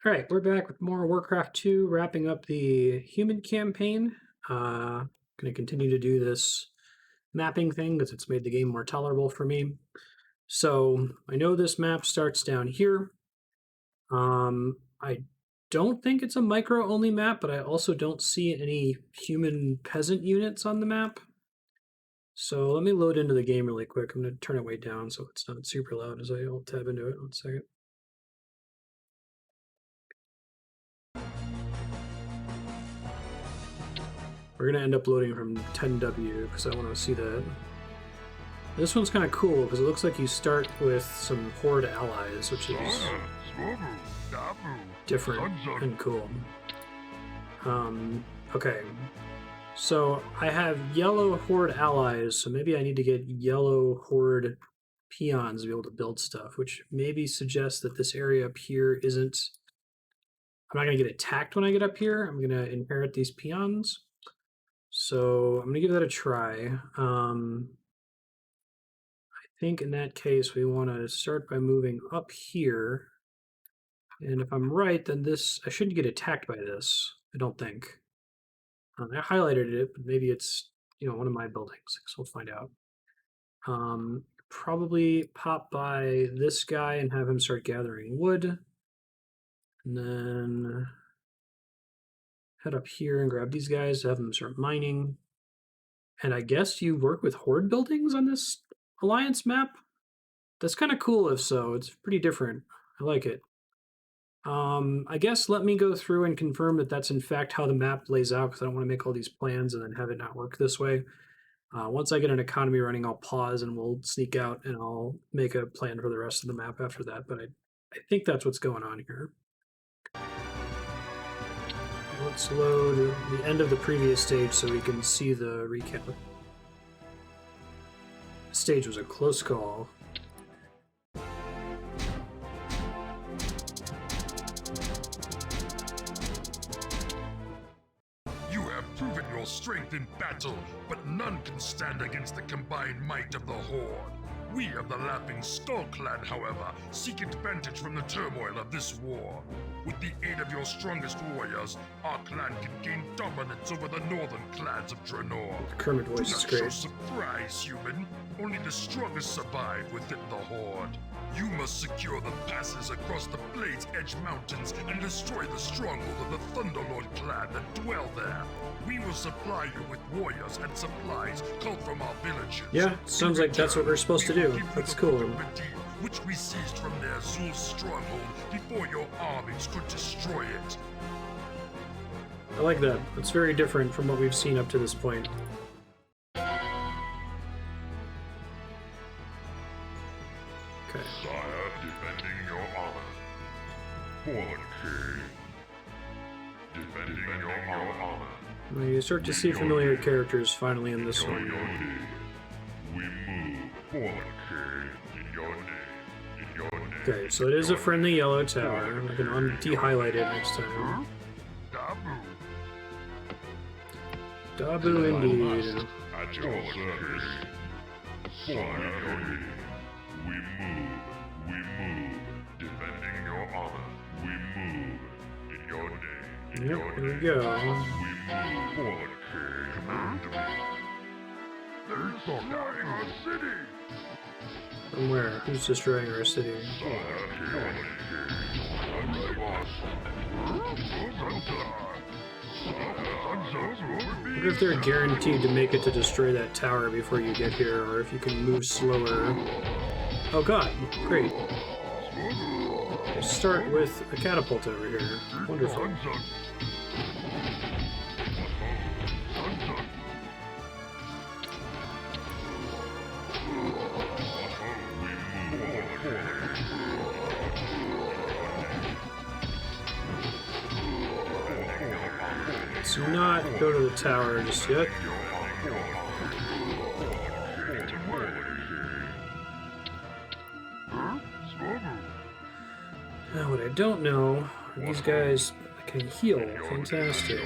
All right, we're back with more Warcraft 2, wrapping up the human campaign. Going to continue to do this mapping thing because it's made the game more tolerable for me. So I know this map starts down here. I don't think it's a micro-only map, but I also don't see any human peasant units on the map. So let me load into the game really quick. I'm going to turn it way down so it's not super loud as I alt-tab into it. 1 second. We're going to end up loading from 10W because I want to see that. This one's kind of cool because it looks like you start with some Horde allies, which is different and cool. Okay. So I have yellow Horde allies, so maybe I need to get yellow Horde Peons to be able to build stuff, which maybe suggests that this area up here isn't... I'm not going to get attacked when I get up here. I'm going to inherit these Peons. So I'm going to give that a try. I think in that case we want to start by moving up here. And if I'm right, then I shouldn't get attacked by this, I don't think. I highlighted it, but maybe it's one of my buildings, so we'll find out. Probably pop by this guy and have him start gathering wood. And then head up here and grab these guys, have them start mining. And I guess you work with Horde buildings on this Alliance map? That's kind of cool if so. It's pretty different. I like it. I guess let me go through and confirm that that's in fact how the map lays out, because I don't want to make all these plans and then have it not work this way. Once I get an economy running, I'll pause and we'll sneak out and I'll make a plan for the rest of the map after that. But I think that's what's going on here. Let's load the end of the previous stage so we can see the recap. The stage was a close call. You have proven your strength in battle, but none can stand against the combined might of the Horde. We of the Laughing Skull Clan, however, seek advantage from the turmoil of this war. With the aid of your strongest warriors, our clan can gain dominance over the northern clans of Draenor. The Kermit voice is Do not great. show surprise, human. Only the strongest survive within the Horde. You must secure the passes across the Blade's Edge Mountains and destroy the stronghold of the Thunderlord clan that dwell there. We will supply you with warriors and supplies culled from our villages. Yeah, sounds like that's what we're supposed to do. That's cool. Which we seized from their Zul's stronghold before your armies could destroy it. I like that. It's very different from what we've seen up to this point. Okay. Sire, defending your honor. Fallen King. Defending your honor. Well, you start to see familiar characters finally in this one. We move. Fallen King. In your name. In your name. Okay, so it is a friendly yellow tower. I can de-highlight it next time. Dabu indeed. At your service. Fallen King. We move. We move. Defending your honor. We move. In your name. In Yep, your here we name. go. We move. Fallen King. Command me. There's destroying our city. From where? Who's destroying our city? I wonder if they're guaranteed to make it to destroy that tower before you get here, or if you can move slower. Oh god, great. Let's start with a catapult over here. Wonderful. Let's not go to the tower just yet. Now, what I don't know are these guys can heal. Fantastic.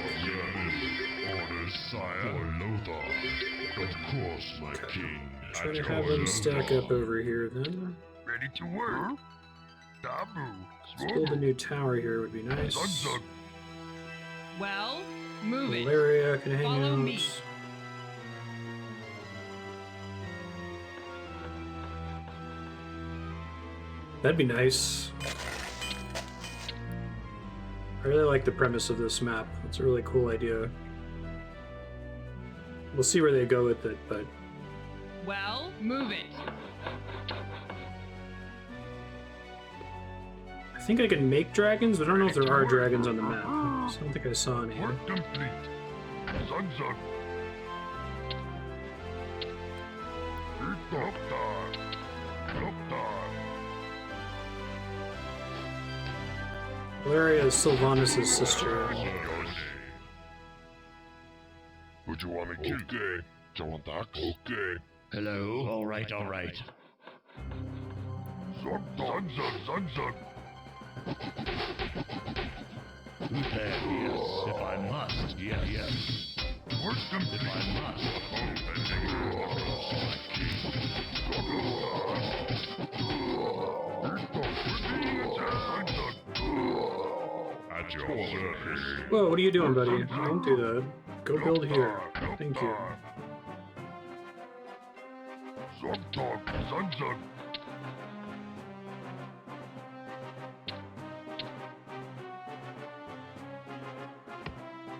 Try to have them stack up over here then. Ready to work? Let's build a new tower here, would be nice. Well, move it. Malaria can hang Follow out. me. That'd be nice. I really like the premise of this map. It's a really cool idea. We'll see where they go with it, but Well, move it. I think I can make dragons, but I don't know if there are dragons on the map. So I don't think I saw any. Work complete. Zug. Valeria is Sylvanas' sister. Would you want me to? Okay. Do you want that? Okay. Hello? All right, all right. Zug. Who's there? Yes, if I must. Yes. Work If complete. I must. At your service. Whoa, what are you doing, buddy? Don't do that. Go build here. Thank you. Zug.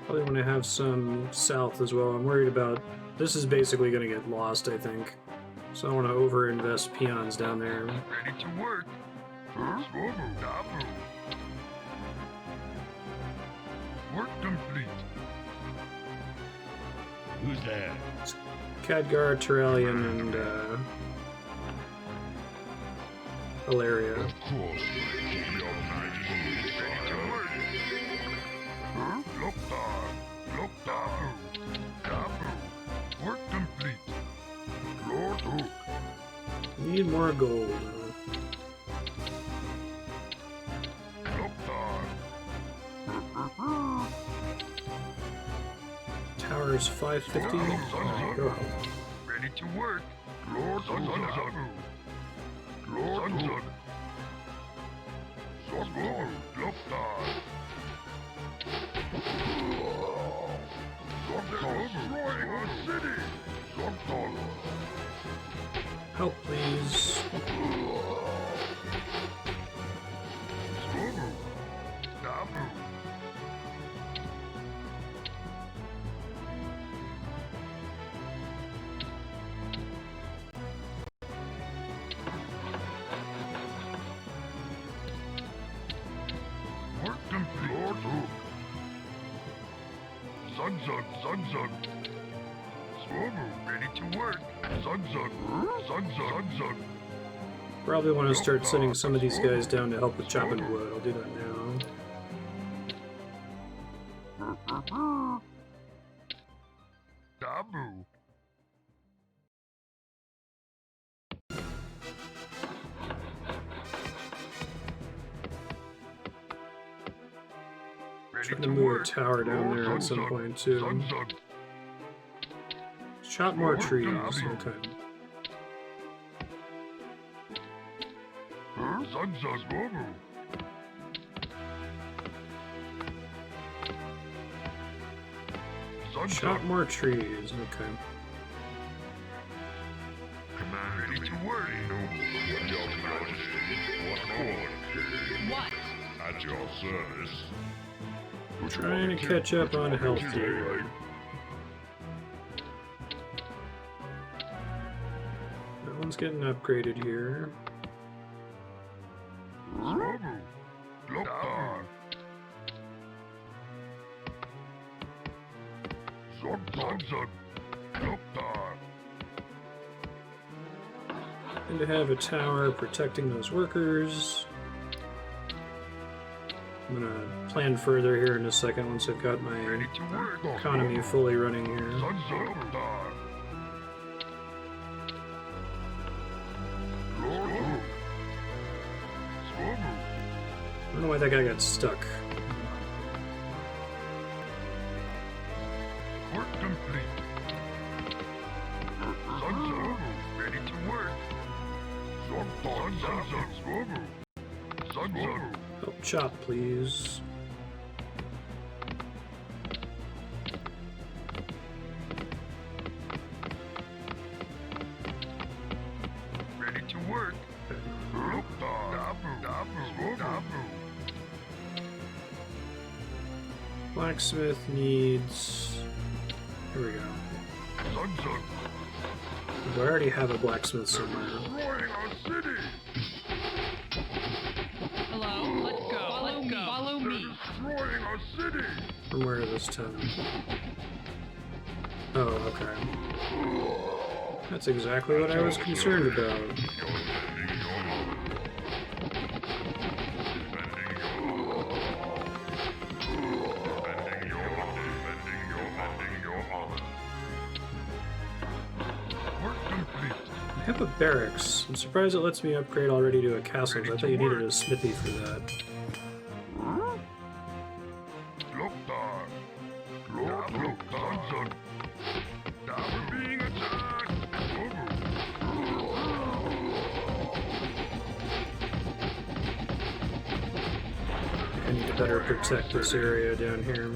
Probably want to have some south as well. I'm worried about... This is basically going to get lost, I think. So I want to over-invest peons down there. Ready to work. Work complete. Who's there? Khadgar, Terrellian, and Valeria. Of course, your majesty is ready to work. Look down. Work complete. Lord Hook. Need more gold. Tower's 550. Go. Ready to work. Lord Zug. Lord Zug. Destroying our city. Help, please. Work complete. Lord Hook. Zug. Ready to work. Zug. Probably want to start sending some of these guys down to help with chopping wood. I'll do that now. Dabu. Trying to move a tower down there at some point too. Chop more trees. Okay. Chop more trees. Okay. Command ready to work. Your majesty. What Horde? What? At your service. Trying to catch up on health here. That one's getting upgraded here. And to have a tower protecting those workers. I'm gonna plan further here in a second once I've got my economy fully running here. I don't know why that guy got stuck. Work complete. Ready to work. Oh, chop, please. Ready to work. Blacksmith needs... Here we go. I already have a blacksmith somewhere. Destroying our city. Hello? Let's go. Follow me. Follow me. Destroying our city. From where this time? Oh, okay. That's exactly what I was concerned about. I have a barracks. I'm surprised it lets me upgrade already to a castle, but I thought you needed a smithy for that. I need to better protect this area down here.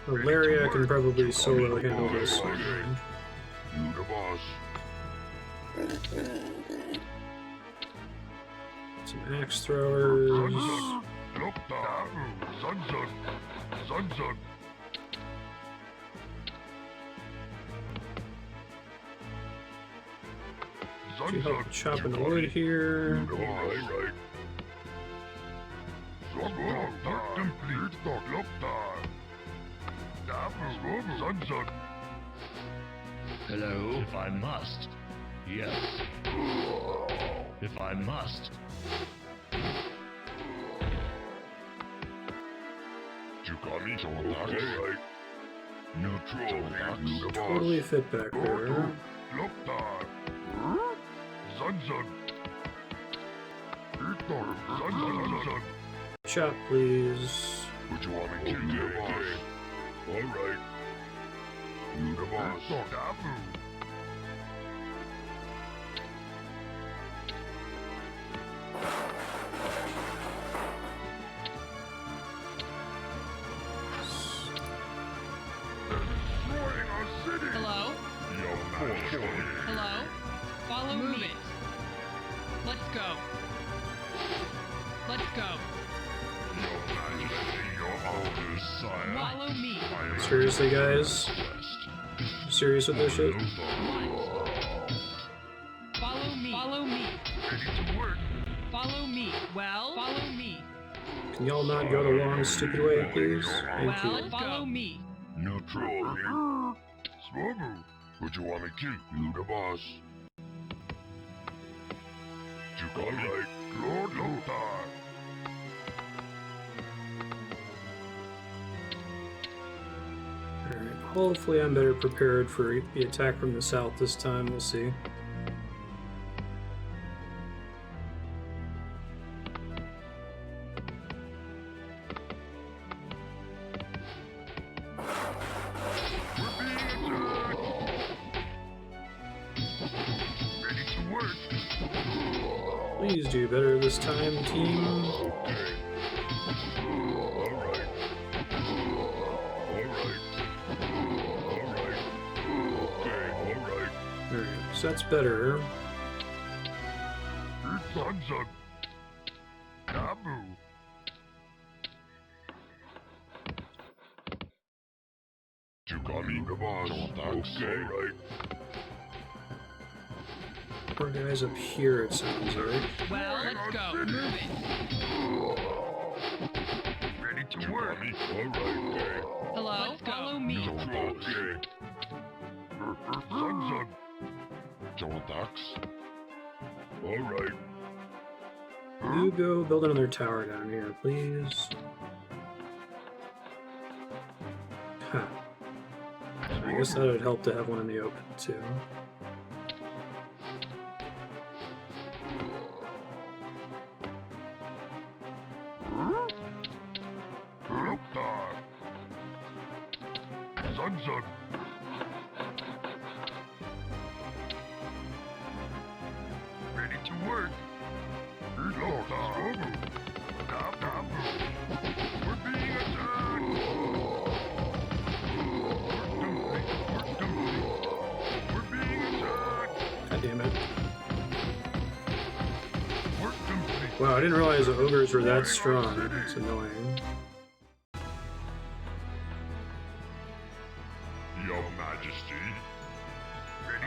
Valeria can probably solo handle this. You the boss. Some axe throwers. Should help chopping the wood here. Hello? If I must. Yes. If I must. You got me, right? Neutral. Totally fit back there. Chop, please. Would you want me to kill the boss? Alright. You the boss. Hello? Hello? Follow me. Let's go. Let's go. Follow me. Seriously, guys? You serious with this shit? Follow me. Follow me. Follow me. Well, follow me. Can y'all not go the long, stupid way, please? Thank Well, you. follow me. Neutral. Would you want to kill you the boss? You got right. Lord Lothar. Alright, hopefully I'm better prepared for the attack from the south this time, we'll see. Please do better this time, team. Alright, so that's better. You got me the boss. Okay, right. Poor guys up here, it sounds like. Well, let's go. Move it. Ready to work. Alright, Hello? Follow me. Alright. You go build another tower down here, please. Huh. I guess that would help to have one in the open, too. Ready to work. Wow, I didn't realize the ogres were that strong. It's annoying. Your Majesty,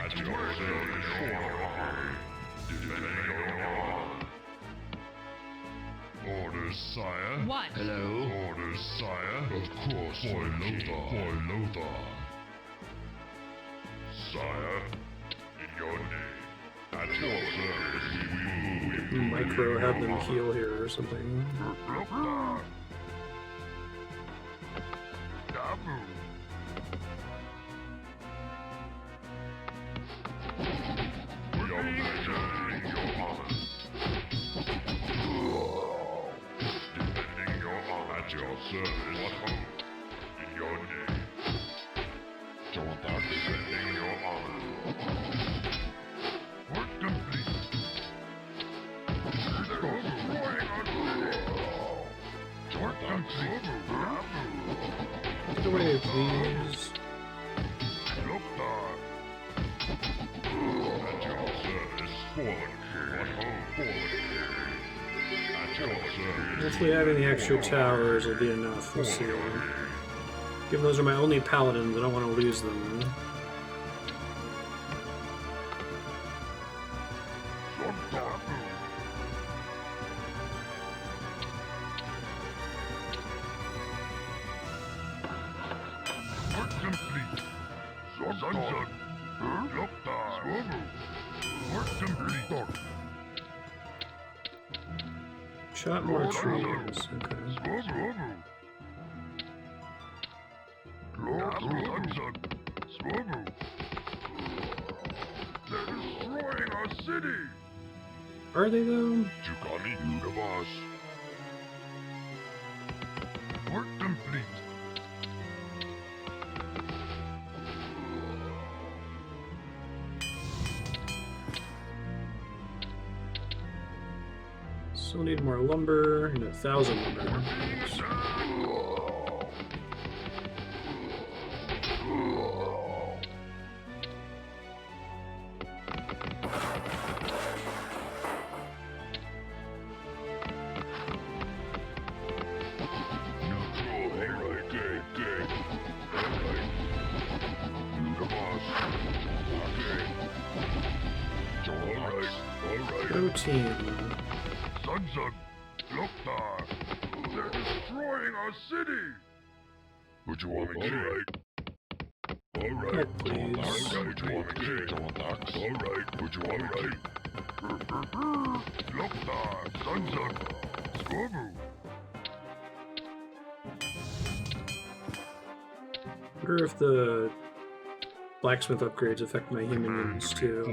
at your service for defending your orders, sire. What? Hello? Orders, sire. Of course, for Lothar. Sire, in your name, at your service, we Micro have them heal here or something. Lothar. Dabu. Your Majesty, your honor. Defending your honor at your service. What hope? In your name. Defending your honor. Work complete. They're destroying our city. Work complete. Get away, please. Lothar. At your service, fallen king. What hope? Fallen king. At your service. Hopefully having the extra towers will be enough. We'll see. Given those are my only paladins, I don't want to lose them. Work complete. Zon. Lothar. Work complete. Chop more trees. Okay. They're destroying our city! Are they though? Jukami, you the boss. Work complete. Still need more lumber and 1,000 lumber. Go team. Zun, Lothar, they're destroying our city! Would you want me to? Alright, please. Would you want me to? Alright, would you want me to? Lothar, Zun, Squabu. I wonder if the blacksmith upgrades affect my human units too.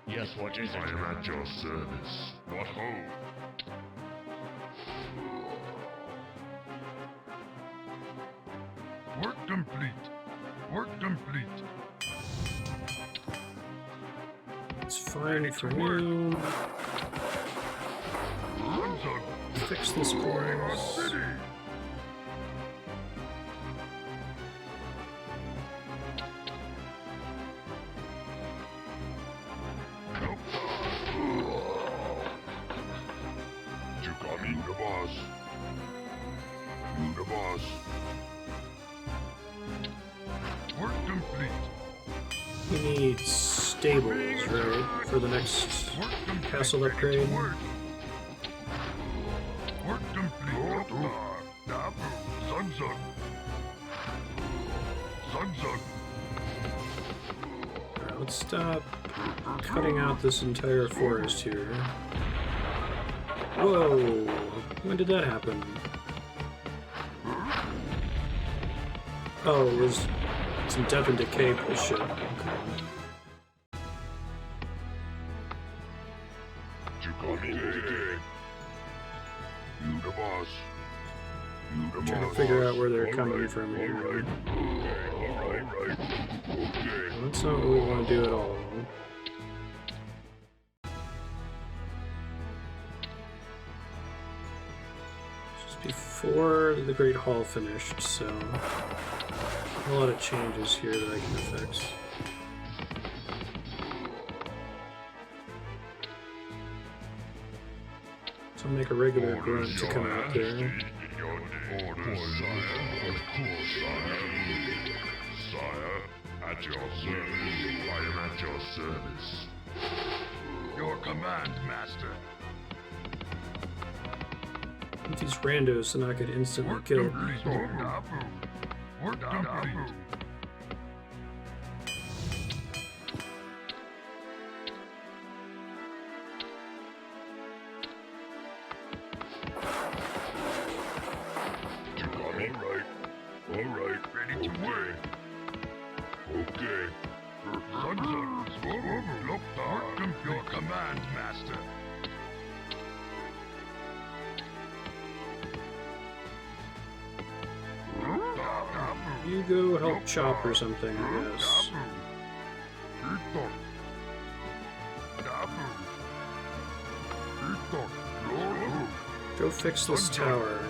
Yes, what is it? I am at your service. What ho? Work complete. Work complete. It's fine for now. Fix this place. We need stables, right, for the next castle upgrade. Work complete. Alright, let's stop cutting out this entire forest here. Whoa! When did that happen? Oh, it was some Death and Decay bullshit. Okay. I'm trying to figure out where they're coming from here. That's not what we want to do at all. Just be before the Great Hall finished, so a lot of changes here that I can affect. So I'll make a regular grunt to come out there. Sire, at your service. I am at your service. Your command, master. With these randos so not get instantly killed. Work complete. Alright, ready to work. Okay. Your command, master. You go help chop or something, I guess. Go fix this tower.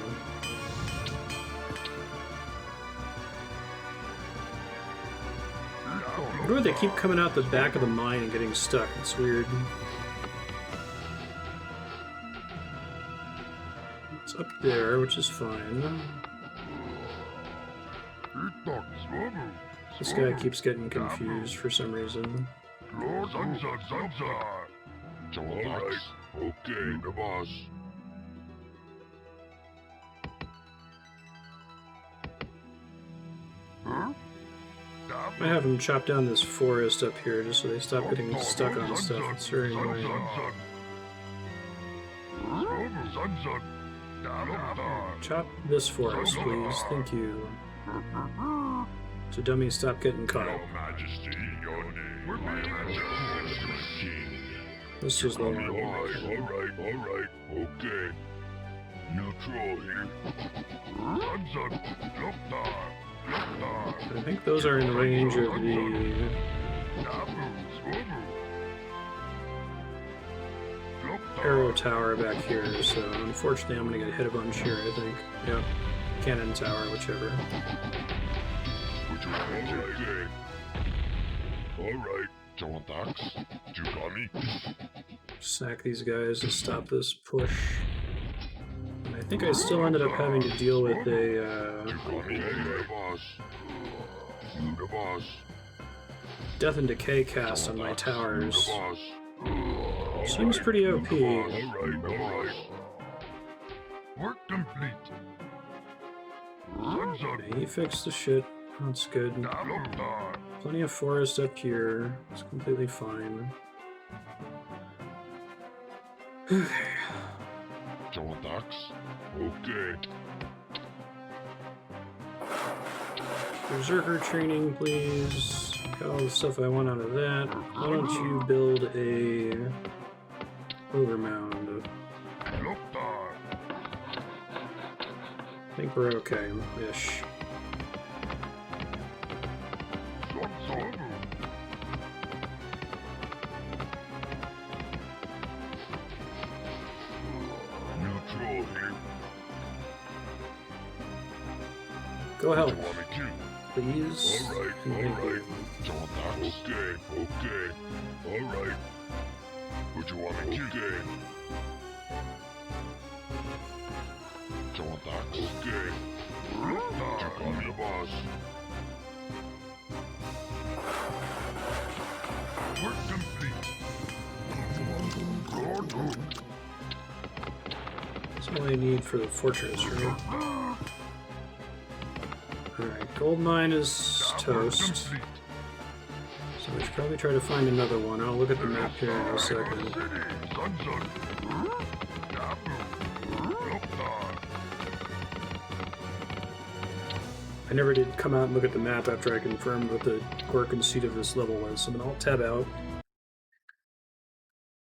Why do they keep coming out the back of the mine and getting stuck? It's weird. It's up there, which is fine. This guy keeps getting confused for some reason. Alright, okay, the boss. I have him chop down this forest up here just so they stop getting stuck on stuff. It's very annoying. Chop this forest, please. Thank you. So dummies stop getting caught. This is the one. Alright, okay. Neutral here. I think those are in range of the arrow tower back here, so unfortunately I'm gonna get hit a bunch here, I think. Yep. Cannon tower, whichever. Alright, Sack these guys to stop this push. And I think I still ended up having to deal with a Death and Decay cast on my towers. Seems pretty OP. Work complete. He fixed the shit. That's good. Plenty of forest up here. It's completely fine. Okay. Berserker training, please. Got all the stuff I want out of that. Why don't you build a Ogre mound? I think we're okay-ish. Go help, please. Alright. Okay. Alright. What you want me to do? Okay. I'm the boss. Work complete. That's all I need for the fortress, right? Alright, gold mine is toast. So we should probably try to find another one. I'll look at the map here in a second. I never did come out and look at the map after I confirmed what the Gorgon seat of this level was, so then I'll tab out.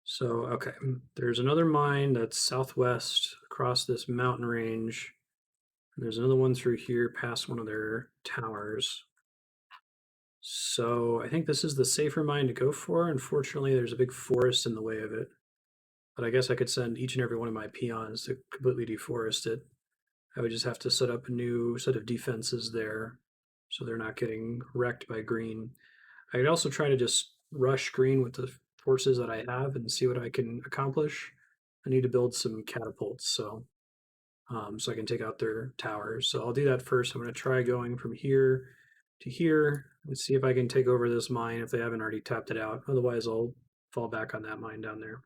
So, okay, there's another mine that's southwest across this mountain range. There's another one through here past one of their towers. So I think this is the safer mine to go for. Unfortunately, there's a big forest in the way of it. But I guess I could send each and every one of my peons to completely deforest it. I would just have to set up a new set of defenses there so they're not getting wrecked by green. I could also try to just rush green with the forces that I have and see what I can accomplish. I need to build some catapults, so I can take out their towers. So I'll do that first. I'm going to try going from here to here. Let's see if I can take over this mine if they haven't already tapped it out. Otherwise, I'll fall back on that mine down there.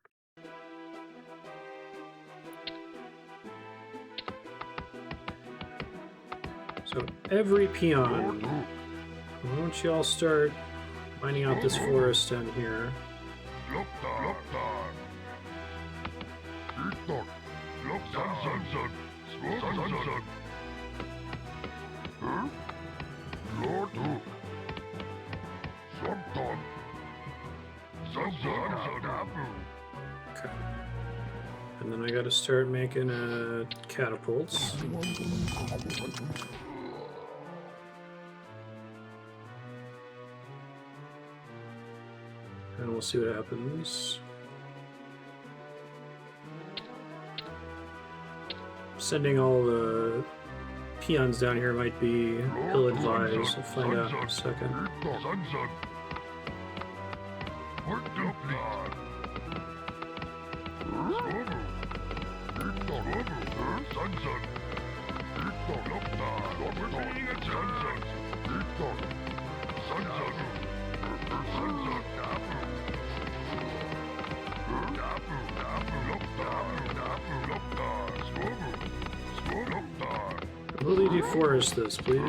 So every peon, why don't you all start mining out this forest down here? Okay. And then I gotta start making catapults. And we'll see what happens. Sending all the peons down here might be ill-advised. We'll find out in a second. Completely deforest this, please.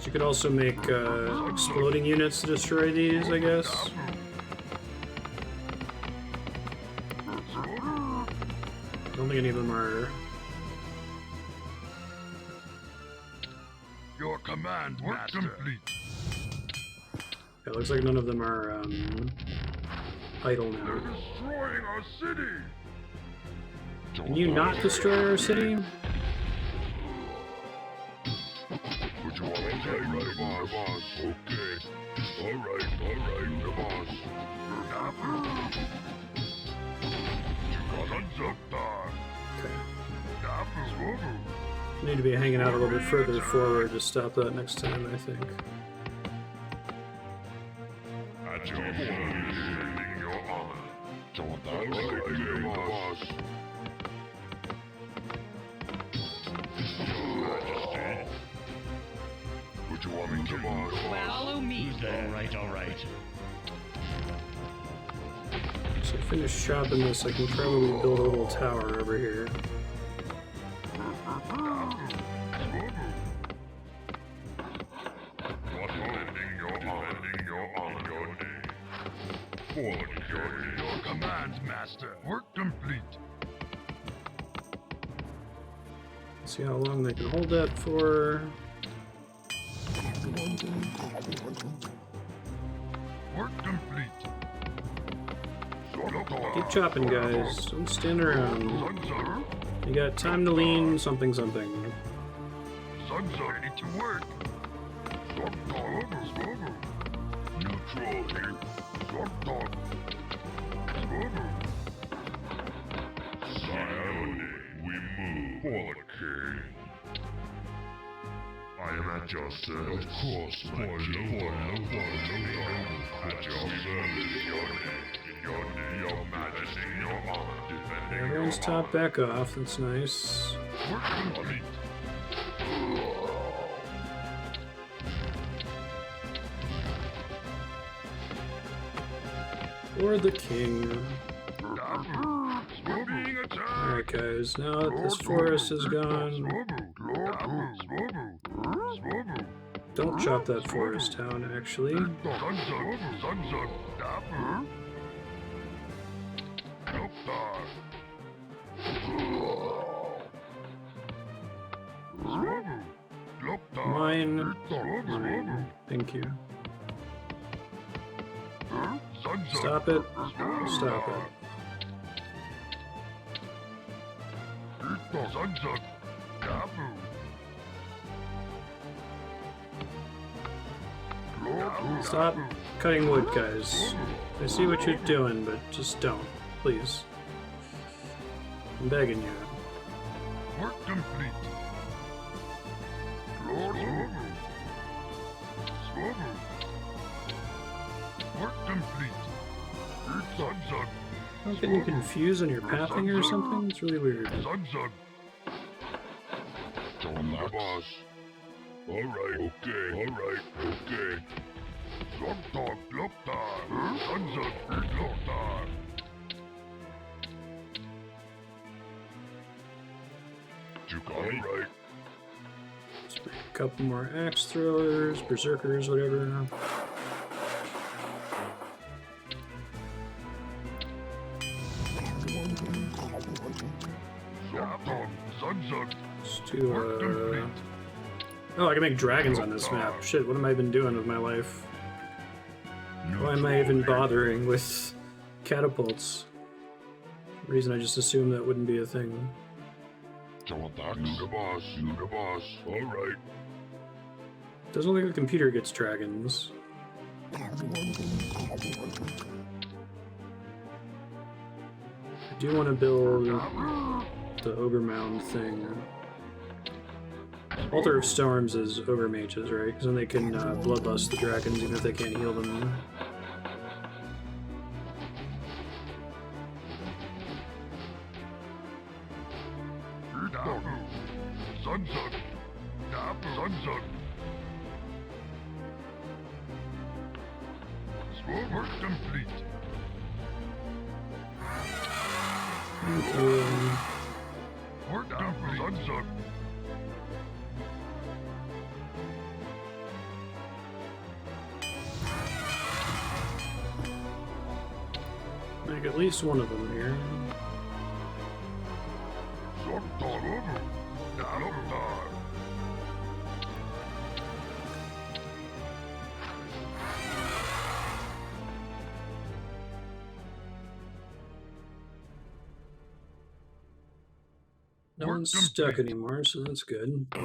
You could also make exploding units to destroy these, I guess. I don't think any of them are. Your command, Master. Complete. It looks like none of them are idle now. They're destroying our city. Can you not destroy our city? Would you want to take right, boss? Okay. All right, boss. Okay. Need to be hanging out a little bit further forward to stop that next time, I think. At your defending your honor. Don't that right, boss? Your Majesty. Would you want me to, boss? Follow me. All right. So finish chopping this, I can probably build a little tower over here. Your command, Master. Work complete. See how long they can hold that for. Work complete. Keep chopping, guys. Don't stand around. You got time to lean something. Sons are ready to work. Neutral here. Silently, we move for the king. I am at your service. Of course, my lord. At your service, your majesty, your honor, defending Everyone's topped back off. That's nice. Work complete. Or the king. We're being attacked. Alright, guys. Now that this forest is gone, don't chop that forest down, actually. Mine. Thank you. Stop it. Stop it. Stop cutting wood, guys. I see what you're doing, but just don't. Please. I'm begging you. Work complete. Lord, work complete. Zug. I'm getting confused on your pathing or something? It's really weird. Zug. Don't the boss. Alright, okay. Zug, Loktar. Zug, Loktar. You got it right. Let's bring a couple more axe throwers, berserkers, whatever. Let's do, oh, I can make dragons on this map. Shit, what am I even doing with my life? Why am I even bothering with catapults? Reason I just assumed that wouldn't be a thing. You the boss. Alright. Doesn't look like the computer gets dragons. I do want to build the Ogre Mound thing. Altar of Storms is Ogre Mages, right? Because then they can bloodlust the dragons even if they can't heal them. Work complete. Thank you. Work complete. Make at least one of them here. No one's stuck anymore, so that's good. We're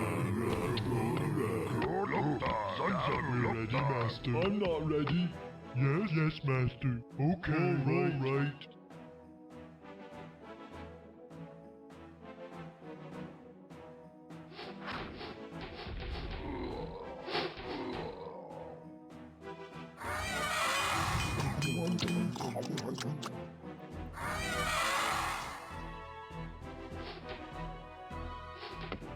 ready, Master. I'm not ready. Yes, Master. Okay, all right.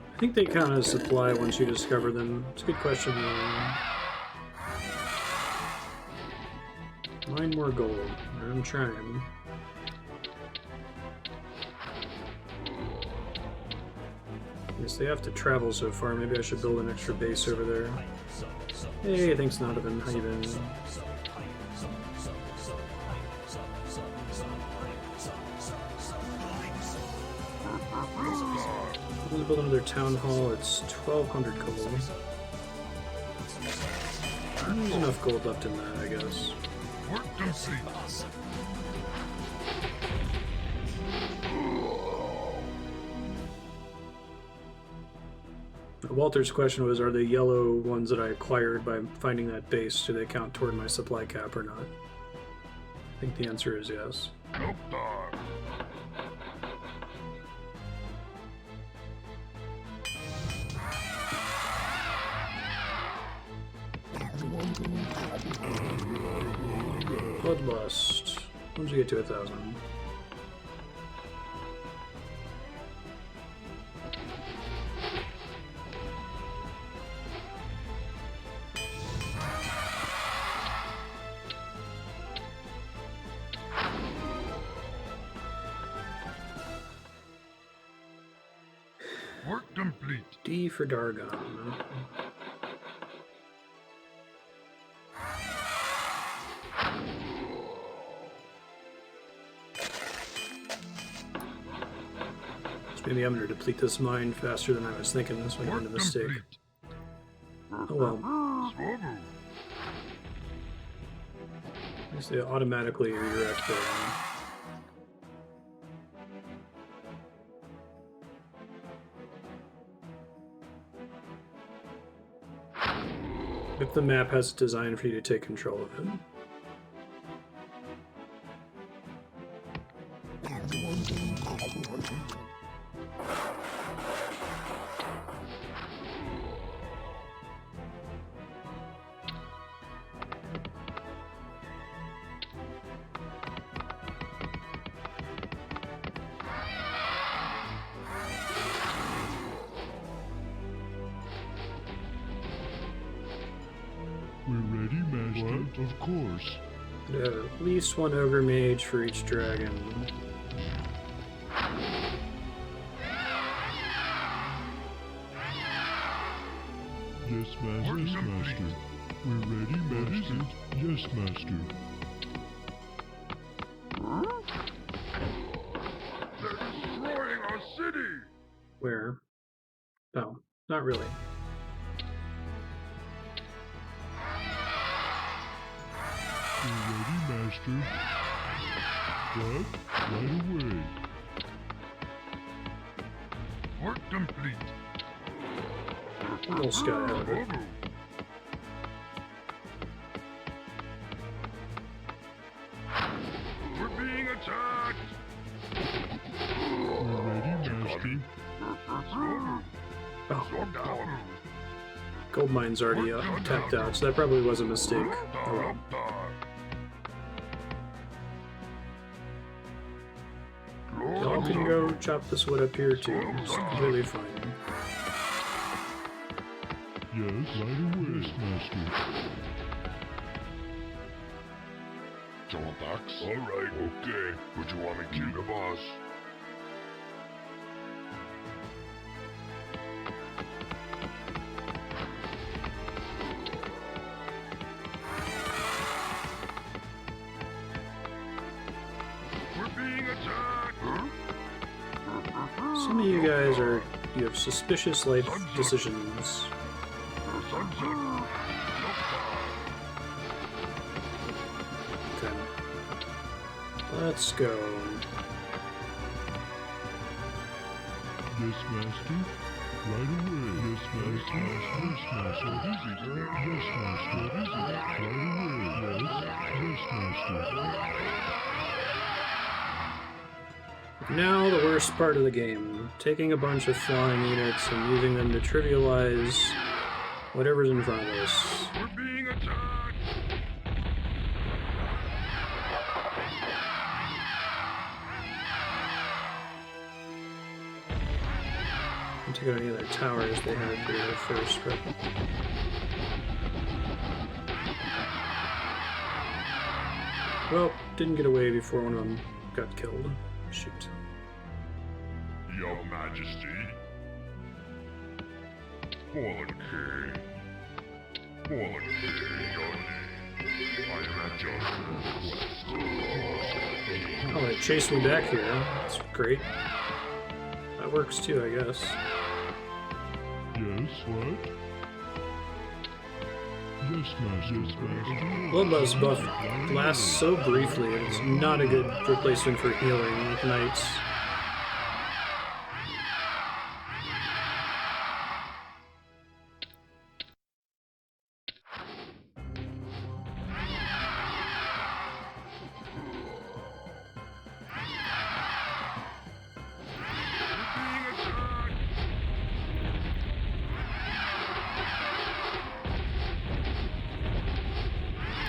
I think they kind of supply once you discover them. It's a good question, though. Mine more gold. I'm trying. Guess they have to travel so far. Maybe I should build an extra base over there. Hey, thanks, Nodovan. How you been? I'm gonna build another town hall. It's 1,200 gold. There's enough gold left in that, I guess. Work complete. Walter's question was, are the yellow ones that I acquired by finding that base, do they count toward my supply cap or not? I think the answer is yes. Loktar. Bloodlust. When did you get to 1,000? Work complete. D for Dargon. Maybe I'm going to deplete this mine faster than I was thinking. This might have been a mistake. Oh well. At least they automatically redirect there. the map has a design for you to take control of it. We're ready, Master. What? Of course. You have at least one ogre mage for each dragon. Yes, Master. Yes, Master. We're ready, Master. Yes, Master. They're destroying our city! Where? No, not really. We're ready, Master. What? Right away. Work complete. Little sky out of it. We're being attacked! We're ready, Master. Oh, gold mine's already tapped out, so that probably was a mistake. Oh well. Y'all can go chop this wood up here too. It's completely fine. Yes, right away. Yes, Master. Telepax? Alright, okay. Would you want to kill the boss? We're being attacked! Some of you guys you have suspicious life decisions. Okay. Let's go. Yes, Master. Right away. Yes, Master. Yes, Master. Yes, Master. Right away. Yes, Master. Now the worst part of the game. Taking a bunch of flying units and using them to trivialize whatever's in front of us. We're being attacked! I'll take out any other towers they had there first, but... Well, didn't get away before one of them got killed. Shoot. Your Majesty. Fallen King. Fallen King, your name. I am at your request. Oh, they chased me back here. That's great. That works too, I guess. Yes, what? Yes, Master. Yes, Master. Bloodlust buff lasts so briefly, and it's not a good replacement for healing with knights.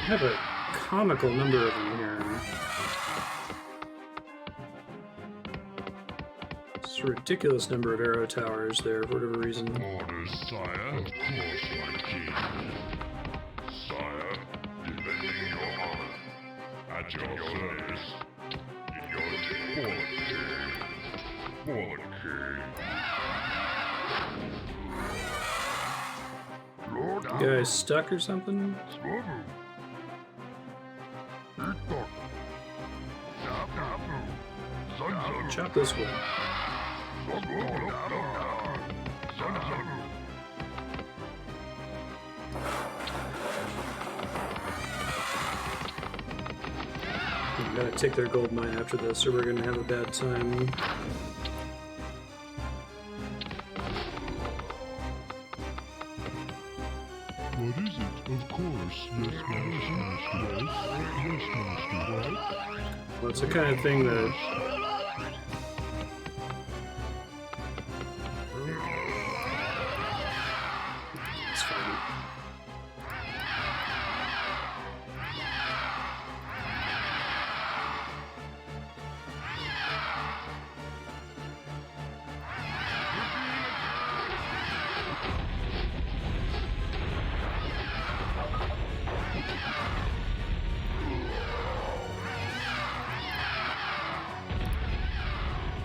I have a comical number of them here. It's a ridiculous number of arrow towers there for whatever reason. Orders, sire. Of course, my king. Sire, defending your honor. At your service. In your name. Fallen King. Lord, You guys stuck or something? Chop this wood. We gotta take their gold mine after this, or we're gonna have a bad time. What is it? Of course. Yes, Master. Yes, Master. What? Well, it's the kind of thing that it's fine.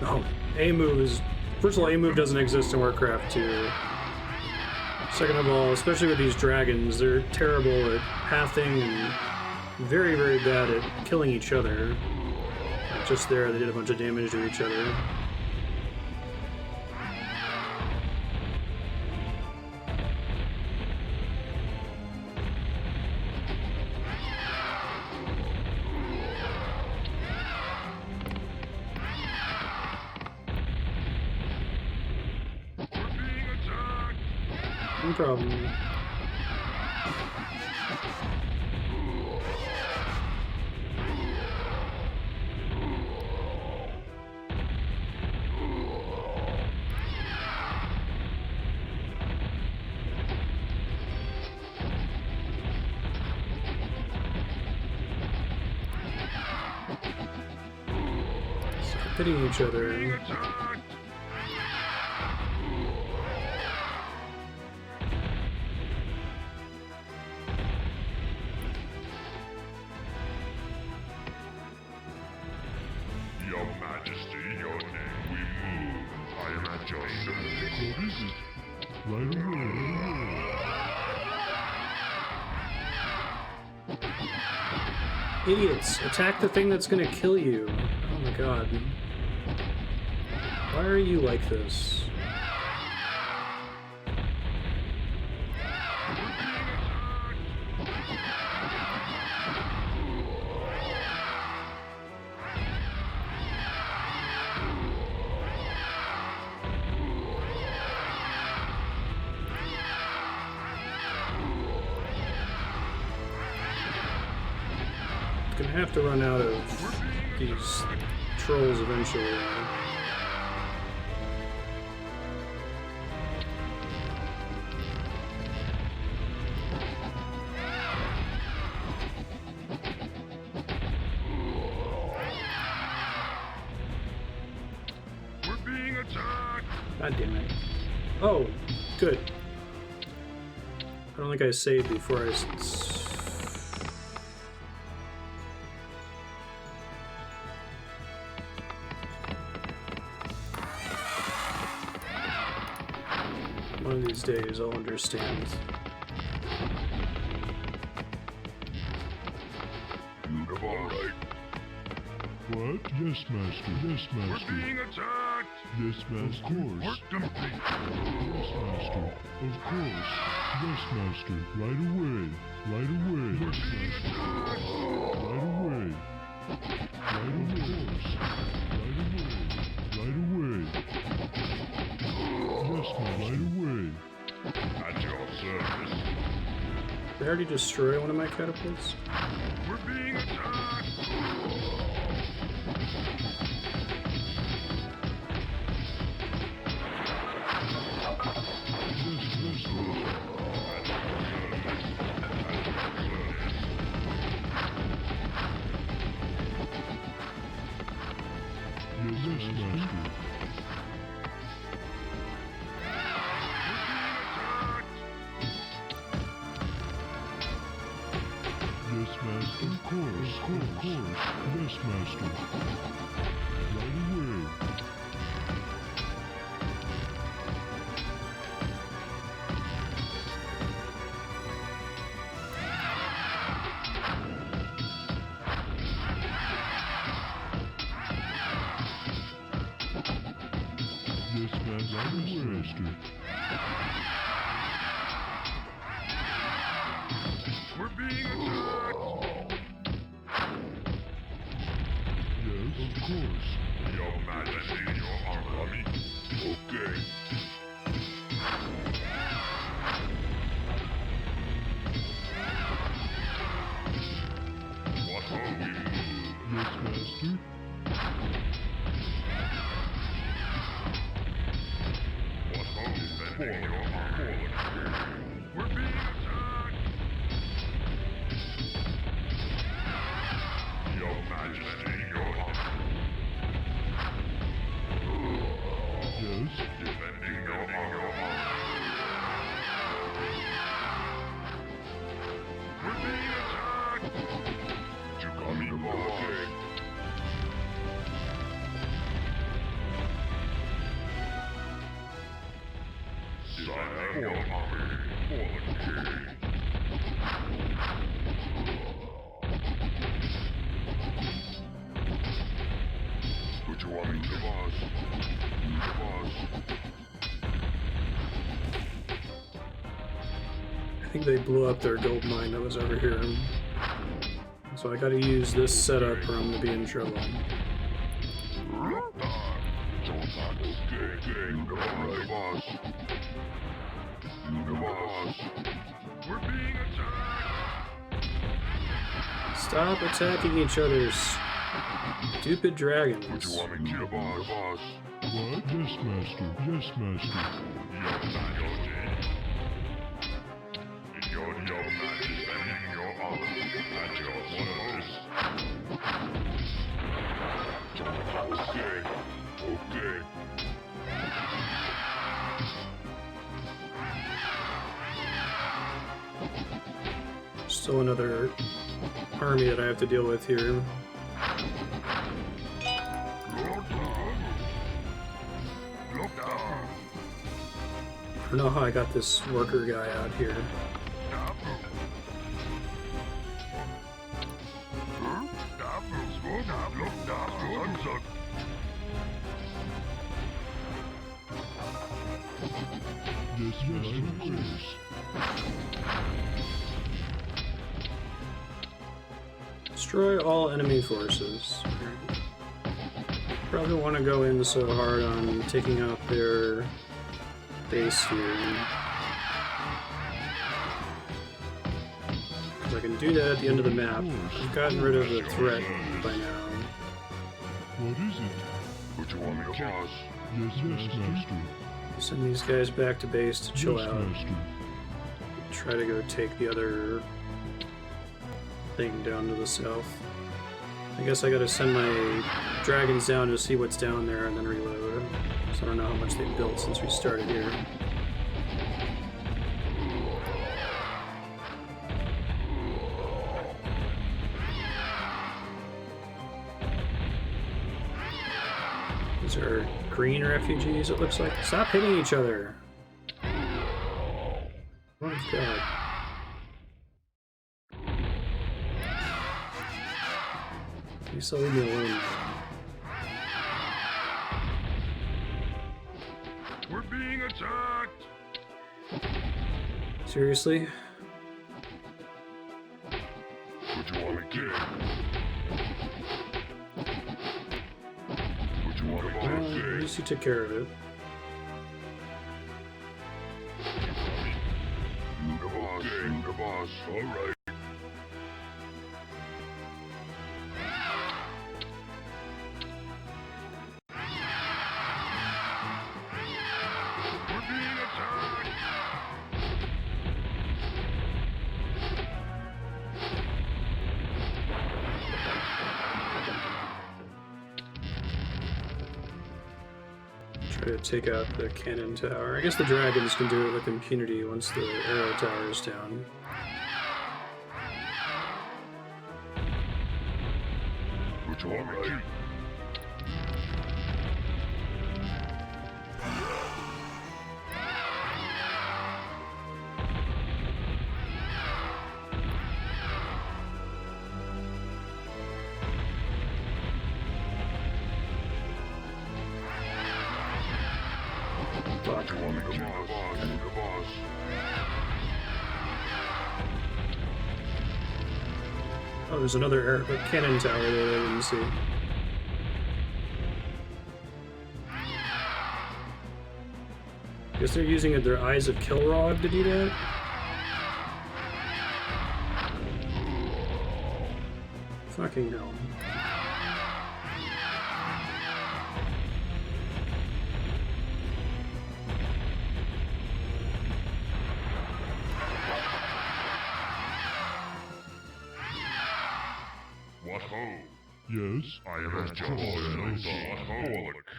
Oh, A move is. First of all, A move doesn't exist in Warcraft 2. Second of all, especially with these dragons, they're terrible at pathing and very, very bad at killing each other. Like just there, they did a bunch of damage to each other. No problem. Stop hitting each other. Your Majesty, your name we move. I am at your service. What is it? Right away. Idiots! Attack the thing that's gonna kill you. Oh my god. Why are you like this? Gonna have to run out of these trolls eventually. We're being attacked! God damn it. Oh, good. I don't think I saved before I... One of these days I'll understand. You have all right. What? Yes, Master. Yes, We're Master. being attacked! Yes, Master. Of course. Work complete. Yes, Master. Of course. Yes, Master. Right away. Right away. Yes, Master. Right away. Right away. Right away. Yes, Master. Right away. At your service. Did I already destroy one of my catapults? We're being attacked! Of course. Yes, Master. Right away. Yes, Master. Yes, Master. We're being attacked! Yes, of course. Your Majesty, your army. Okay. Yes, Master. What hope defending your honor? We're being attacked! Your Majesty, your honor. Yes. Defending your honor. We're being attacked! You call me the boss. Defending your army for the king. What you want me to boss? The boss. I think they blew up their gold mine that was over here. So I gotta use this setup or I'm gonna be in trouble. We're being attacked! Stop attacking each other, stupid dragons. What you want me to boss? What? Yes, Master. Yes, Master. Your man is defending your honor at your orders. Okay. Still another army that I have to deal with here. I don't know how I got this worker guy out here. Yes, Master. Destroy all enemy forces. Probably want to go in so hard on taking out their base here. Because I can do that at the end of the map. I've gotten rid of the threat by now. What is it? What you want me to boss? Yes, Master. Send these guys back to base to chill Yes, out. Master. Try to go take the other thing down to the south. I guess I gotta send my dragons down to see what's down there and then reload. So I don't know how much they've built since we started here. These are green refugees, it looks like. Stop hitting each other! Oh god. Please leave me alone. We're being attacked! Seriously? What you want me to? What you want me Well, to at say? least you took care of it. You the boss, you the boss. Alright. We're being attacked! Try to take out the cannon tower. I guess the dragons can do it with impunity once the arrow tower is down. What you want me to? What you want me to? The boss, the boss. Oh, there's another cannon tower there that I didn't see. Guess they're using their Eyes of Kilrogg to do that? Fucking hell. What ho? Yes? I am just served. What ho,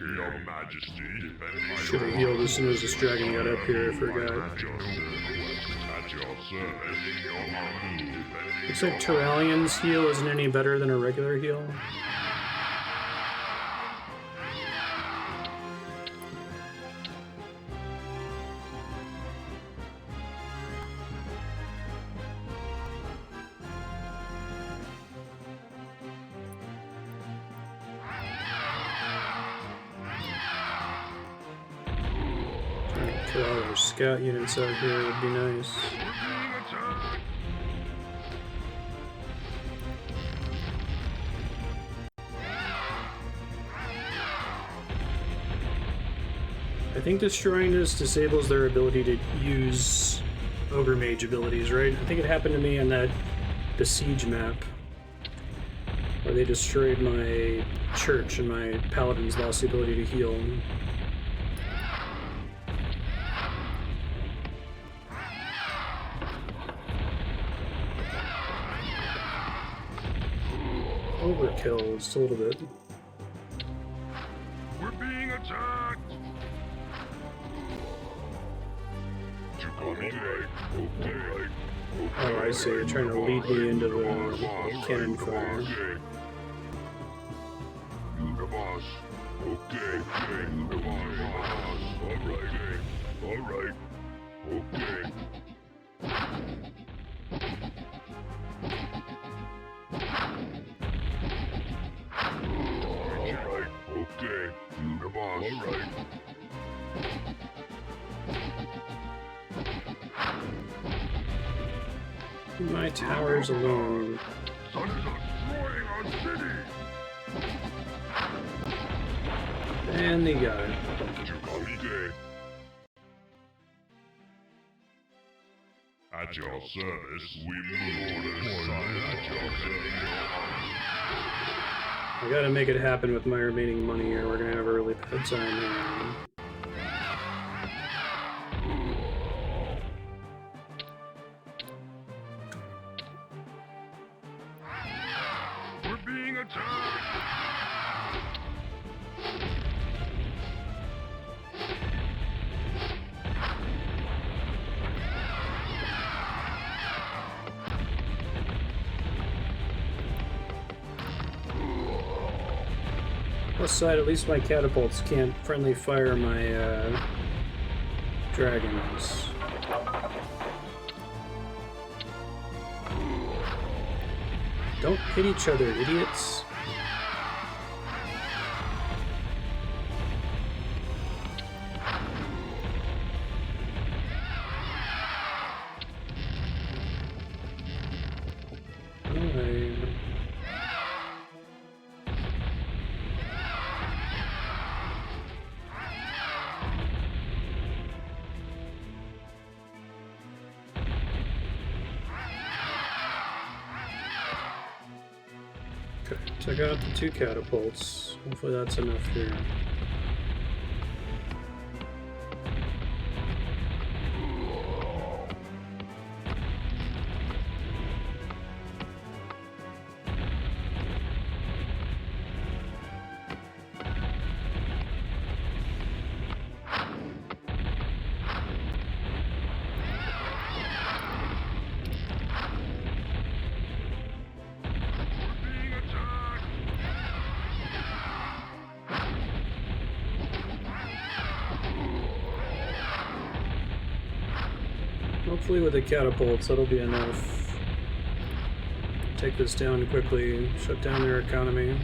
your majesty. Should have healed as soon as this dragon got up here, I forgot. At your service. Looks like Turalian's heal isn't any better than a regular heal. Kill all those scout units out here would be nice. I think destroying this disables their ability to use Ogre Mage abilities, right? I think it happened to me on that Besiege map, where they destroyed my church and my paladins lost the ability to heal. Overkill just a little bit. We're being attacked! Oh, I see. You're trying to lead me into the cannon fire. You the boss. Okay, you the boss. Alright. Okay. Alright, okay. You the boss. Alright. My towers alone. Sun is destroying our city! And they got it. Okay. At your service, we move orders, son. At your service. I gotta make it happen with my remaining money here. We're gonna have a really bad time here. We're being attacked! Plus side, at least my catapults can't friendly fire my dragons. Don't hit each other, idiots. Alright. Okay, took out the 2 catapults. Hopefully that's enough here. Hopefully with the catapults, that'll be enough. Take this down quickly, shut down their economy.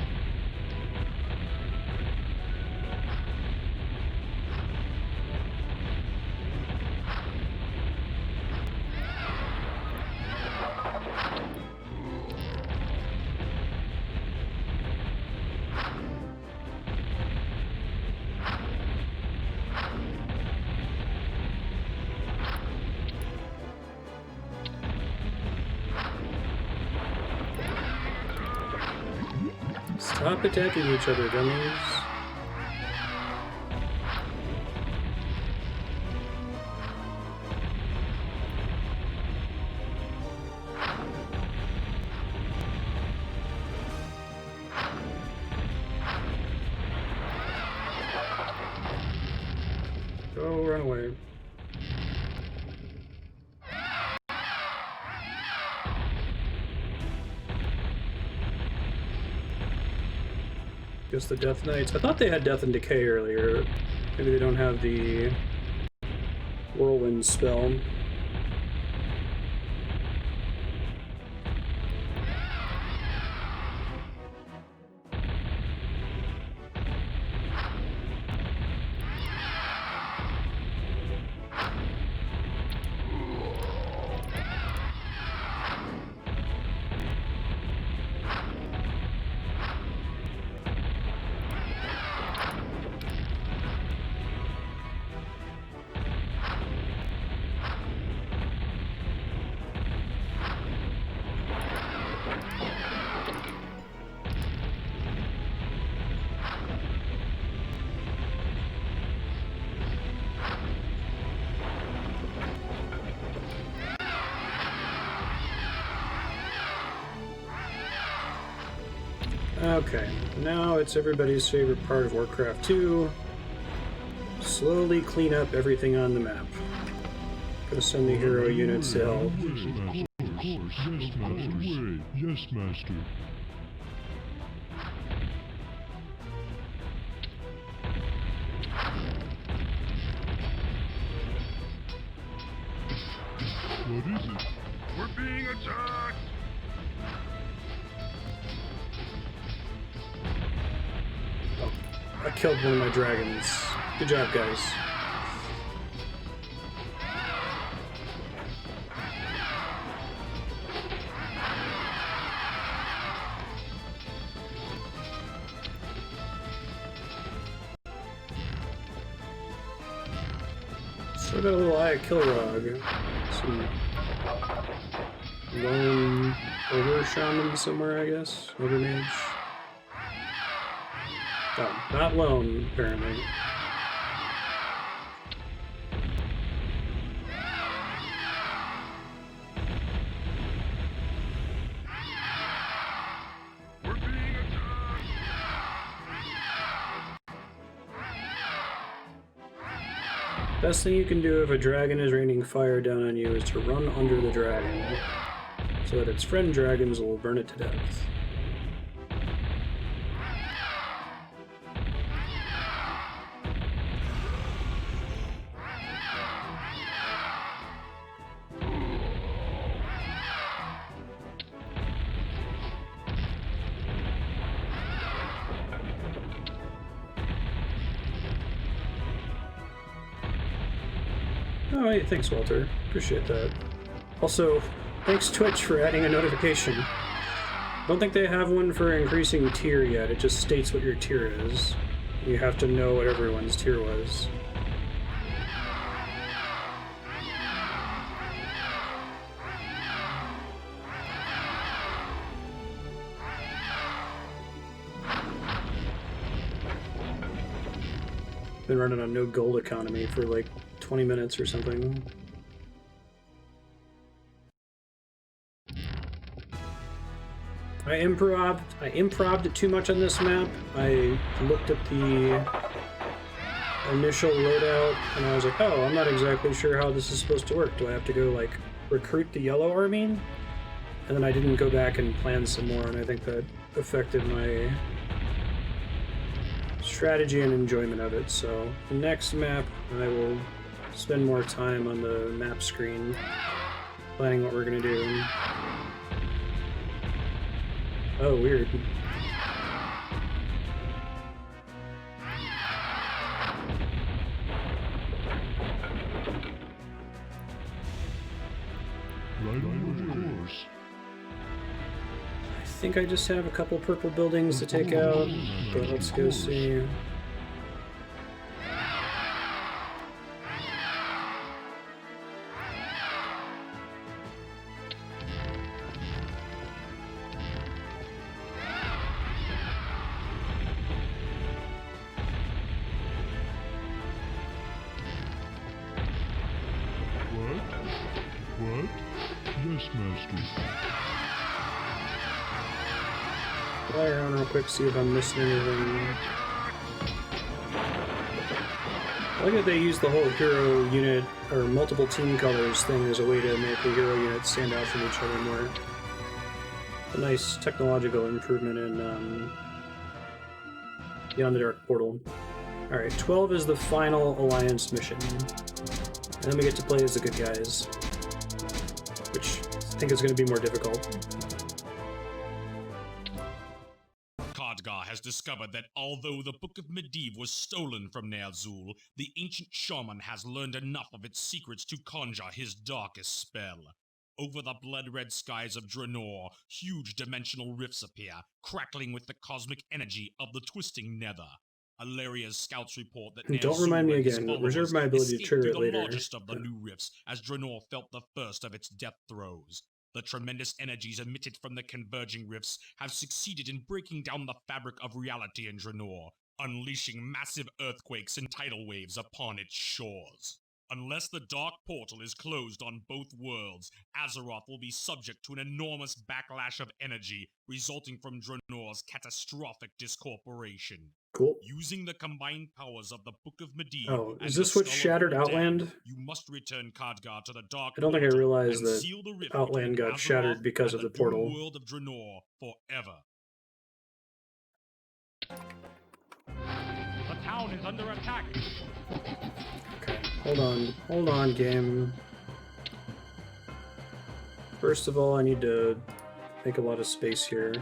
Stop attacking each other, dummies. run away. Guess the Death Knights. I thought they had Death and Decay earlier. Maybe they don't have the Whirlwind spell. Okay, now it's everybody's favorite part of Warcraft 2. Slowly clean up everything on the map. Gonna send the hero units to help. Yes, master. Of course. Yes, master. Yes, master. What is it? We're being attacked! I killed one of my dragons. Good job, guys. Still got a little Eye of Kilrogg. Some lone Ogre shaman somewhere, I guess. Ogre mage. Oh, not lone, apparently. We're being attacked! Best thing you can do if a dragon is raining fire down on you is to run under the dragon, so that its friend dragons will burn it to death. Oh, hey, thanks, Walter. Appreciate that. Also, thanks, Twitch, for adding a notification. I don't think they have one for increasing tier yet. It just states what your tier is. You have to know what everyone's tier was. Been running on no gold economy for like 20 minutes or something. I improv'd it too much on this map. I looked at the initial loadout and I was like, oh, I'm not exactly sure how this is supposed to work. Do I have to go like recruit the yellow army? And then I didn't go back and plan some more, and I think that affected my strategy and enjoyment of it. So the next map I will spend more time on the map screen planning what we're gonna do. Oh, weird. Right away. Of course. I think I just have a couple purple buildings to take out, but let's go see. What? Yes, master. Fly around real quick, see if I'm missing anything. I like that they use the whole hero unit or multiple team colors thing as a way to make the hero units stand out from each other more. A nice technological improvement in Beyond the Dark Portal. Alright, 12 is the final Alliance mission. And then we get to play as the good guys, which I think is going to be more difficult. Khadgar has discovered that although the Book of Medivh was stolen from Ner'zhul, the ancient shaman has learned enough of its secrets to conjure his darkest spell. Over the blood-red skies of Draenor, huge dimensional rifts appear, crackling with the cosmic energy of the twisting nether. Alaria's scouts report that Don't Ner'zhul remind me and his again. followers Reserve my ability to escaped trigger through it the later. largest of the new rifts as Draenor felt the first of its death throes. The tremendous energies emitted from the converging rifts have succeeded in breaking down the fabric of reality in Draenor, unleashing massive earthquakes and tidal waves upon its shores. Unless the Dark Portal is closed on both worlds, Azeroth will be subject to an enormous backlash of energy resulting from Draenor's catastrophic discorporation. Cool. Using the combined powers of the Book of Medivh Oh, and is the this what Skull of shattered Gul'dan, Outland? you must return Khadgar to the Dark I don't think I Portal realized and that seal the rift Outland between got Azeroth shattered because and of the doom portal. world of Draenor forever. The town is under attack. Okay, hold on, game. First of all, I need to make a lot of space here.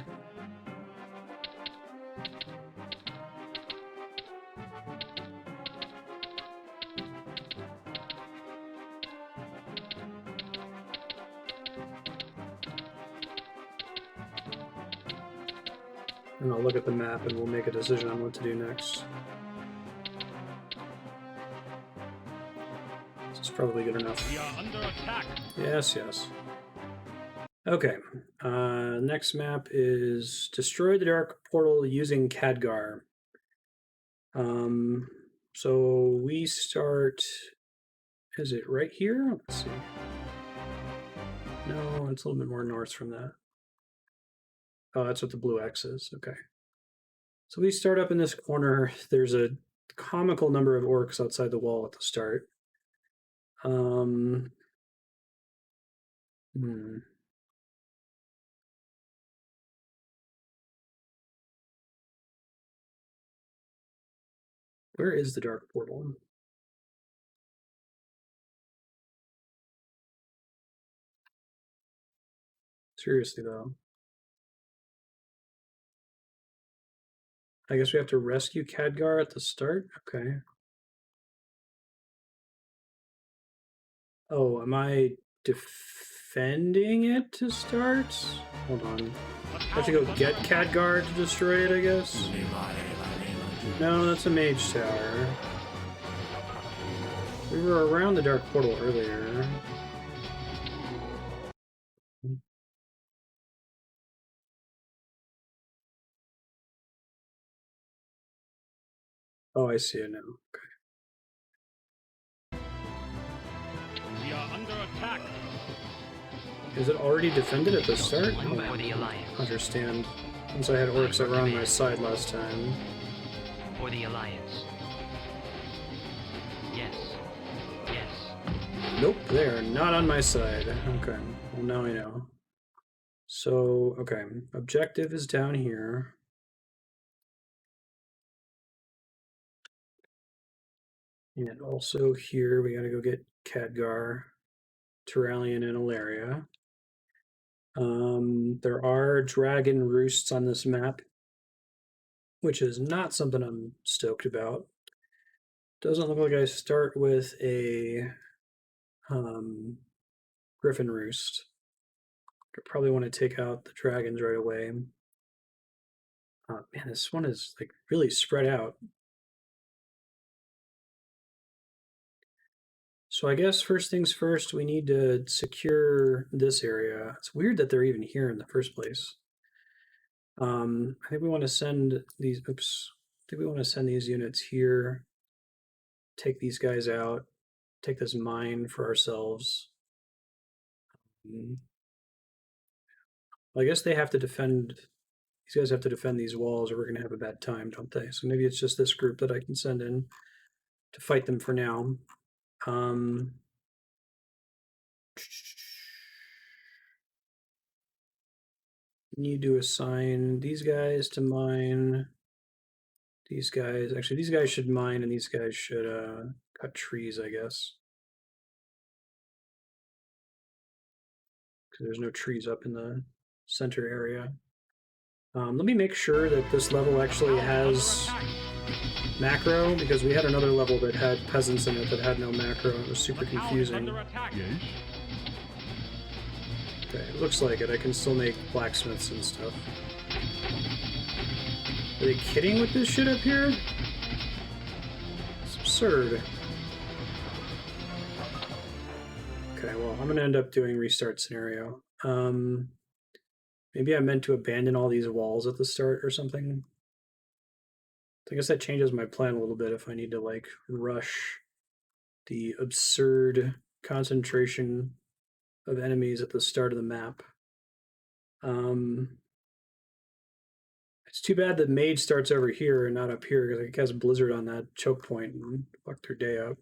And I'll look at the map and we'll make a decision on what to do next. This is probably good enough. We are under attack. Yes, yes. Okay. Next map is Destroy the Dark Portal using Khadgar. So we start... Is it right here? Let's see. No, it's a little bit more north from that. Oh, that's what the blue X is. Okay. So we start up in this corner. There's a comical number of orcs outside the wall at the start. Where is the Dark Portal? Seriously, though. I guess we have to rescue Khadgar at the start? Okay. Oh, am I defending it to start? Hold on. I have to go get Khadgar to destroy it, I guess? No, that's a mage tower. We were around the Dark Portal earlier. Oh, I see it now. Okay. We are under attack. Is it already defended at the start? I For don't the Alliance. understand. Since I had orcs that were on my side last time. For the Alliance. Yes. Yes. Nope, they're not on my side. Okay, well now I know. So, okay, objective is down here. And also here, we gotta go get Khadgar, Turalian, and Alaria. There are dragon roosts on this map, which is not something I'm stoked about. Doesn't look like I start with a griffin roost. I probably want to take out the dragons right away. Man, this one is like really spread out. So I guess first things first, we need to secure this area. It's weird that they're even here in the first place. I think we want to send these, I think we want to send these units here, take these guys out, take this mine for ourselves. Well, I guess they have to defend, these guys have to defend these walls or we're going to have a bad time, don't they? So maybe it's just this group that I can send in. to fight them for now. Need to assign these guys to mine. These guys, actually, these guys should mine, and these guys should cut trees, I guess. Because there's no trees up in the center area. Let me make sure that this level actually has macro, because we had another level that had peasants in it that had no macro. It was super confusing. Yes? Okay, it looks like it. I can still make blacksmiths and stuff. Are they kidding with this shit up here? It's absurd. Okay, well, I'm gonna end up doing restart scenario. Maybe I meant to abandon all these walls at the start or something. I guess that changes my plan a little bit if I need to, like, rush the absurd concentration of enemies at the start of the map. It's too bad that Mage starts over here and not up here, because it has Blizzard on that choke point and fucked their day up.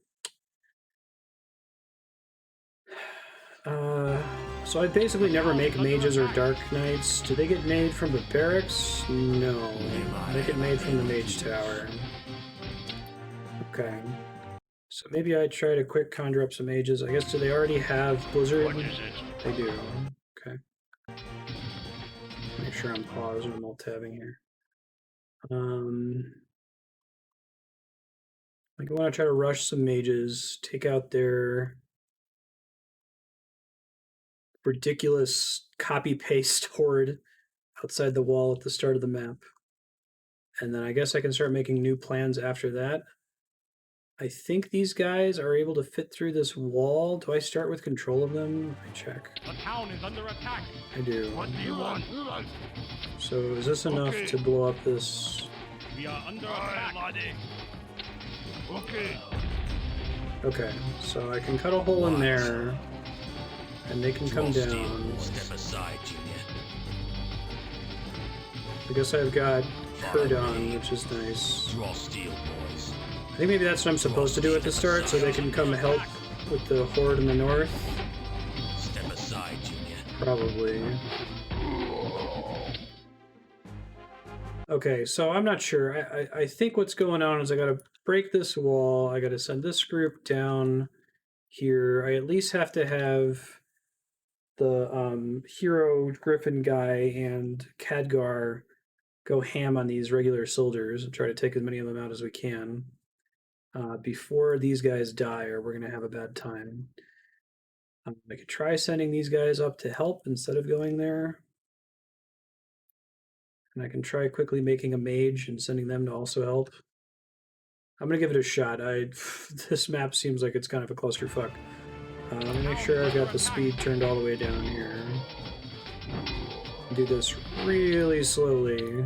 So I basically never make mages or dark knights. Do they get made from the barracks? No. They get made from the mage tower. Okay. So maybe I try to quick conjure up some mages. I guess, do they already have Blizzard? What is it? They do. Okay. Make sure I'm paused when I'm alt-tabbing here. Like, I want to try to rush some mages, take out their ridiculous copy-paste horde outside the wall at the start of the map. And then I guess I can start making new plans after that. I think these guys are able to fit through this wall. Do I start with control of them? Let me check. The town is under attack. I do. What do you want? So is this enough to blow up this? We are under attack. Okay. Okay, so I can cut a hole in there, and they can come down. Step aside, Junior. I guess I've got Gul'dan, which is nice. Draw steel, boys. I think maybe that's what I'm supposed to do at the start, so they can come help with the horde in the north. Step aside, Junior. Probably. Okay, so I'm not sure. I think what's going on is I gotta break this wall. I gotta send this group down here. I at least have to have the hero Griffin guy and Khadgar go ham on these regular soldiers and try to take as many of them out as we can before these guys die, or we're gonna have a bad time. I could try sending these guys up to help instead of going there. And I can try quickly making a mage and sending them to also help. I'm gonna give it a shot. This map seems like it's kind of a clusterfuck. Let me make sure I've got the speed turned all the way down here. Do this really slowly.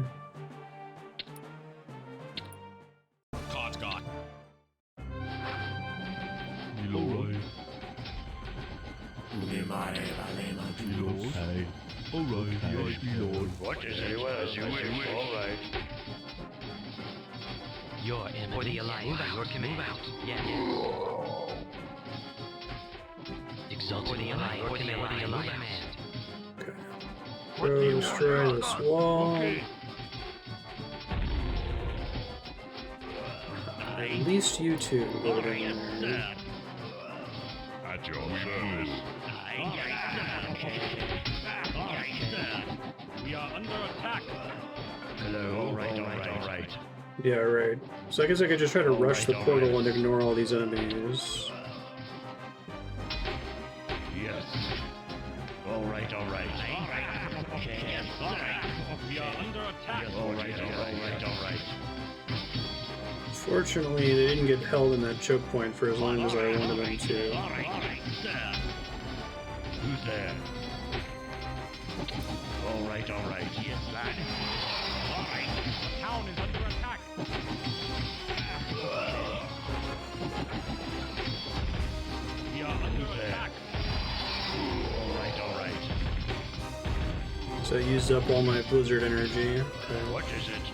Khadgar. Alright. Hey. Alright, yes, my lord. What is it? As you wish. All right. You're in for the alliance. Your command. Move out. Yes. Exalt for the alliance. For the alliance. Okay. Go destroy this wall. Okay. At least you two go down Yes, there. sir. At your service. We are under attack. Hello. All right. Yeah, right. So I guess I could just try to rush the portal and ignore all these enemies. Yes. All right. Yes, sir. We are under attack. All right. Fortunately, they didn't get held in that choke point for as long as I wanted them to. All right, sir. Who's there? All right. Yes, lad. All right. The town is under attack. We are under attack. All right. So I used up all my blizzard energy. Okay. What is it?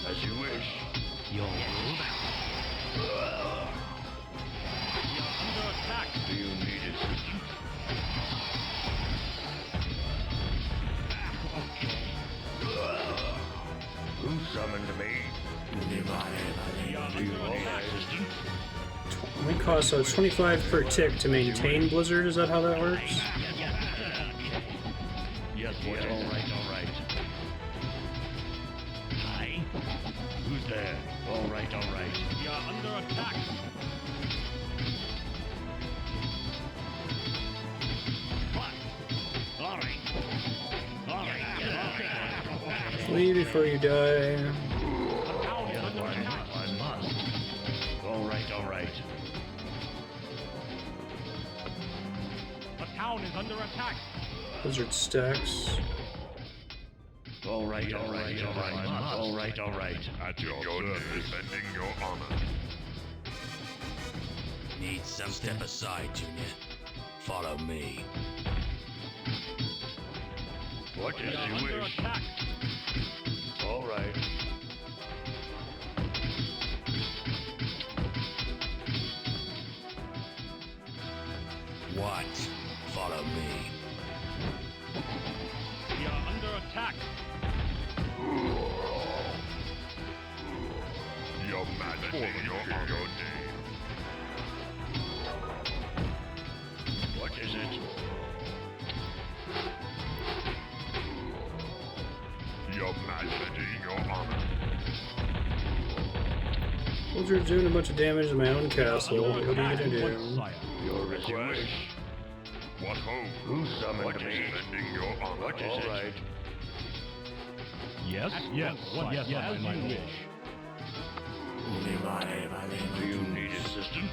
As you wish. Your move. Under attack. Do you need assistance? Who summoned me? Do you need assistance? Only cost, so it's 25 per tick to maintain Blizzard. Is that how that works? Yes, boys. All right. Hi. Who's there? All right. We are under attack. What? All right. Flee before you die. I must. All right. The town is under attack. Blizzard stacks. All right. All right. At your service, defending your honor. Need some step aside, Junior. Follow me. What is you Under wish? attack. All right. What? Follow me. We are under attack. Your majesty, your honor. What is it? Your majesty, your honor. Blizzard's doing a bunch of damage to my own castle. What are you gonna do? Your request. What ho? Who summoned me? Defending your honor. What is it? Yes. Yes, as you wish. Do you need assistance?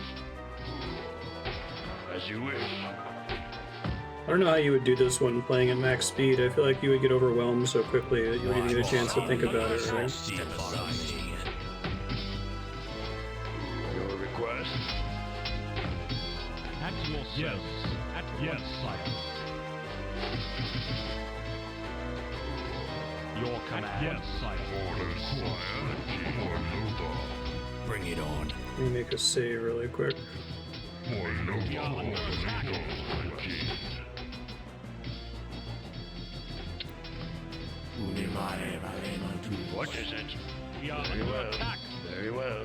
As you wish. I don't know how you would do this one playing at max speed. I feel like you would get overwhelmed so quickly that you wouldn't even get a chance to think about it, right? Step aside, Junior. Your request. At your service. Yes, sire. Your command. Yes, sire. Orders, sire. More Lothar. Bring it on. Let me make a save really quick. More Lothar. What is it? We are Very under well. attack. Very well.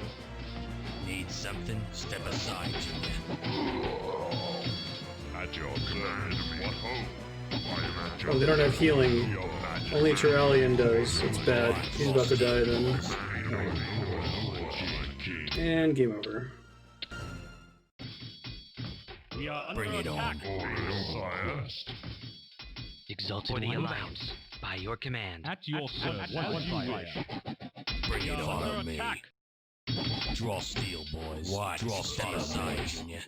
Need something? Step aside, Junior. At your command, what ho? I am at your Oh, they don't have healing. Your majesty. Only Turalian does. It's bad. He's about to die then. And game over. We are under Bring it attack. on. Orders, sire. Exalted Alliance. By your command. At your service. as you Sire. Bring it on. Under Follow me. attack. Draw steel, boys. What? Draw step aside, Junior.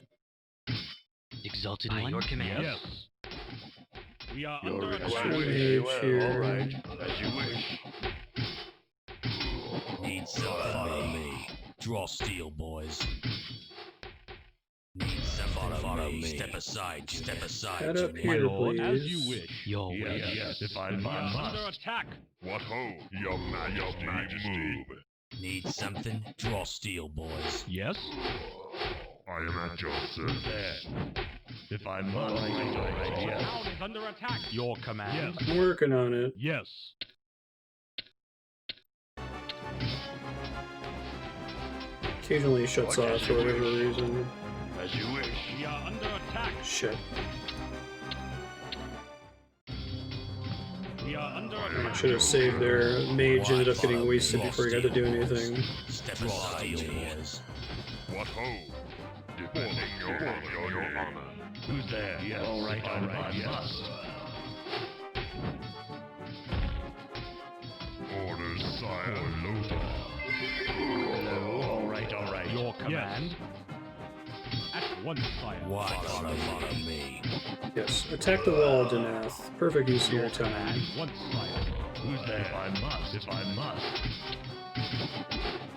Exalted by your command. Yes. We are Your under request. attack. Very well. here. All right. As you wish. Need some. Follow me. Draw steel, boys. Need something. Follow me. Step aside, Junior. Step aside, Head up Junior. here, Lord, as please. you wish. Your Yes, wish. yes. If I We are under must. attack. What ho? Your majesty, move. Need something? Draw steel, boys. Yes. I am at your service. There. If I must. The Yes. town is under attack. Your command. I'm working on it. Yes. Occasionally shuts off for whatever reason. As you wish. We are under attack. Shit. We are under I attack. should have saved there. Mage ended up getting wasted before he got to do anything. Step aside, boys. What ho? Defending your honor. Who's there? Yes. All right. I must. Orders, sire. Lothar. Hello. All right. Your command. At once, sire. What? Follow me. Yes. Attack the wall, Denath. Perfect use of your time. Command. Once, sire. Who's there? If I must. If I must.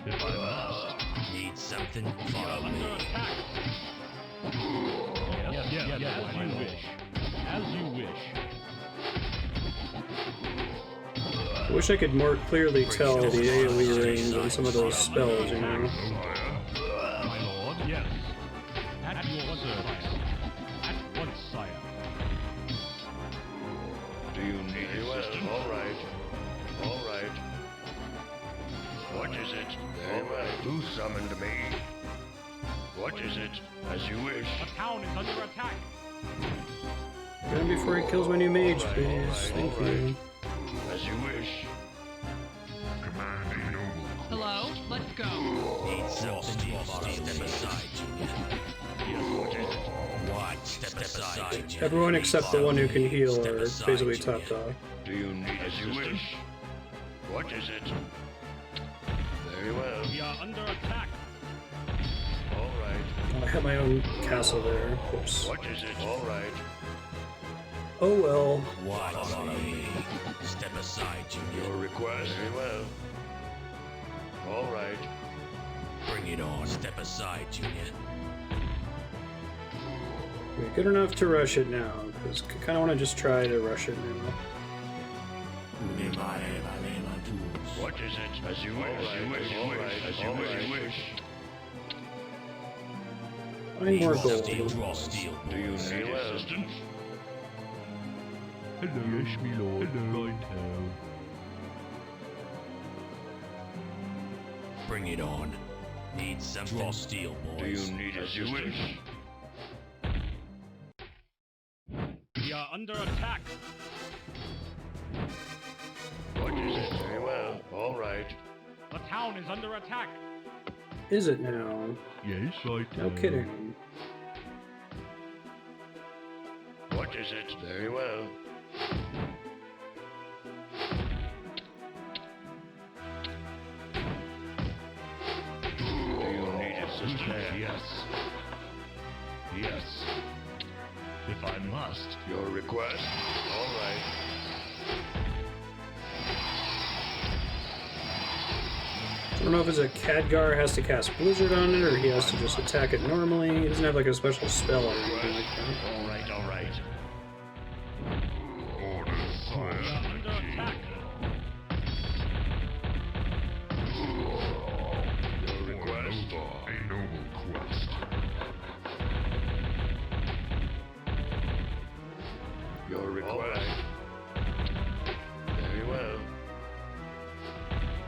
If I must. Need something? Follow Under me. attack. Yes. As you wish. As you wish. Wish I could more clearly tell the AoE range on some of those spells, you know. My lord, yes. At your service. At once, sire. Do you need assistance? All right. All right. What is it? Very well. Who summoned me? What is it? As you wish. The town is under attack. Get him before he kills my new mage, please. Thank you. As you wish. Command a noble. Hello? Let's go. Need something step aside, Junior. Yes, what is it? What? Step aside, Junior. Everyone except the one who can heal Step are aside, basically Junior. topped off. Do you need as you wish? What is it? Very well. We are under attack. All right. I have my own castle there. Oops. What is it? All right. Oh well. What? Follow me. Step aside, Junior. Your request. Very well. All right. Bring it on. Step aside, Junior. We're good enough to rush it now, because I kind of want to just try to rush it now. What is it? As you wish. As you wish. All right. As you wish. As you wish. Find more gold. Draw steel. Do you need assistance? Hello, yes, me lord. Hello. Right now. Bring it on. Need something. Draw steel, Do boys. you need as you wish? We are under attack. What is it? Very well. All right. The town is under attack. Is it now? Yes, right now. No kidding. What is it? Very well. Do you need assistance? Yes. Yes. If I must. Your request? All right. I don't know if it's a Khadgar has to cast Blizzard on it, or he has to just attack it normally. He doesn't have like a special spell or anything like that. All right, all right. Order, We are sire. under attack. Your request? A noble quest. Your request? Very well.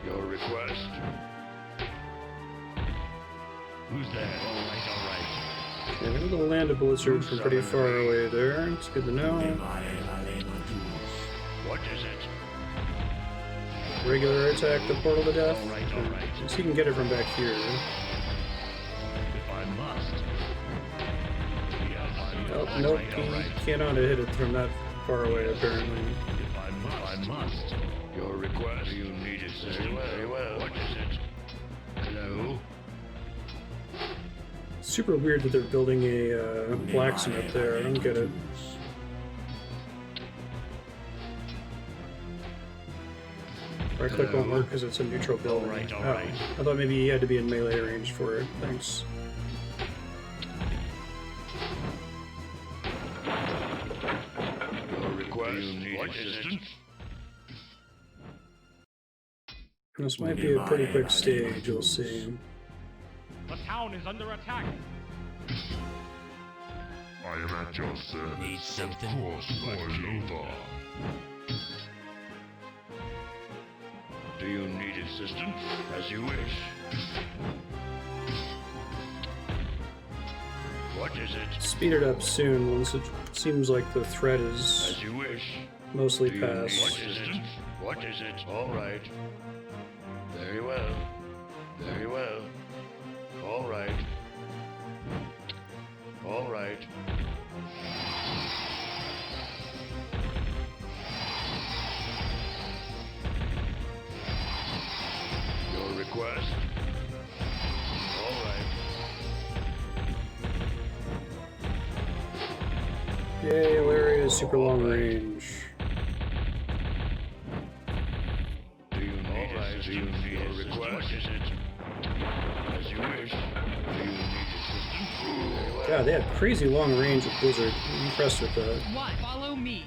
Your request? Who's there? All right, all right. Yeah, maybe the land of Blizzard from pretty far away there. It's good to know. What is it? Regular attack, the portal to death. All right, all right. So he can get it from back here. If I must. Yes. Oh, All nope, right, all he right. cannot hit it from that far away, apparently. If I must. Your request? Do you need assistance? Very well. What is it? Hello? Super weird that they're building a blacksmith there. I don't get it. Right click won't work because it's a neutral building. Alright, Oh, alright. I thought maybe he had to be in melee range for it. Thanks. Your request? Do you need assistance? This might be a pretty quick stage, you'll see. The town is under attack. I am at your service. Need something? Of course, my Lothar. Do you need assistance? As you wish. What is it? Speed it up soon once it seems like the threat is As you wish. mostly Do you need past. what is it? What is it? All right. Very well. Very well. All right. All right. Your request? All right. Yay, Larry is super long range. Do you need assistance? Do you need a request? What is it? As you wish. Do you need assistance? Very well. God, they have crazy long range with Blizzard. I'm impressed with that. What? Follow me.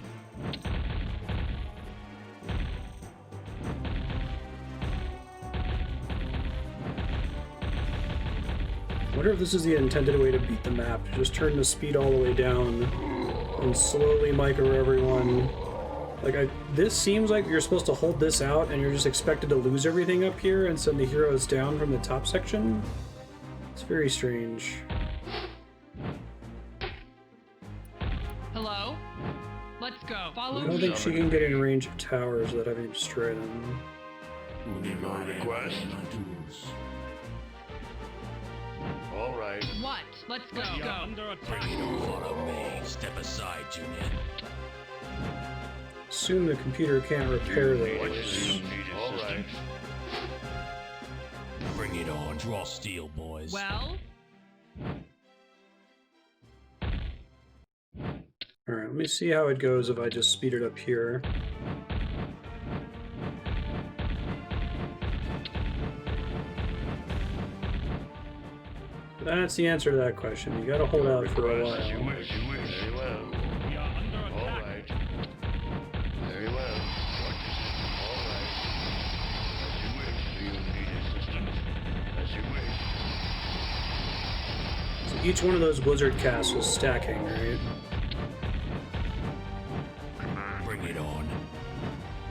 wonder if this is the intended way to beat the map. Just turn the speed all the way down and slowly micro everyone. Like, this seems like you're supposed to hold this out and you're just expected to lose everything up here and send the heroes down from the top section. It's very strange. Hello? Let's go. I Follow don't me. think she can get in range of towers without having to destroy them. Your request. All right. What? Let's go. You're Go. under attack. Bring it on. Follow me. Step aside, Junior. Assume the computer can't repair Do you those. need all right. Bring it on. Draw steel, boys. Well, Alright, let me see how it goes if I just speed it up here. That's the answer to that question. You gotta hold out for a Request as you while. wish. Very well. We are under All attack. right. Very well. What is it? All right. As you wish. Do you need assistance? As you wish. So each one of those blizzard casts was stacking, right? Bring it on.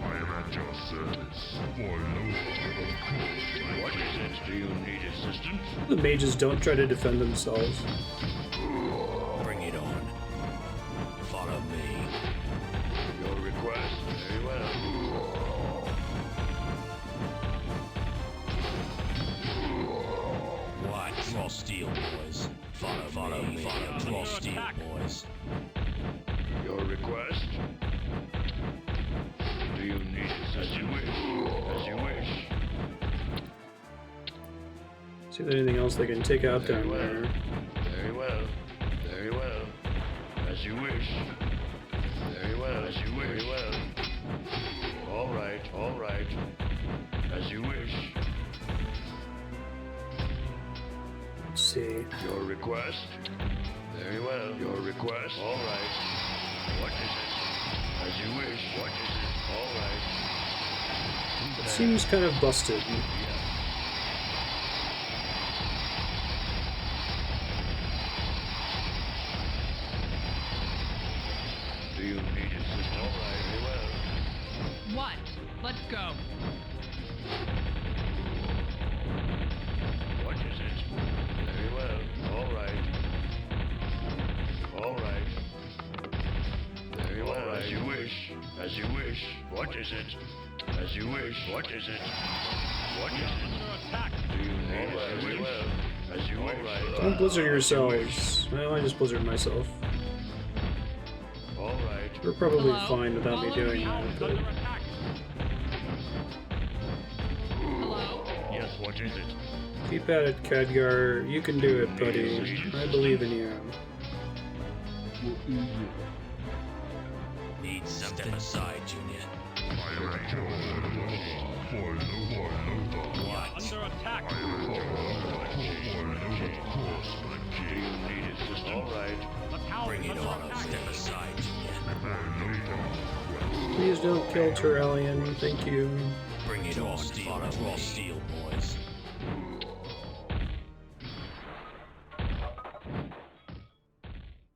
I am at your service. For no What is it? Do you need assistance? The mages don't try to defend themselves. Bring it on. Follow me. Your request. Very well. What? Draw steel, boys. Follow me. Draw steel, attack. boys. Your request. Do you need it? As you wish. As you wish. See if there's anything else they can take out Very down well. there. Very well. Very well. As you wish. Very well. As you wish. Very well. All right. All right. As you wish. Let's see. Your request. Very well. Your request. All right. What is it? As you wish. What is it? All right. It seems kind of busted. Do you need assistance? All right. Very well. what? Let's go. What is it? Very well. All right. All right. Very well. As you wish. As you wish. What is it? As you wish. What is it? What is it? Under attack. Do you need it? Very well. As you wish. Don't blizzard yourselves. Well, I just blizzard myself. All right. We're probably Hello? fine without me Follow doing me. that, Is but under attack. Hello? Yes, what is it? keep at it, Khadgar. You can do it, buddy. I believe in you. Need something. Step aside, Junior. I am at your service. For no What? Under attack. Do you need assistance? All right. The tower Bring is it under on. attack. Step aside, Junior. Please don't kill Turallion. Thank you. Bring it on. Draw steel, boys.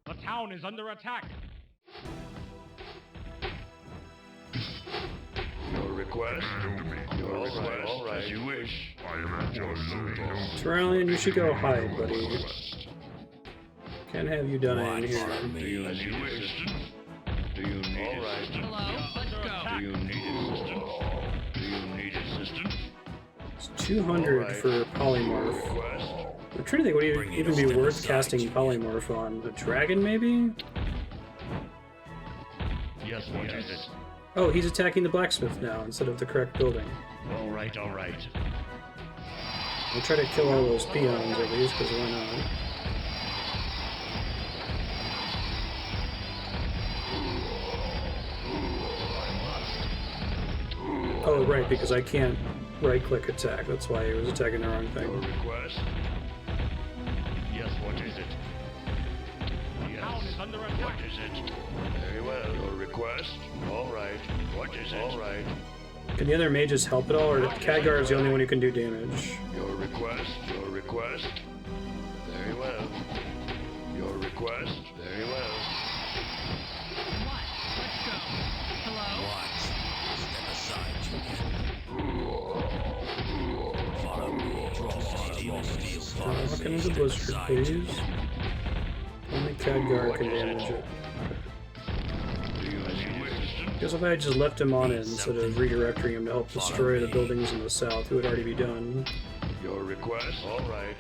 The town is under attack. Your request. Your request. All right. As you wish. I am at your service. Turallion, you should go hide, buddy. Can't have you dying What? here. Follow Do me. you need assistance? Do you need all right. Hello? Let's Do go. you need assistance? Do you need assistance? It's 200 Alright. for Polymorph. Request. I'm trying to think what would Bring it even on. be Step worth aside, casting Junior. Polymorph on. A dragon, maybe? Yes, what is it? Oh, he's attacking the blacksmith now instead of the correct building. All right, all right. I'll try to kill all those peons at least, because why not? Oh, right, because I can't right-click attack. That's why he was attacking the wrong Your thing. request. Yes, what is it? The town is Yes. under What attack. is it? Very well. Your request. All right. What is it? All right. Can the other mages help at all, or Khadgar is the only one who can do damage? Your request. Your request. Your request? Very well. What? Let's go. Hello? Watch. Step aside, Junior. Follow me. Draw steel. Follow Lock me. into Step Blizzard, aside, please. Junior. Only Khadgar can damage it. Do you as you wish? Because if I had just left him on it instead of redirecting him to help destroy the buildings in the south, it would already be done. Your request? All right.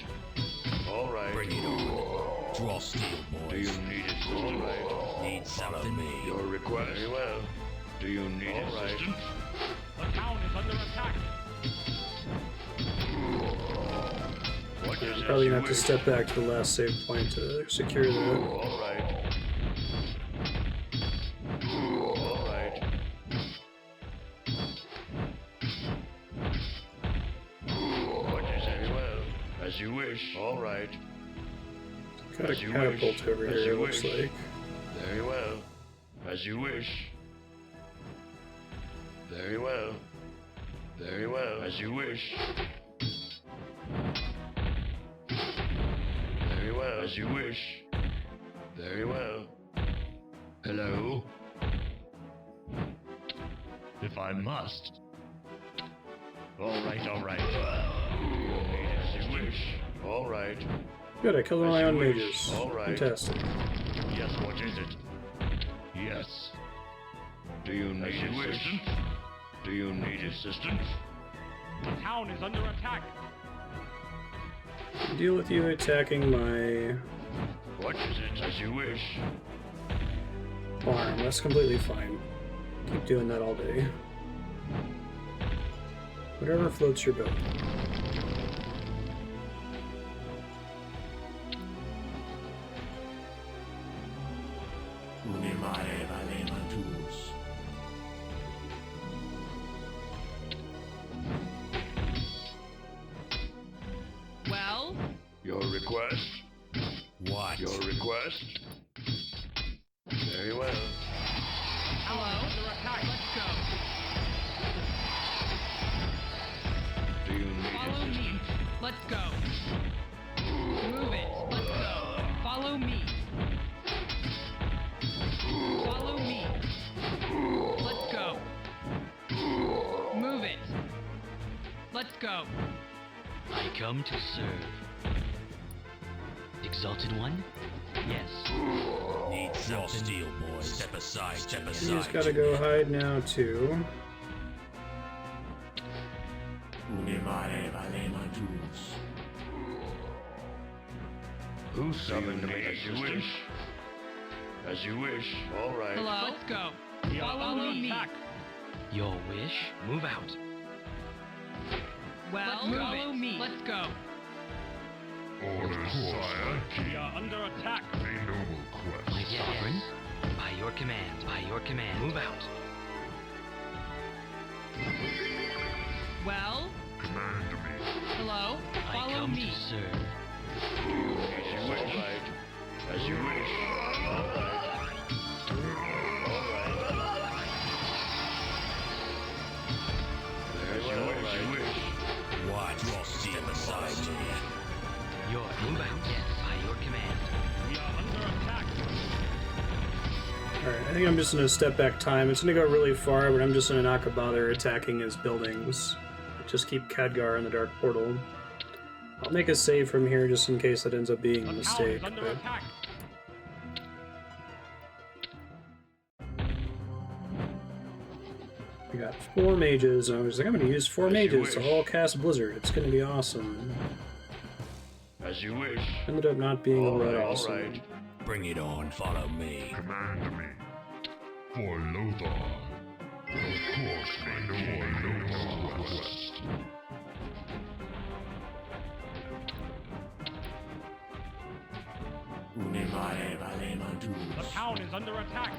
All right. Bring it on. Draw steel, Do you boys. need it? All right. Need something. Me. Your request? Very well. Do you need assistance? The town is under attack. What is it? Probably you gonna have to wish? step back to the last save point to secure that. All right. All right. What is it? Very well. As you wish. All right. Got a As you catapult wish. over As here, you it looks wish. like. Very well. As you wish. Very well. Very well. As you wish. Very well. As you wish. Very well. Hello? If I must. All right, all right. As you wish. All right. Good, I killed one of As my you own wish. mages. All right. Fantastic. Yes, what is it? Yes. Do you need As you wish. assistance? Do you need assistance? The town is under attack. Deal with you attacking my What is it? As you wish. farm. That's completely fine. Keep doing that all day. Whatever floats your boat. Well? Your request? What? Your request? Very well. Hello? Under attack. Let's go. Do you need Follow me. assistance? Let's go. Move it. Let's go. Follow me. Follow me. Let's go. Move it. Let's go. I come to serve. Exalted One? Yes. Need draw steel, boys. Step aside. Step You aside. just gotta go hide now too. Who summoned me? As you wish. As you wish. All right. Hello? Let's go. We are Follow under me. attack. Your wish? Move out. Well, follow me. Let's go. Orders, sire. We are under attack. A noble quest. My sovereign? By your command. By your command. Move out. Well? Command me. Hello? I Follow come me. to serve. As you wish. All right. As you wish. All right. All right. Very well. As you wish. What? Draw step aside, Junior. Your move out. Yes. By your command. We are under attack. Alright, I think I'm just gonna step back time. It's gonna go really far, but I'm just gonna not bother attacking his buildings. Just keep Khadgar in the Dark Portal. I'll make a save from here just in case that ends up being a The town mistake. is under But attack. we got 4 mages, and I was like, I'm gonna use 4 As you mages to wish. all cast Blizzard. It's gonna be awesome. As you wish. Ended up not being All all that right. All awesome. right. Bring it on. Follow me. Command me. For Lothar. Of course, I know a noble quest. The town is under attack.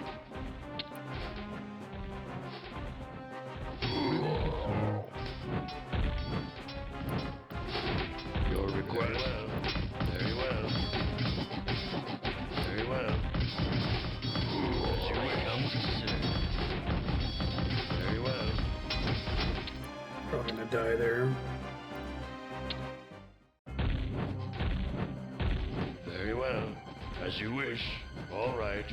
Your request. Very well. Very well. As you I wish. come to serve. Very well. Probably gonna die there. Very well. As you wish. All right.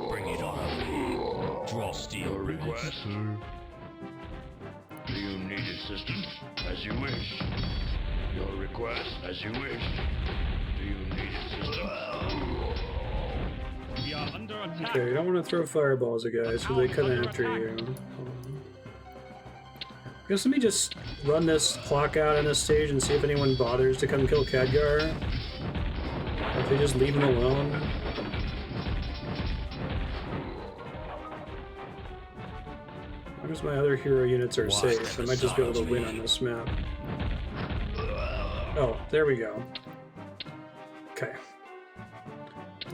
Bring it on. Draw steel. Your request. Sir. Do you need assistance? As you wish. Your request. As you wish. Do you need assistance? We are under attack. Okay, you don't want to throw fireballs at guys, so they come after you. I guess let me just run this clock out on this stage and see if anyone bothers to come kill Khadgar. Or if they just leave him alone. As long as my other hero units are safe, I might just be able to win on this map. Oh, there we go. Okay.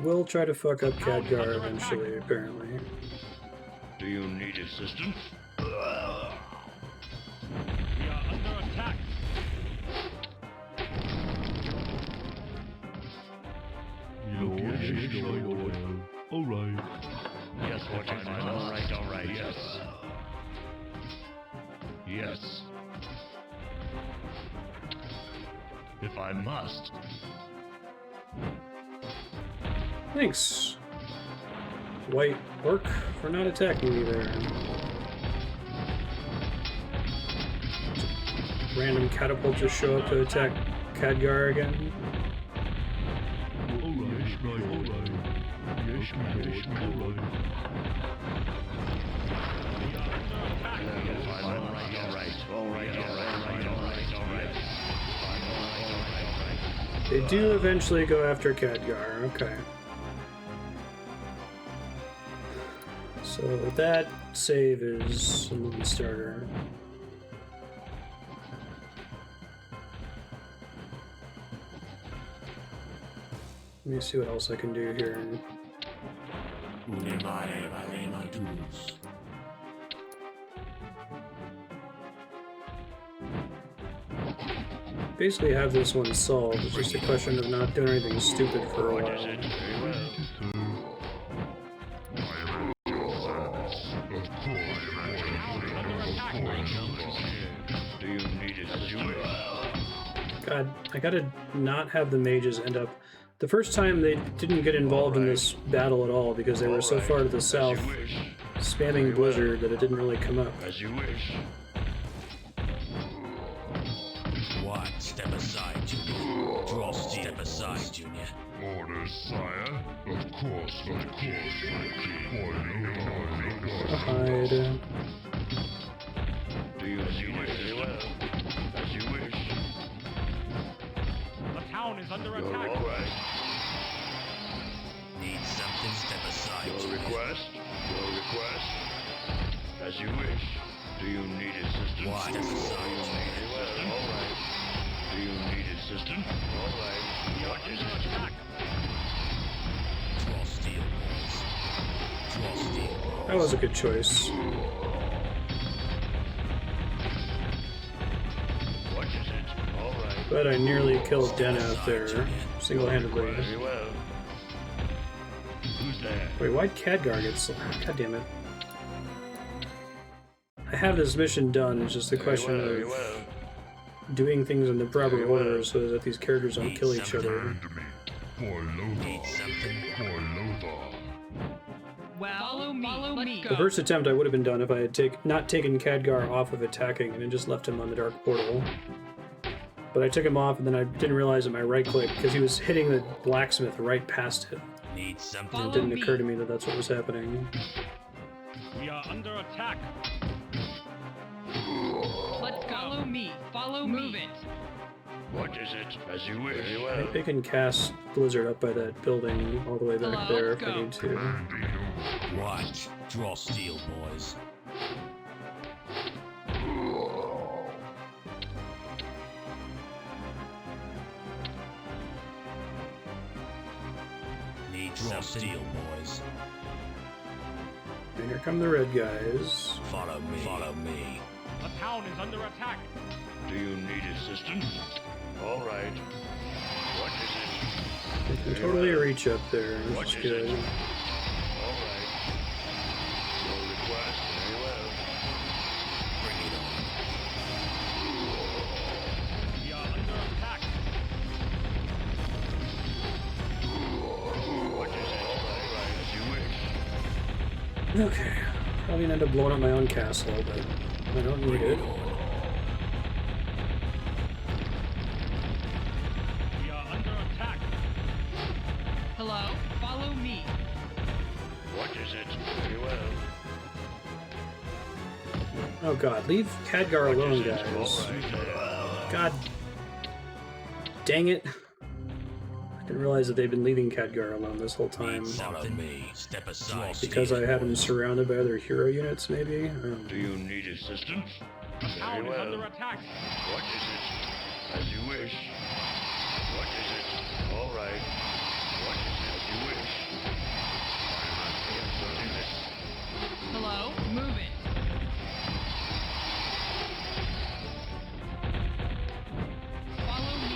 We'll try to fuck up Khadgar eventually, apparently. Do you need assistance? We are under attack. Alright. Yes, what is it? All right, yes. Yes. If I must. Thanks, White Orc, for not attacking me there. Random catapult just show up to attack Khadgar again. They do eventually go after Khadgar, okay. So that save is a movie starter. Let me see what else I can do here. Basically have this one solved. It's just a question of not doing anything stupid for a while. Do you need it as you wish? God, I gotta not have the mages end up. The first time they didn't get involved in this battle at all because they were so far to the south, spamming Blizzard, that it didn't really come up. As you wish. What? Step aside, Junior. Draw steel. Step aside, Junior. Orders, sire. Of course, my king. Hide. Do you as you wish? As you wish. The town is under Your attack. request. Need something? Step aside, Your Junior. request. Your request. As you wish. Do you need assistance? What? Step aside, Junior. All right. Do you need assistance? All right. What is it? Draw steel, boys. Draw steel, boys. That was a good choice. What is it? All right. But I nearly killed Death there, single-handedly. Very well. Who's there? Wait, why'd Khadgar get God damn it. I have this mission done, it's just a question Very of well. doing things in the proper Very well. order so that these characters don't kill each other. Hand to me. For Lothar. Need something? For Lothar. Well, follow me. The first attempt I would have been done if I had not taken Khadgar off of attacking and then just left him on the Dark Portal. But I took him off and then I didn't realize that my right click, because he was hitting the blacksmith right past it. Need something? And it didn't occur to me that that's what was happening. We are under attack. Let's go. Follow me. Follow me. Move it. What is it? As you wish. Very well. I can cast Blizzard up by that building all the way back Hello, there let's if I go. need to. Watch. Draw steel, boys. Need draw steel, boys. And here come the red guys. Follow me. Follow me. The town is under attack. Do you need assistance? All right. What is it? They can totally reach up there, What which is is good. it? All right. Your request. Very well. Okay. Probably gonna end up blowing up my own castle, but I don't need it. We are under attack. Hello? Follow me. What is it? Very well. Oh god, leave Khadgar What alone, is it? guys. All right. God dang it. I didn't realize that they've been leaving Khadgar alone this whole time. Follow me. Step aside. Because I had him surrounded by other hero units, maybe? Do you need assistance? The Very town is well. under attack. What is it? As you wish. What is it? All right. What is it? As you wish. What is it? Hello? Move it. Follow me.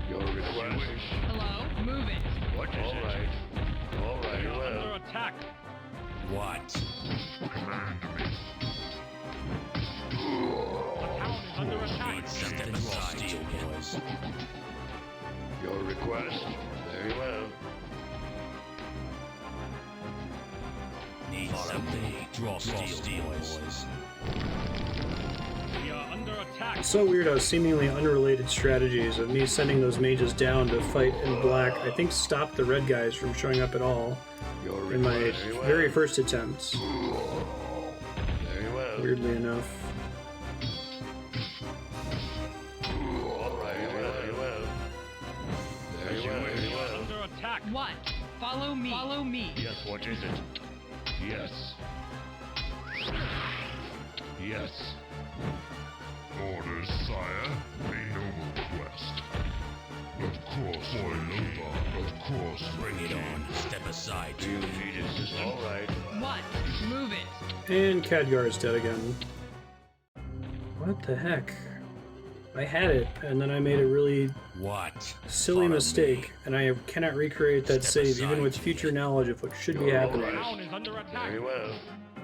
Your request. Hello? Move it. What is All it? right. All right. We are Well. under attack. What? Command me. The town is under attack. Step aside, you boys. Your request. Very well. Need something. Draw steel, boys. We are under attack. It's so weird how seemingly unrelated strategies of me sending those mages down to fight in black, I think stopped the red guys from showing up at all Your in my request. Very well. very first attempts, Very well. weirdly enough. All right. Very well. Very well. Very well. Under attack. What? Follow me. Follow me. Yes. What is it? Yes. Yes. Orders, sire. A noble quest. Of course, my Lothar. Of course, Bring it on. Step aside, Do you need assistance? All right. What? Move it. And Khadgar is dead again. What the heck? I had it, and then I made a really What? silly Follow mistake, me. and I cannot recreate that Step save even aside, with you future get- knowledge of what should be You're all The happening. right. town is under attack. Very well.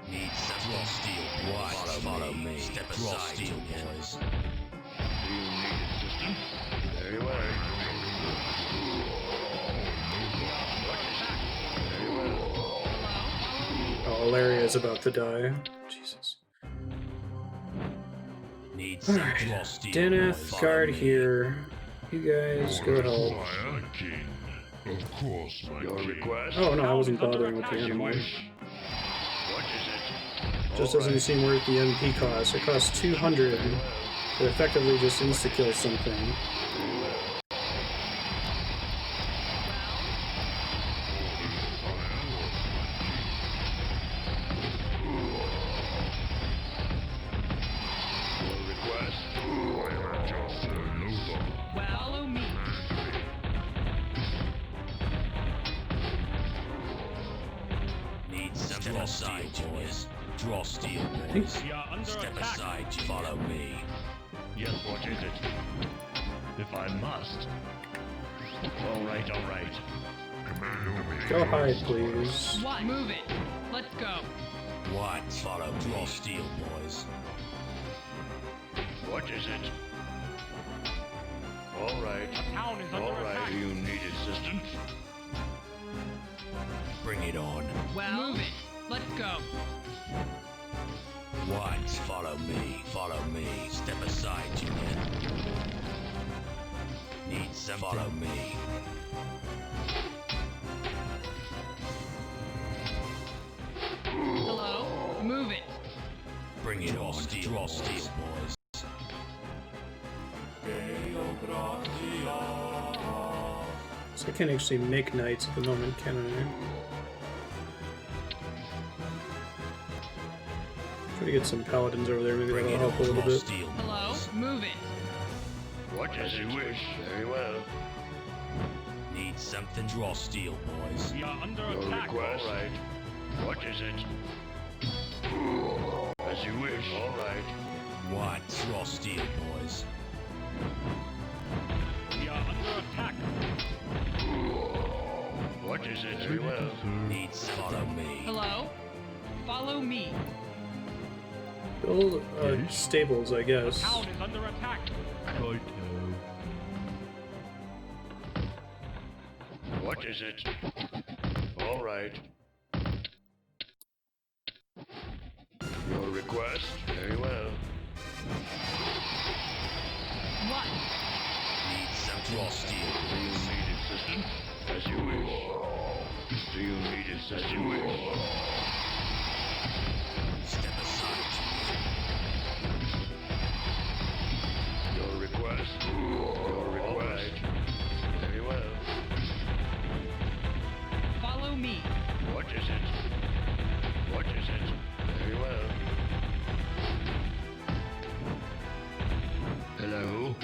Need some steel. What? Follow me. Step aside, you boys. Do you need assistance? Very well. What is it? Very well. Oh, Alaria is about to die. Jesus. Need some Alright. draw steel. Deneth, boys. guard Follow me. here. You guys go Orders, help. sire. My king. Of course, my Your king. request. Oh no, I wasn't Town is under bothering with the attack. As you animal. wish. What is it? Just All doesn't right. seem worth the MP cost. It costs 200 Very well. to effectively just insta-kill something. Very well. Your request. I am at your service. Lothar. Follow me. Need some draw steel, boys. Draw steel, think- boys. We are under Step attack. aside, you follow me. Yes, what is it? If I must. All right, all right. Command me. Go hide, please. What? Move it. Let's go. What? Follow draw steel, boys. What is it? All right. The town is under All right. attack. Do you need assistance? Bring it on. Well, move it. Let's go. What? Follow me. Follow me. Step aside, you men. Need some. Follow me. Hello? Move it. Bring it on. Draw steel, boys. So I can't actually make knights at the moment, can I? Try to get some paladins over there, maybe Bring that'll it help a on. little Draw bit. steel, Hello? boys. Move it. What as you wish. Very well. Need something. Draw steel, boys. We are under Your attack. request. All right. What is it? As you wish. All right. What? Draw steel, boys. We are under attack. What is it? Very well. Need some. Follow me. Hello? Follow me. Build stables, I guess. Town is under attack. Righto. What is it? All right. Your request? Very well. What? Need some draw steel. Do you need assistance? As you wish. Do you need it as you wish? Step aside. Your request? Your request? Very well. Follow me. What is it? What is it? Very well. Hello?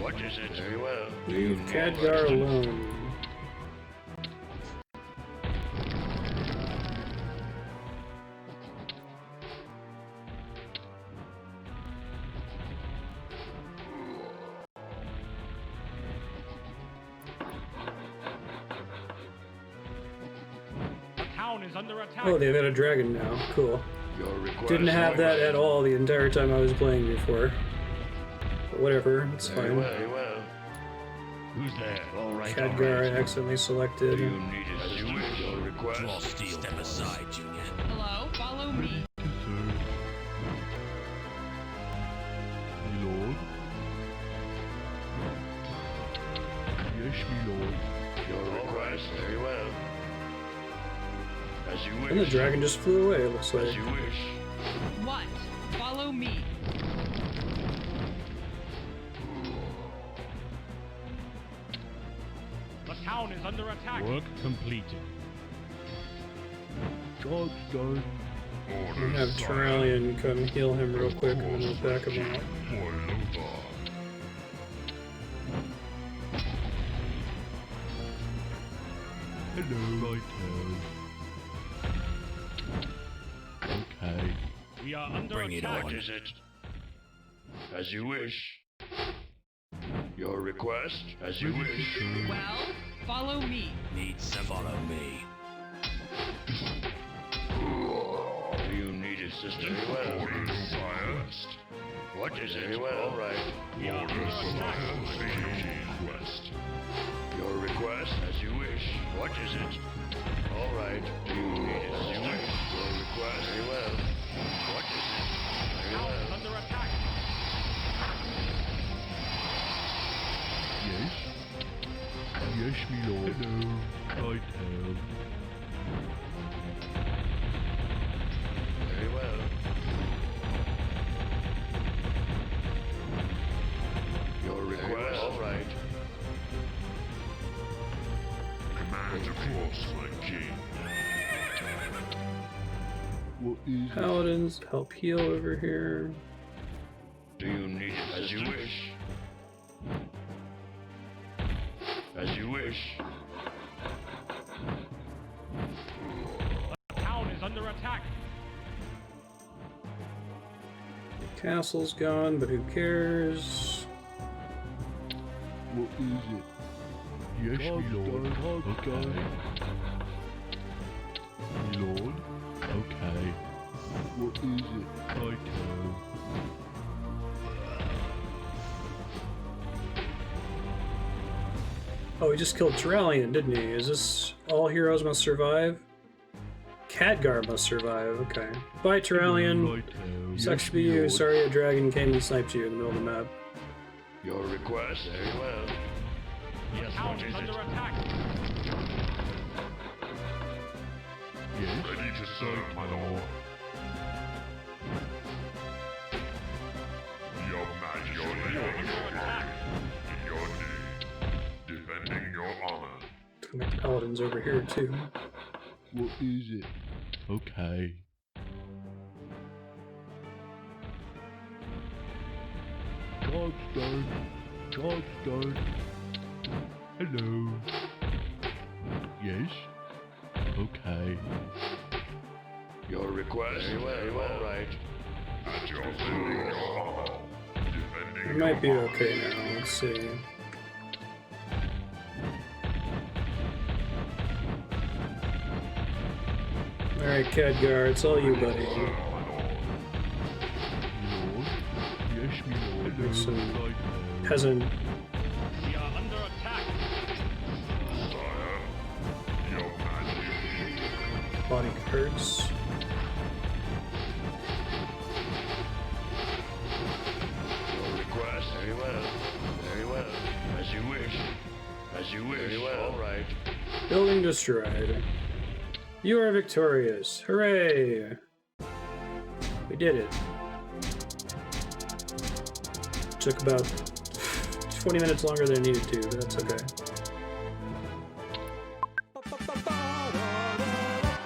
What is it? Very well. Leave Khadgar alone. The town is under attack. Oh, they've got a dragon now. Cool. Your request? Didn't have that at all the entire time I was playing before. But whatever, it's Very fine. well, very well. Who's there? All right. Khadgar I accidentally Do selected. you need it as you wish? Your request? Draw steel. Step aside, Junior. Hello? Follow me. Sir. My lord. Yes, my lord. Your request? Very well. As you wish. And the dragon just flew away, it looks like. As you wish. What? Follow me. The town is under attack. Work completed. Job's done. I'm gonna have Turalian come heal him real quick and then we'll back him out. Hello, righto. Okay. We are under Bring it attack. on. What is it? As you wish. Your request? As you wish. Well, follow me. Need some. Follow me. Do you need assistance? Very well. What is it? Very well. All right. Orders from the request. Your request? As you wish. What is it? All right. Do you need it? As you wish. Your request? Very well. What is it? Very Town is well. under attack. Yes. Yes, my lord. Hello. Righto. Very well. Your request? All right. Command a force, my king. What is it? Paladins, help heal over here. Do you need it? As you wish. As you wish. The town is under attack. Castle's gone, but who cares? What is it? Yes, my lord. Okay. My lord. Okay. What is it? Righto. Oh, he just killed Turalian, didn't he? Is this all heroes must survive? Khadgar must survive, okay. Bye, Turalian. Righto. Sucks to be my you. lord. Sorry a dragon came and sniped you in the middle of the map. Your request? Very well. The town is under attack. Yes. Ready to serve, my lord. Your majesty, your need. Defending your honor. Make paladins over here too. What is it? Okay. Job's done. Job's done. Hello. Yes. Okay. Your request? Very well. Very well. All right. At your defending your honor. Defending It might be your honor. okay now. Let's see. Alright, Khadgar, it's all you, buddy. Yes, me lord. Like some Like, peasant We are under attack. Sire, your majesty. bodyguards. Your request. Very well. Very well. As you wish. As you wish. Very well. All right. Building destroyed. You are victorious. Hooray! We did it. Took about 20 minutes longer than it needed to, but that's okay.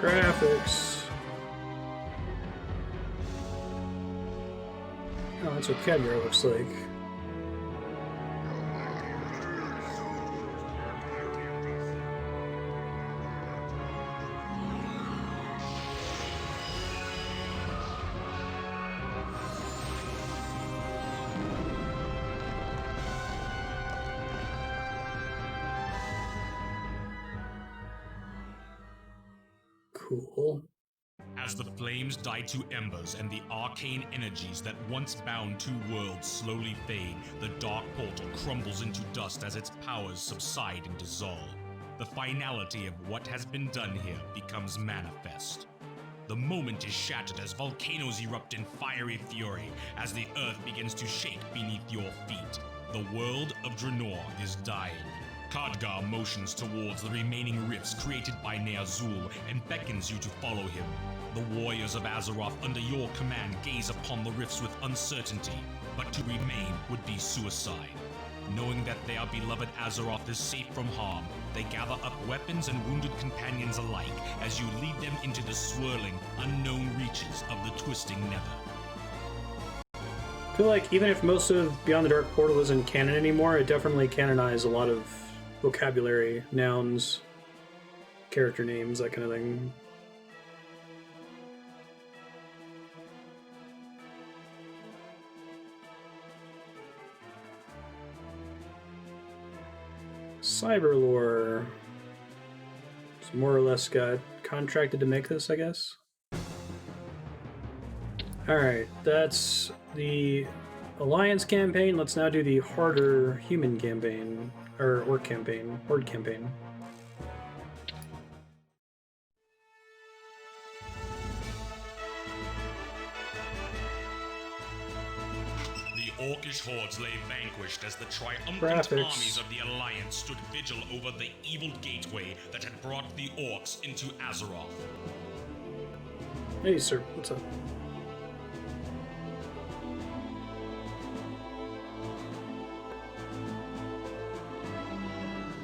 Graphics. Oh, that's what Khadgar looks like. Cool. As the flames die to embers and the arcane energies that once bound two worlds slowly fade, the dark portal crumbles into dust as its powers subside and dissolve. The finality of what has been done here becomes manifest. The moment is shattered as volcanoes erupt in fiery fury, as the earth begins to shake beneath your feet. The world of Draenor is dying. Khadgar motions towards the remaining rifts created by Ner'zhul and beckons you to follow him. The warriors of Azeroth under your command gaze upon the rifts with uncertainty, but to remain would be suicide. Knowing that their beloved Azeroth is safe from harm, they gather up weapons and wounded companions alike as you lead them into the swirling, unknown reaches of the twisting nether. I feel like even if most of Beyond the Dark Portal isn't canon anymore, it definitely canonized a lot of vocabulary, nouns, character names, that kind of thing. Cyberlore. So more or less got contracted to make this, I guess. Alright, that's the Alliance campaign. Let's now do the harder human campaign. Or Orc campaign. Horde campaign. The Orcish hordes lay vanquished as the triumphant Graphics. armies of the Alliance stood vigil over the evil gateway that had brought the Orcs into Azeroth. Hey, sir. What's up?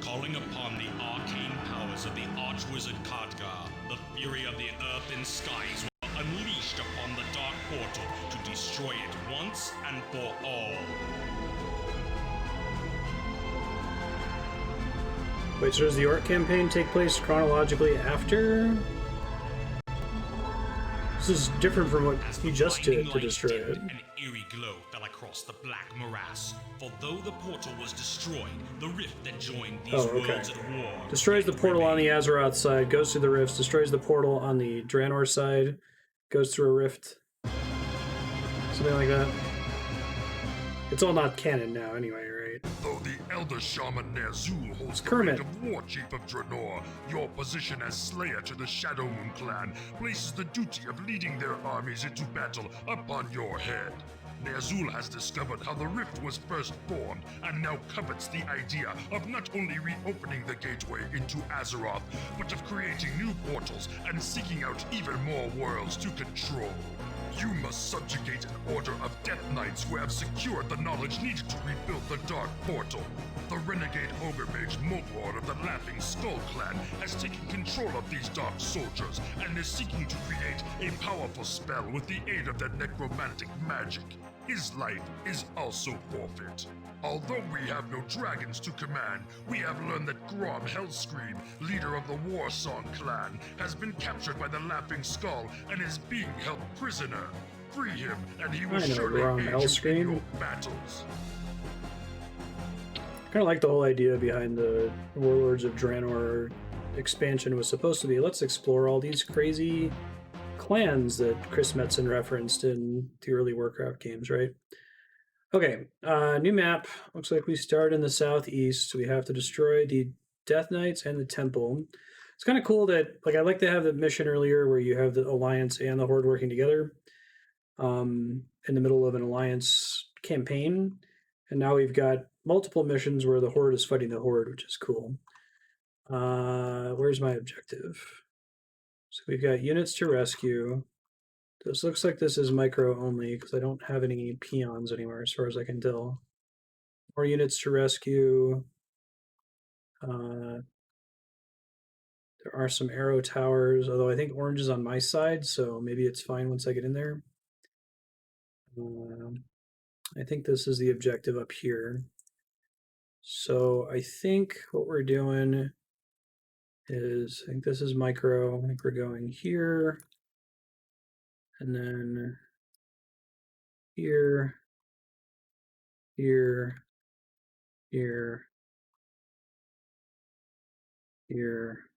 Calling upon the arcane powers of the Archwizard Khadgar, the fury of the earth and skies were unleashed upon the Dark Portal to destroy it once and for all. Wait, so does the Orc campaign take place chronologically after? This is different from what As you the just did blinding to light destroy dimmed, it. an eerie glow fell across the black morass. For though the portal was destroyed, the rift that joined these Oh, okay. worlds at war Destroys the portal on the Azeroth side, goes through the rifts, destroys the portal on the Draenor side, goes through a rift. Something like that. It's all not canon now anyway, right? Though the Elder Shaman Ner'zhul holds the Kermit. rank of War Chief of Draenor, your position as Slayer to the Shadowmoon clan places the duty of leading their armies into battle upon your head. Ner'zhul has discovered how the rift was first formed, and now covets the idea of not only reopening the gateway into Azeroth, but of creating new portals and seeking out even more worlds to control. You must subjugate an order of Death Knights who have secured the knowledge needed to rebuild the Dark Portal. The renegade ogre mage Moltlord of the Laughing Skull clan has taken control of these dark soldiers and is seeking to create a powerful spell with the aid of their necromantic magic. His life is also forfeit. Although we have no dragons to command, we have learned that Grom Hellscream, leader of the Warsong clan, has been captured by the Laughing Skull and is being held prisoner. Free him, and he will I know surely Grom aid you in Hellscream. your battles. I kind of like the whole idea behind the Warlords of Draenor expansion was supposed to be, let's explore all these crazy clans that Chris Metzen referenced in the early Warcraft games, right? Okay, new map. Looks like we start in the southeast. We have to destroy the Death Knights and the temple. It's kind of cool that, like, I like to have the mission earlier where you have the Alliance and the Horde working together in the middle of an Alliance campaign. And now we've got multiple missions where the Horde is fighting the Horde, which is cool. Where's my objective? So we've got units to rescue. This looks like this is micro only because I don't have any peons anywhere as far as I can tell. More units to rescue. There are some arrow towers, although I think orange is on my side, so maybe it's fine once I get in there. I think this is the objective up here. So I think what we're doing is, I think this is micro. I think we're going here, and then here, here, here, here,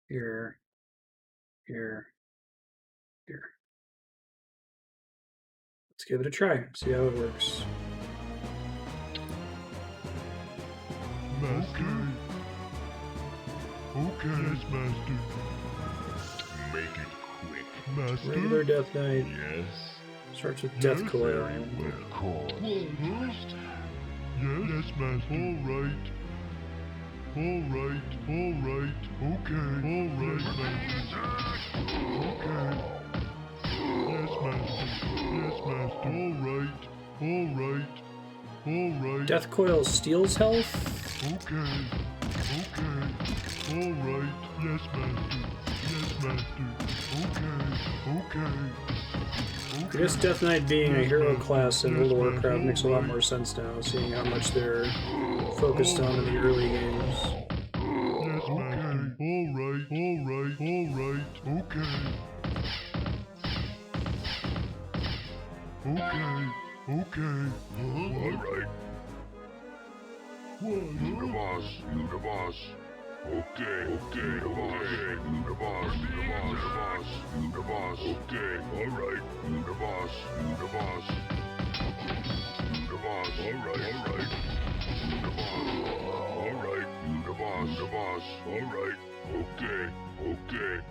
here, here, here. Let's give it a try, see how it works. Master. Okay, yes, Master. Make it quick. Master. Regular Death Knight. Yes. Starts with Death Coil. Of course. Yes, Master. All right. Okay. All right, Master. Okay. Yes, Master. All right. Death Coil steals health. Okay. All right. Yes, Master. Okay. I guess Death Knight being a hero class in World of Warcraft makes a lot more sense now, seeing how much they're focused on in the early games. Yes, Master. All right. Okay. All right. You the boss. Okay. You the boss. Okay. All right. You the boss. All right. You the boss. All right. Okay.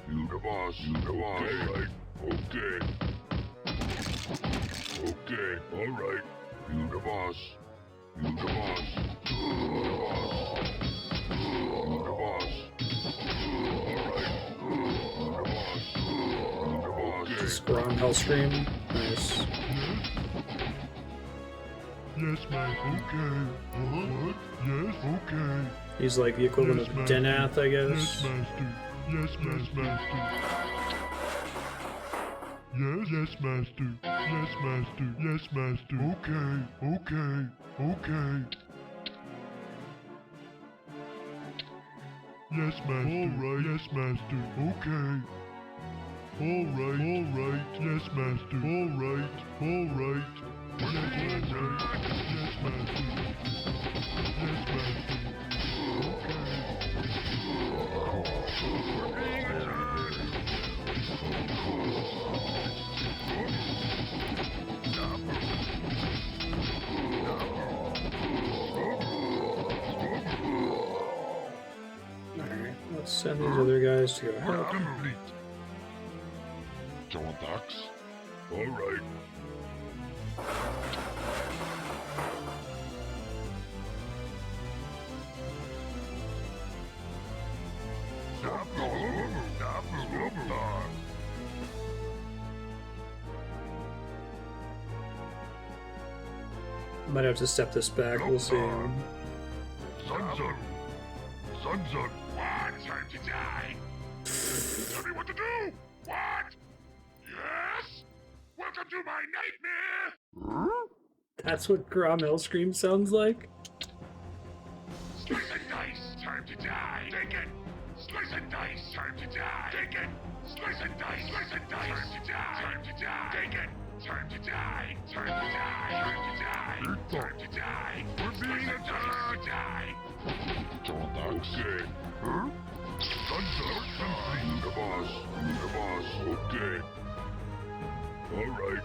You the boss. Right. Okay. All right. You the boss. Grom Hellscream. Nice. Yes, Master. Okay. What? Yes, okay. He's like the equivalent of Denath, I guess. Yes, Master. Yes, Master. Okay. Yes, Master. All right. Yes, Master. Okay. All right. Yes, Master. All right. Yes, Master. Alright, let's send these other guys to go help. Complete. John Dax. All right. Might have to step this back, we'll see. Sunsun. What? Time to die. Tell me what to do. What? Yes. Welcome to my nightmare. That's what Grom Hellscream sounds like? Slice and dice. Time to die. Take it. Slice and dice. Time to die. Take it. Slice and dice. Time to die. Take it. Time to die. We're being attacked. Okay. Huh? Thunder. You the boss. Okay. All right.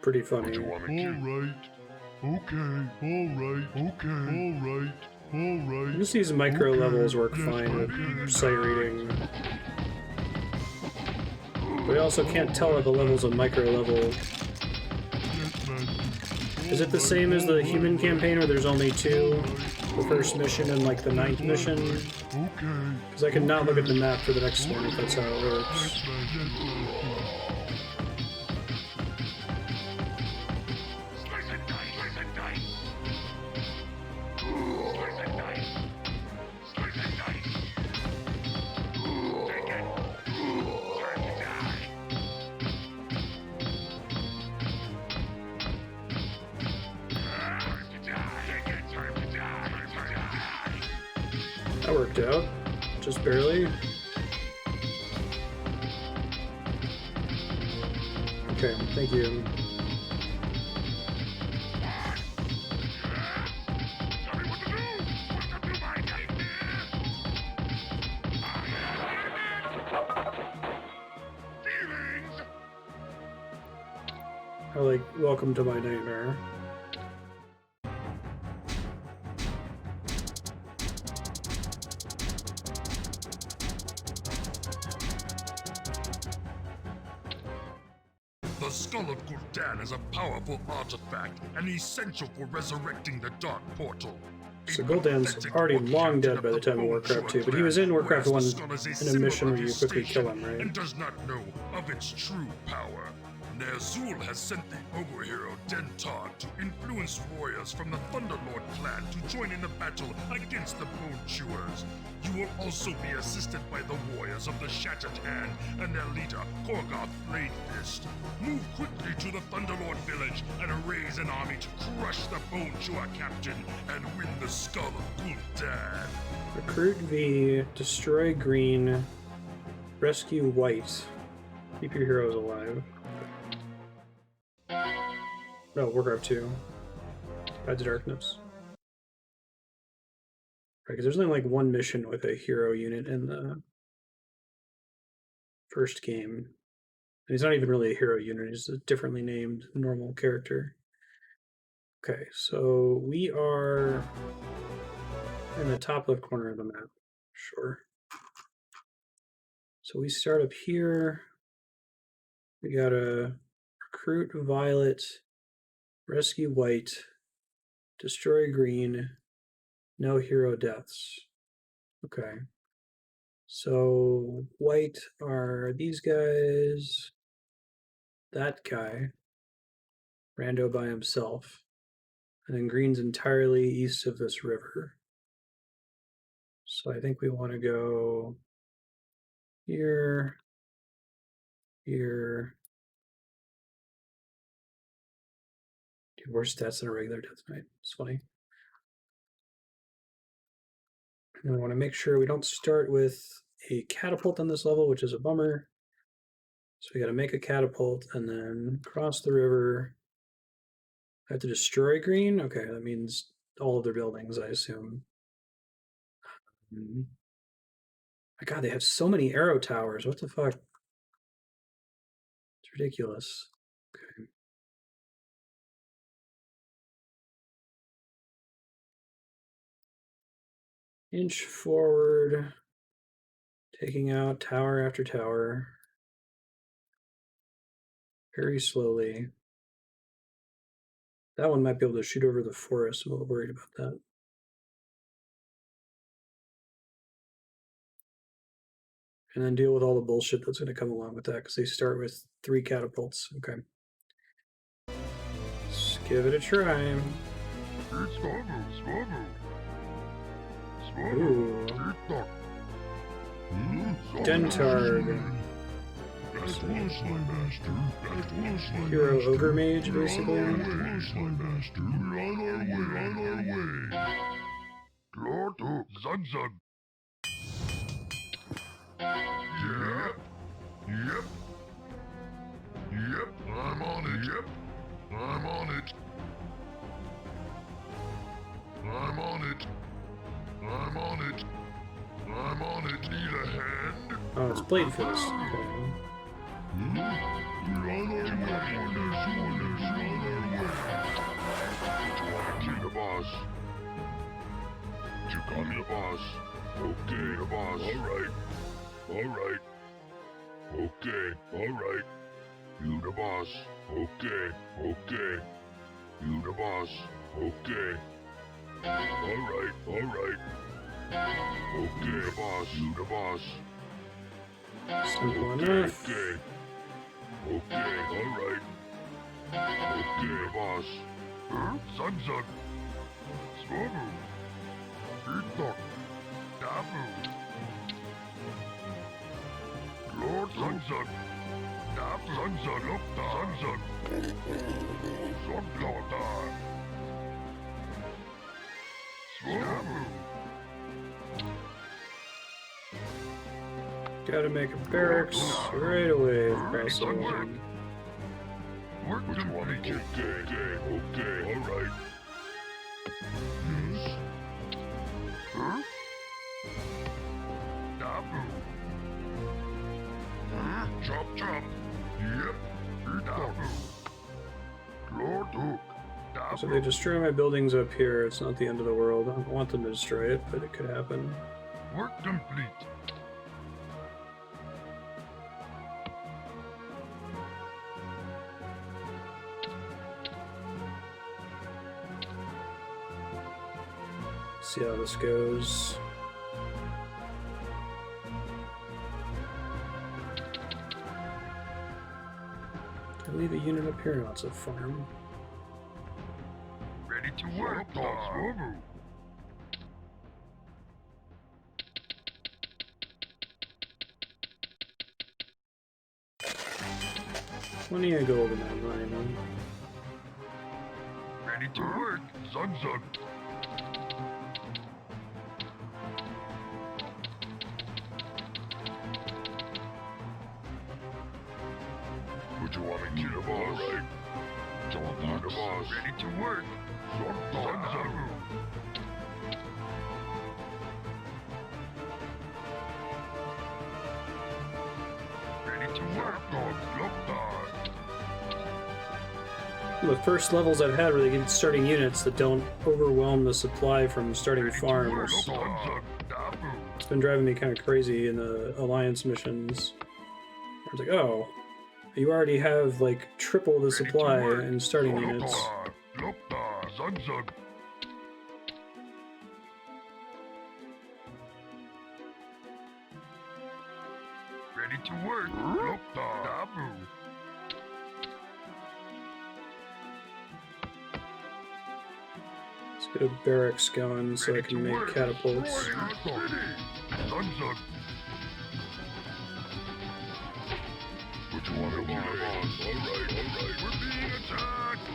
pretty funny. What do you want me to do? Alright. Just these micro levels work fine with sight reading. But I also can't tell at the levels of micro level. Is it the same as the human campaign where there's only 2? The first mission and like the 9th mission? Because I can not look at the map for the next one if that's how it works. That worked out. Just barely. Okay, thank you. I like, welcome to my nightmare. The Skull of Gul'dan is a powerful artifact and essential for resurrecting the Dark Portal. So Gul'dan's already long dead by the time of Warcraft 2, but he was in Warcraft 1 in a mission where you quickly kill him, right? And does not know of its true power. Ner'zhul has sent the Ogre hero Dentar to influence warriors from the Thunderlord clan to join in the battle against the Bonechewers. You will also be assisted by the warriors of the Shattered Hand and their leader, Korgath Bladefist. Move quickly to the Thunderlord village and raise an army to crush the Bonechewer captain and win the Skull of Gul'dan. Recruit V, destroy green, rescue white. Keep your heroes alive. No, Warcraft 2. Tides of Darkness. Right, because there's only like one mission with a hero unit in the first game. And he's not even really a hero unit, he's a differently named normal character. Okay, so we are in the top left corner of the map. Sure. So we start up here. We gotta recruit violet, rescue white, destroy green, no hero deaths. Okay. So white are these guys, that guy, rando by himself, and then green's entirely east of this river. So I think we want to go here, here. Do worse stats than a regular death knight. It's funny. And we want to make sure we don't start with a catapult on this level, which is a bummer. So we got to make a catapult and then cross the river. I have to destroy green? Okay, that means all of their buildings, I assume. My God, they have so many arrow towers. What the fuck? It's ridiculous. Okay. Inch forward, taking out tower after tower, very slowly. That one might be able to shoot over the forest. I'm a little worried about that. And then deal with all the bullshit that's going to come along with that, because they start with 3 catapults. Okay. Let's give it a try. Ooh. Dentard. Hero Ogre Mage, basically. Yep, I'm on it. Yep, I'm on it. I'm on it. I'm on it. I'm on it. Need a hand? Oh, it's Bladefist. Okay. Kill the boss. You call me a boss. Okay, the boss. Alright. Alright. Okay, alright. You the boss. Okay, okay. You the boss. Okay. Alright, alright. Okay, the boss. You the boss. Simple enough. Okay. Okay, alright. Okay, the boss. Sunsun. Swobu. Eatok. Dabu. Lord Sunsun. Dab Sunsun. Lukta. Sunsun. Sunglota. Swobu. Gotta make a barracks right away across the Sunsun. line. Work complete. Okay, alright. Yes. Huh? Dabu. Huh? Chop, chop. Yep. Dabu. Lord Hook. Dabu. So they destroy my buildings up here. It's not the end of the world. I don't want them to destroy it, but it could happen. Work complete. See how this goes. Can I leave a unit up here? Not so farm. Ready to work, boss. Plenty of gold in that mine. Ready to work, Sunsun. Would you want to kill a boss? Right. Don't want the boss. Ready to work. Sunsun. Ready to work, dog. The first levels I've had where they get starting units that don't overwhelm the supply from starting farms. It's been driving me kind of crazy in the alliance missions. I was like, oh, you already have like triple the supply in starting units. Ready to work. Let's get a barracks going so I can make catapults. What you want to do? Alright, we're being attacked!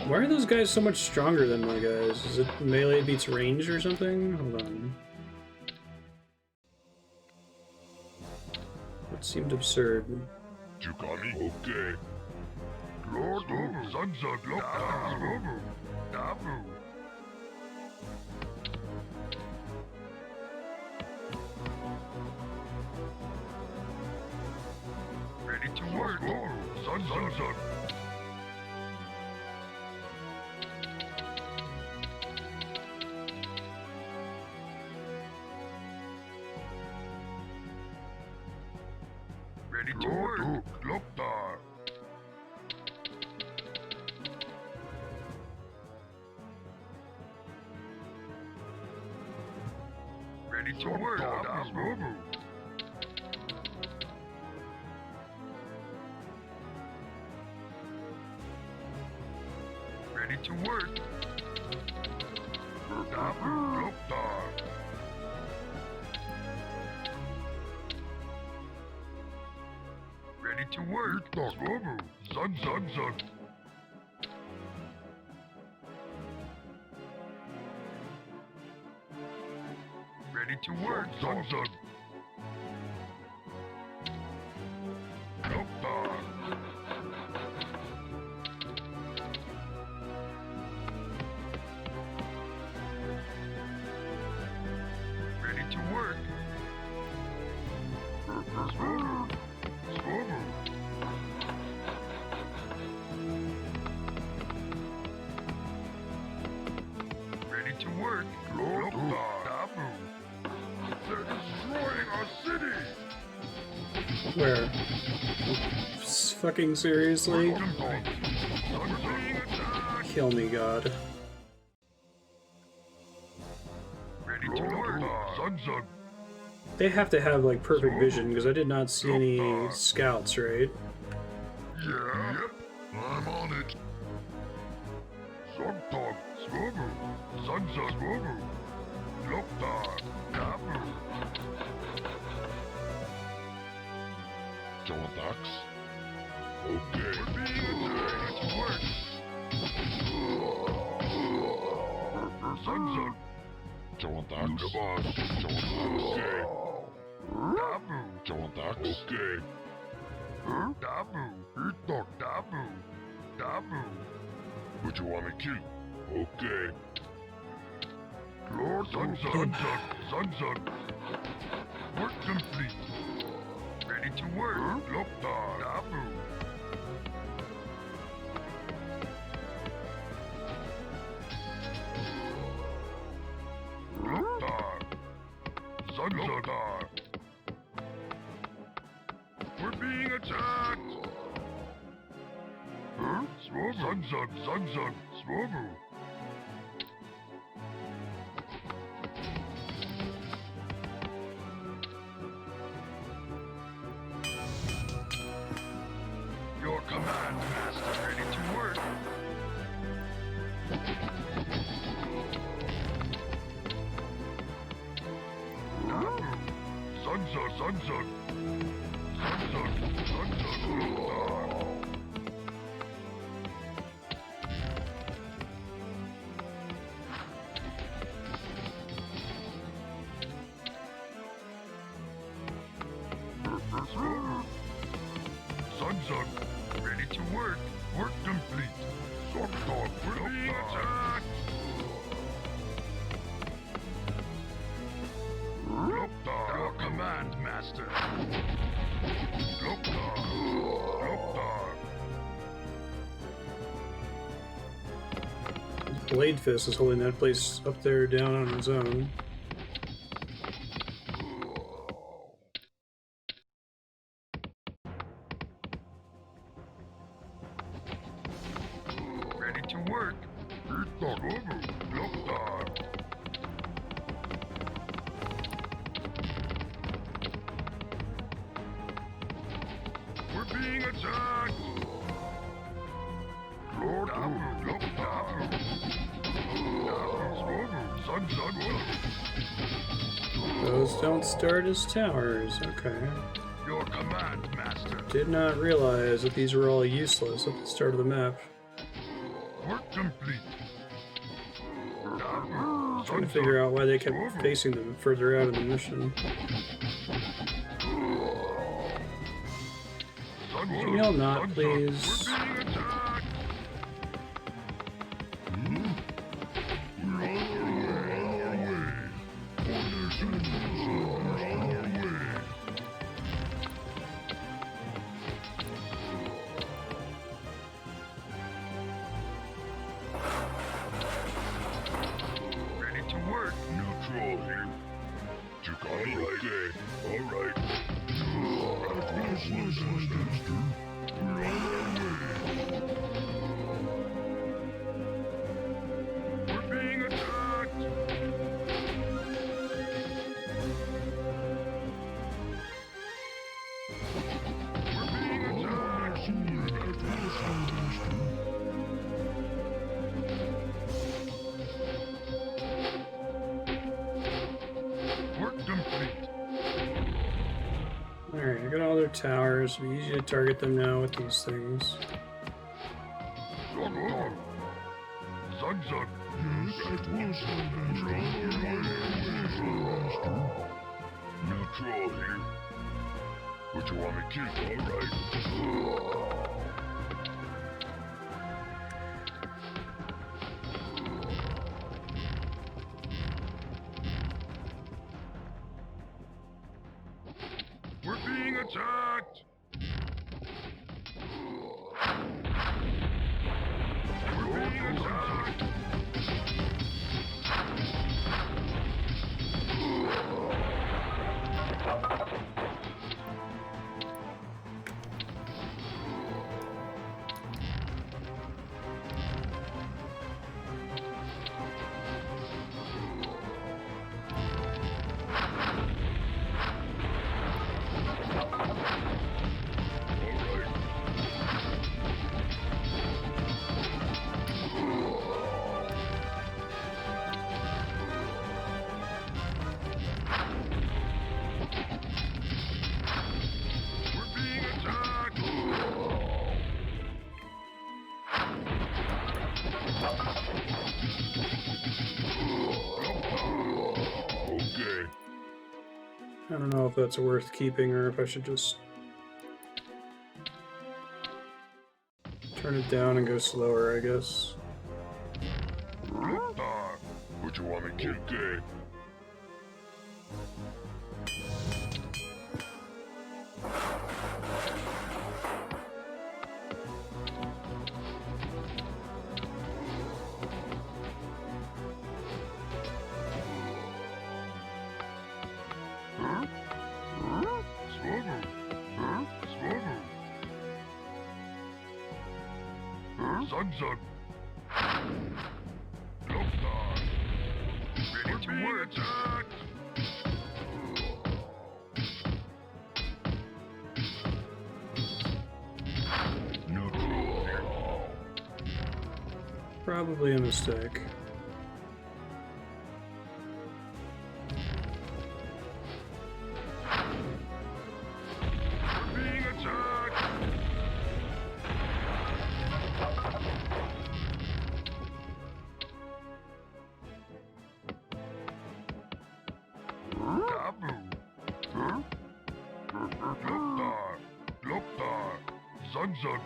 Why are those guys so much stronger than my guys? Is it melee beats range or something? Hold on. That seemed absurd. You got me? Okay. Lord Sunsun, Dabu. Dabu. Ready to work. Sunsun. Ready to work. Loktar. Ready to work. Dabu. Ready to work. Dabu. Loktar. Ready to work. Swobu. Sunsun. Ready to work. Sunsun. Loktar. Ready to work. to work. Taboo. They're destroying our city. Where? Fucking seriously? Kill me, God. Ready to work. Zug. They have to have, like, perfect vision, because I did not see any scouts, right? Yeah. Yep. I'm on it. Zugtog. Swobu. Zugzug. Swobu. Loktar. Taboo. Jonax. Okay. We're being attacked. To work. Zugzug. Jonax. Okay. Taboo. Jonax. Okay. Taboo. Itok. Taboo. Taboo. What you want me to kill? Okay. Lord Zugzug. Work complete. Ready to work. Loktar. Taboo. Loktar. Zugzug. We're being attacked. Swobu. Zugzug. Swobu. Your command, Master, ready to work. Zugzug. Zugzug, ready to work. Work complete. Zugdog, we're being attacked. Loktar, your command, Master. Loktar. Bladefist is holding that place up there down on his own. Ready to work. Loktar. We're being attacked. Those don't start as towers, okay. Your command, Master. Did not realize that these were all useless at the start of the map. Work complete. Trying to figure out why they kept facing them further out in the mission. Can y'all not, please? Ready to work. Neutral here. Okay. Alright. We're being attacked. We're being attacked. Work complete. Alright, I got all their towers. It'll be easy to target them now with these things. Zugzug. Yes, at once, my master. Neutral here. What you want me to kill? Alright. We're being attacked. We're being attacked. Okay. I don't know if that's worth keeping or if I should just turn it down and go slower, I guess. What you want me to do? Zug. Ready to work. Probably a mistake. Being attacked. Loktar. Zug.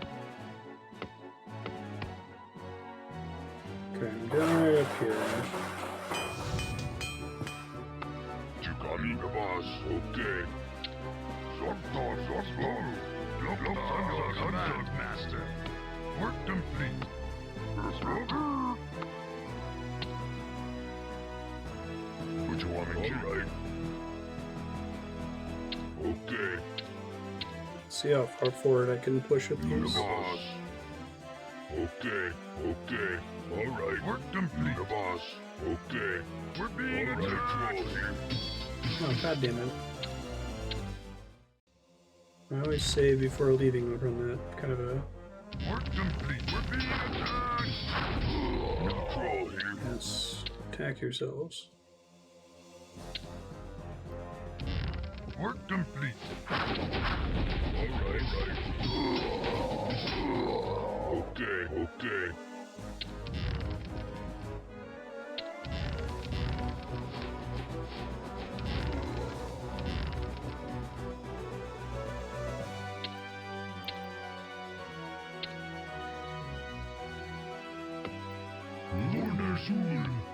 Okay, I'm going right up here. You got me, the boss. Okay. Command, Master. Work complete. What you want me to do? Okay. See how far forward I can push it, You the please. boss. Okay. Alright. Work complete. You the boss. Okay. We're being Alright, attacked. troll here. Oh, god damn it. I always save before leaving from that kind of a... Work complete. We're being attacked. No troll here. Yes. Attack yourselves. Work complete. Alright. Okay.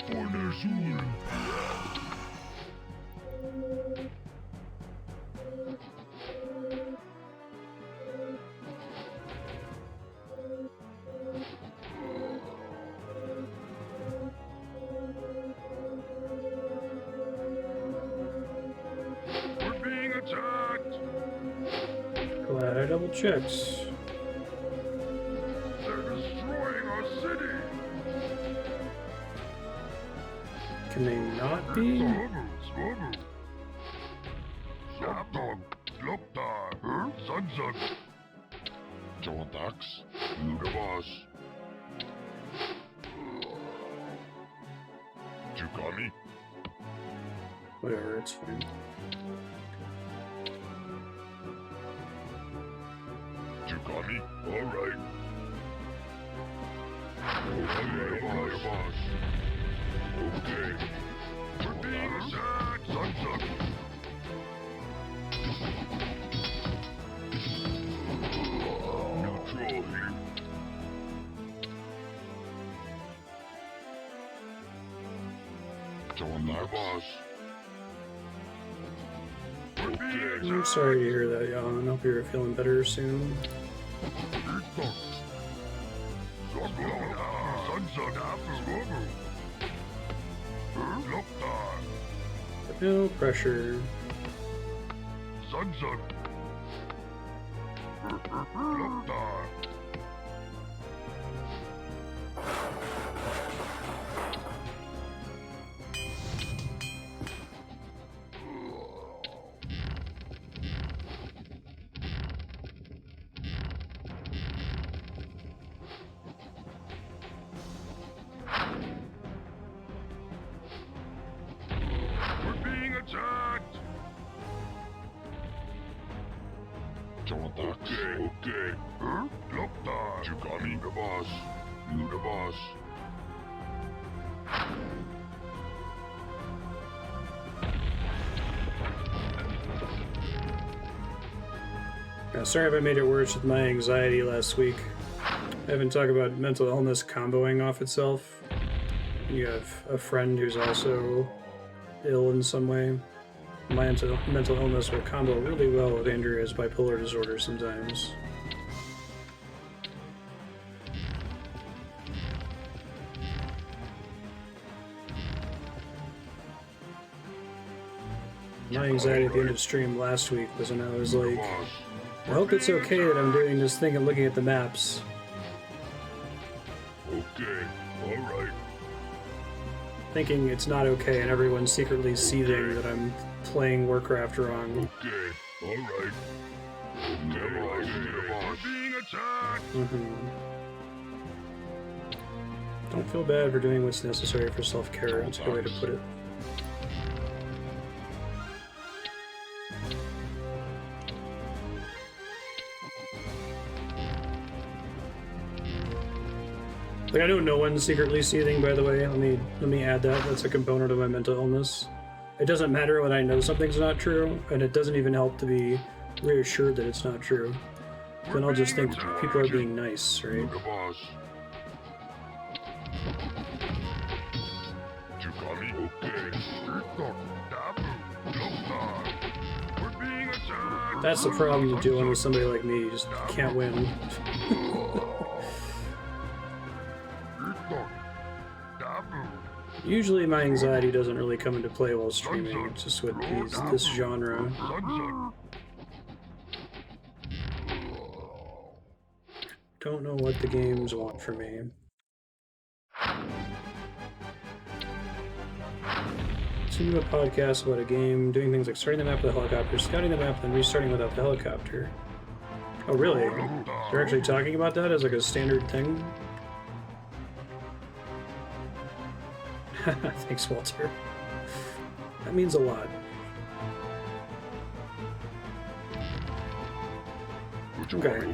Fornersul. We're being attacked. Glad I double checked. They're destroying our city. Can they not be? Swobu. Zapdog. Loktar. Zug. Jondax. You the boss. You got me? Whatever, it's fine. You got me? Alright. Okay, boss. Okay. We're being attacked. Zug. No troll here. Jondax. boss. Okay. I'm sorry to hear that, Jan. I hope you're feeling better soon. But no pressure. Zug. Loktar. We're being attacked. Jondax. Okay. Loktar. You got me? The boss. You the boss. Sorry if I made it worse with my anxiety last week. I haven't talked about mental illness comboing off itself. You have a friend who's also ill in some way. My mental illness will combo really well with Andrea's bipolar disorder sometimes. My anxiety at the end of the stream last week was when I was like, I hope it's okay that I'm doing this thing and looking at the maps. Okay, alright. Thinking it's not okay and everyone's secretly seething that I'm playing Warcraft wrong. Okay, alright. We're being attacked! Don't feel bad for doing what's necessary for self-care. That's a good way to put it. Like, I know no one's secretly seething, by the way. Let me add that. That's a component of my mental illness. It doesn't matter when I know something's not true, and it doesn't even help to be reassured that it's not true. Then I'll just think people are being nice, right? That's the problem with dealing with somebody like me. You just can't win. Usually my anxiety doesn't really come into play while streaming, it's just with this genre. Don't know what the games want from me. Listening to a podcast about a game, doing things like starting the map with a helicopter, scouting the map, then restarting without the helicopter. Oh really? They're actually talking about that as like a standard thing? Thanks, Walter. That means a lot. Okay.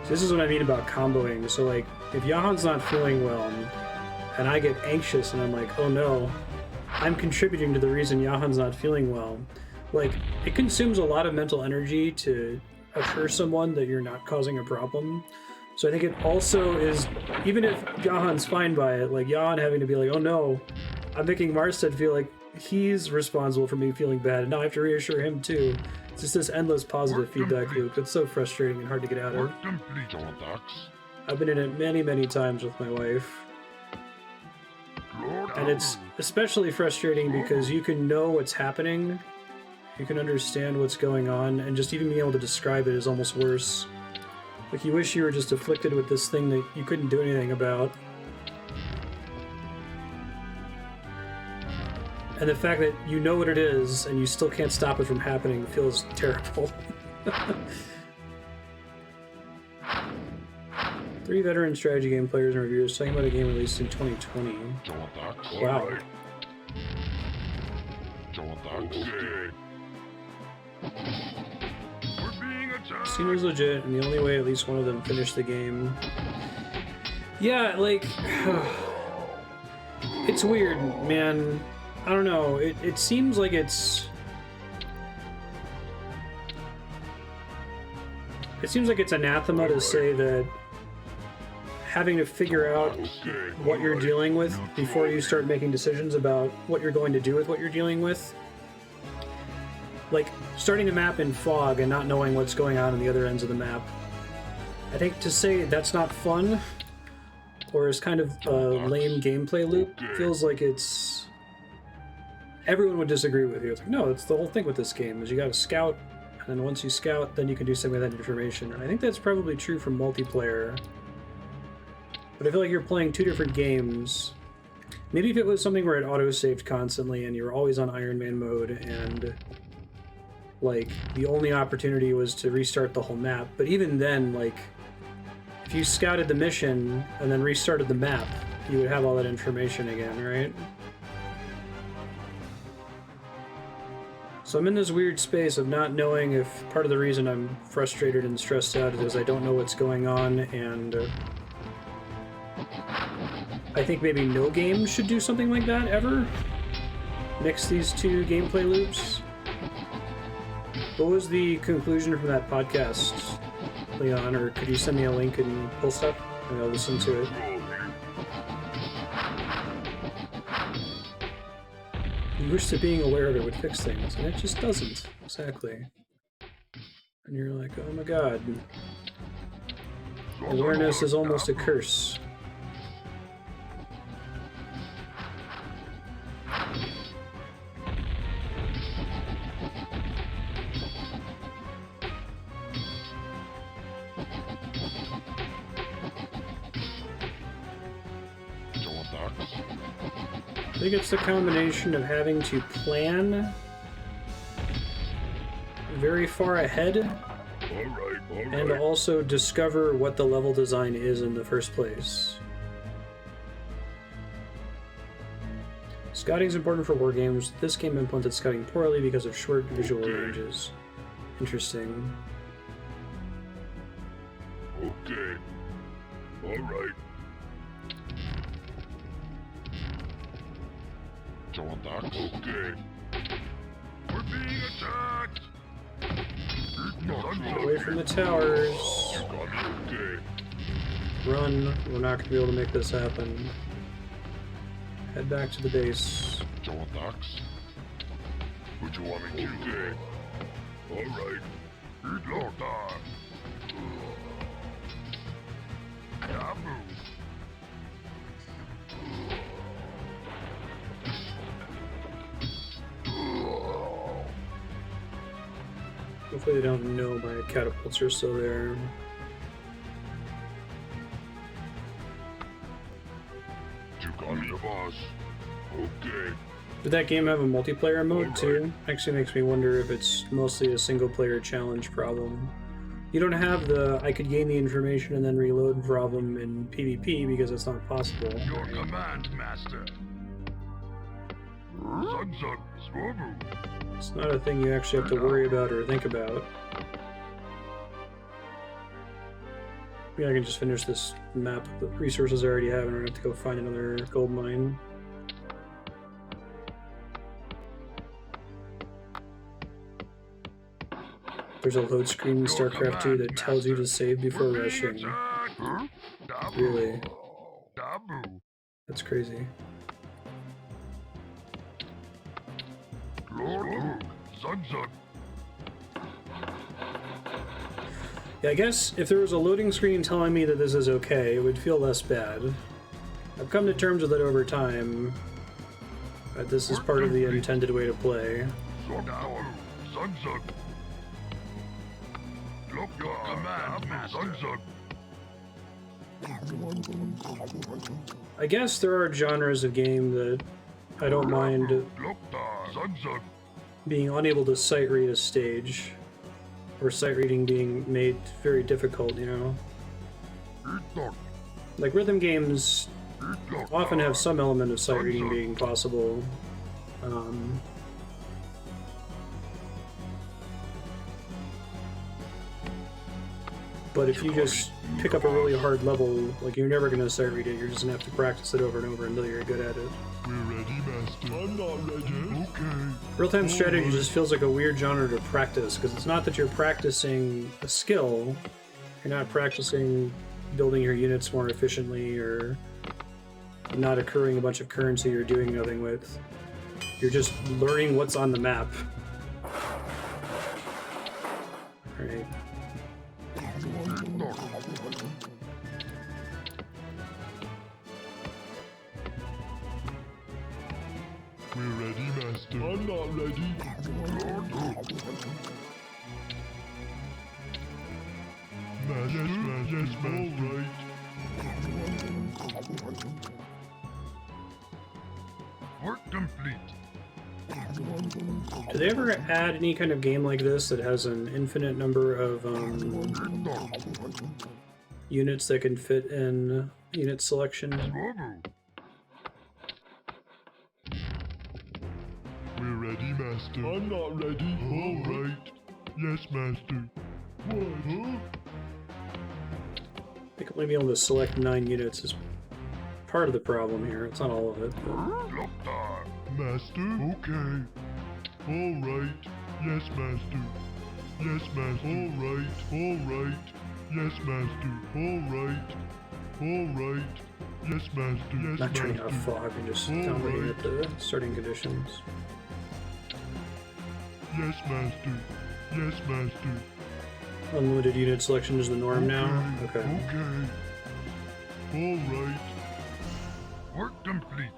So this is what I mean about comboing. So like, if Jahan's not feeling well, and I get anxious and I'm like, oh no, I'm contributing to the reason Jahan's not feeling well. Like, it consumes a lot of mental energy to assure someone that you're not causing a problem. So I think it also is, even if Jahan's fine by it, like Jahan having to be like, oh no, I'm making Marstead feel like he's responsible for me feeling bad, and now I have to reassure him too. It's just this endless positive feedback loop. It's so frustrating and hard to get out of. I've been in it many, many times with my wife. And it's especially frustrating because you can know what's happening, you can understand what's going on, and just even being able to describe it is almost worse. Like, you wish you were just afflicted with this thing that you couldn't do anything about. And the fact that you know what it is and you still can't stop it from happening feels terrible. 3 veteran strategy game players and reviewers talking about a game released in 2020. Wow. Seems legit, and the only way at least one of them finished the game. Yeah, like, it's weird, man. I don't know. It seems like it's. It seems like it's anathema to say that having to figure out what you're dealing with before you start making decisions about what you're going to do with what you're dealing with. Like, starting a map in fog and not knowing what's going on the other ends of the map. I think to say that's not fun, or is kind of a lame gameplay loop, feels like it's... Everyone would disagree with you. It's like, no, it's the whole thing with this game, is you gotta scout, and then once you scout, then you can do something with that information. And I think that's probably true for multiplayer. But I feel like you're playing 2 different games. Maybe if it was something where it auto-saved constantly and you were always on Iron Man mode, and... like, the only opportunity was to restart the whole map. But even then, like, if you scouted the mission and then restarted the map, you would have all that information again, right? So I'm in this weird space of not knowing if part of the reason I'm frustrated and stressed out is I don't know what's going on, and I think maybe no game should do something like that, ever. Mix these 2 gameplay loops. What was the conclusion from that podcast, Leon? Or could you send me a link and pull stuff and I'll listen to it? You wish that being aware of it would fix things, and it just doesn't. Exactly. And you're like, oh my god. Awareness is almost a curse. I think it's the combination of having to plan very far ahead and also discover what the level design is in the first place. Scouting is important for wargames. This game implemented scouting poorly because of short visual ranges. Interesting. Okay. Alright. Okay. We're being attacked! Away from the towers. Okay. Run. We're not going to be able to make this happen. Head back to the base. Would you want me to do? Alright. Gul'dan. Yabu. Hopefully they don't know my catapults are still there. You got me, boss. Okay. Did that game have a multiplayer mode too? Actually makes me wonder if it's mostly a single player challenge problem. You don't have the I could gain the information and then reload problem in PvP because it's not possible. Your command, master. Sunzug, Swobu. It's not a thing you actually have to worry about or think about. Maybe I can just finish this map with the resources I already have and I don't have to go find another gold mine. There's a load screen in StarCraft 2 that tells you to save before rushing. Really? That's crazy. Yeah, I guess if there was a loading screen telling me that this is okay, it would feel less bad. I've come to terms with it over time. But this is part of the intended way to play. Your command, master. I guess there are genres of game that I don't mind being unable to sight read a stage, or sight reading being made very difficult, you know? Like rhythm games often have some element of sight reading being possible. But if you just pick up a really hard level, like you're never going to sight read it, you're just going to have to practice it over and over until you're good at it. We're ready, Master. I'm not ready. Okay. Real-time strategy just feels like a weird genre to practice, because it's not that you're practicing a skill, you're not practicing building your units more efficiently, or not accruing a bunch of currency you're doing nothing with. You're just learning what's on the map. Alright. We're ready, Master. I'm not ready. Master, yes, Master. Work complete. Do they ever add any kind of game like this that has an infinite number of units that can fit in unit selection? We're ready, Master. I'm not ready. All right. Yes, Master. What? Huh? I think only being able to select 9 units is part of the problem here. It's not all of it. Master? Okay. All right. Yes, Master. Yes, Master. All right. Yes, Master. All right. Yes, Master. Yes, Not turning Master. off fog and just downloading at the starting conditions. Yes, Master. Yes, Master. Unlimited unit selection is the norm now? Okay. Okay. All right. Work complete.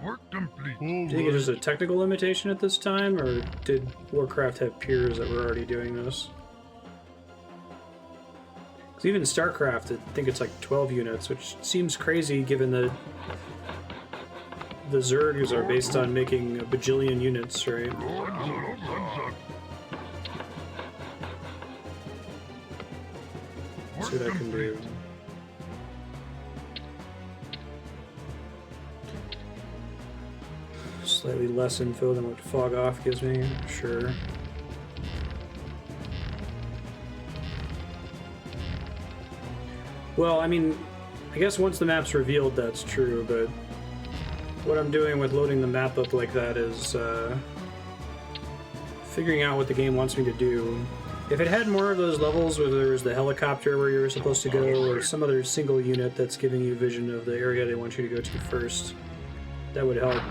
Work complete. All Do you think it's just a technical limitation at this time, or did Warcraft have peers that were already doing this? Because even StarCraft, I think it's like 12 units, which seems crazy given that the Zergs are based on making a bajillion units, right? See what I can do. Slightly less info than what Fog Off gives me, sure. Well, I mean, I guess once the map's revealed, that's true, but what I'm doing with loading the map up like that is figuring out what the game wants me to do. If it had more of those levels where there was the helicopter where you were supposed to go, or some other single unit that's giving you vision of the area they want you to go to first, that would help.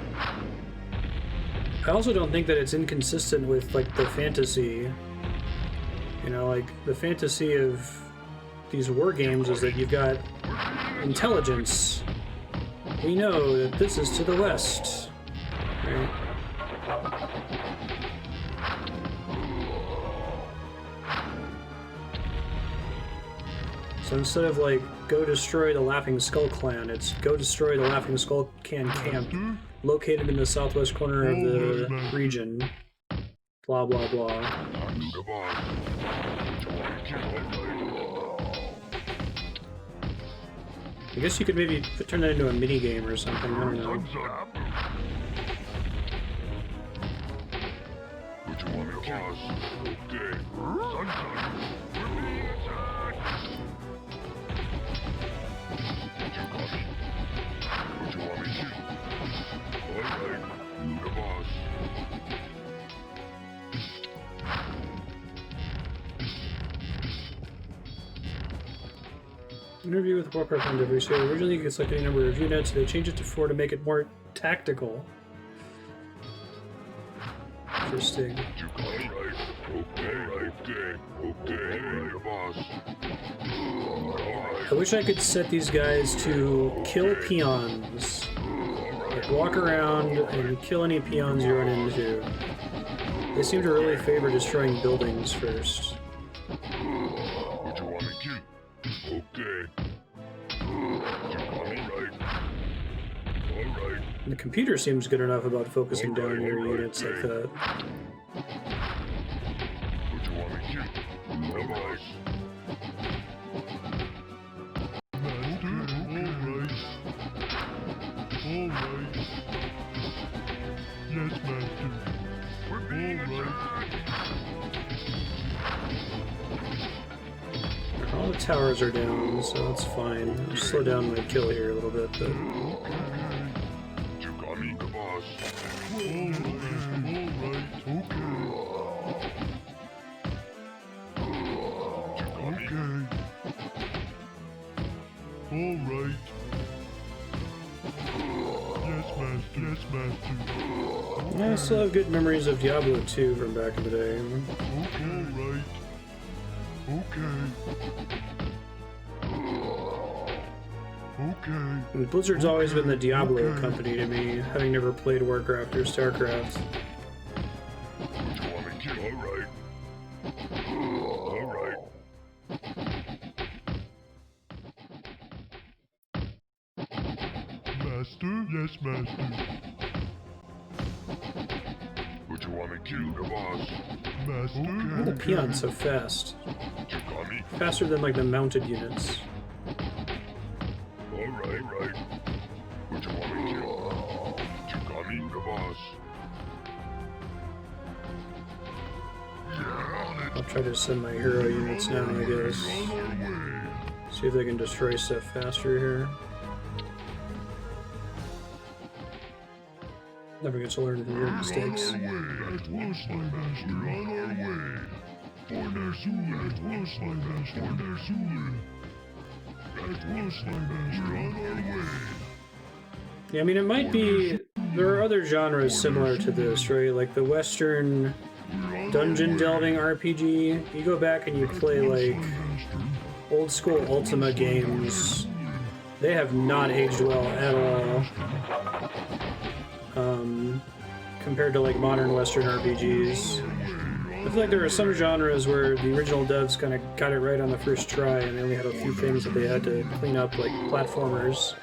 I also don't think that it's inconsistent with, like, the fantasy. You know, like, the fantasy of these war games is that you've got intelligence. We know that this is to the west, right? So instead of, like, go destroy the Laughing Skull clan, it's go destroy the Laughing Skull camp, located in the southwest corner of the region. Blah, blah, blah. I guess you could maybe turn that into a mini game or something, I don't know. What you want me to boss? Okay. Sunshine. What you want me to do? Alright, you the boss. Interview with Warcraft Endeavor. So originally you could select any number of units, they changed it to 4 to make it more tactical. Interesting. Alright, okay, you boss. I wish I could set these guys to kill peons. Like, walk around and kill any peons you run into. They seem to really favor destroying buildings first. What you want me to? Okay. Alright. And the computer seems good enough about focusing down your units like that. What you want me to? Alright. Yes, Master. We're being attacked. All the towers are down, so that's fine. I'll slow down my kill here a little bit, but... You got me, the boss. Alright. Yes, Master. Yeah, I still have good memories of Diablo 2 from back in the day. Alright. Okay. And Blizzard's always been the Diablo company to me, having never played Warcraft or StarCraft. What you want me to? Alright. Master? Yes, Master. What you want me to? The boss. Master? Why are the peons so fast? You got me? Faster than, like, the mounted units. Alright. What you want me to? You got me? The boss. Yeah, I'll try to send my hero units now, I guess. See if they can destroy stuff faster here. Never get to learn from your mistakes. That was my master. We're on our way. That was my master. That was my master. We're on our way. Yeah, I mean, it might be... There are other genres similar to this, right? Like the Western dungeon delving RPG. You go back and you play, like, old school Ultima games. They have not aged well at all. Compared to, like, modern Western RPGs. I feel like there are some genres where the original devs kind of got it right on the first try, and they only had a few things that they had to clean up, like platformers.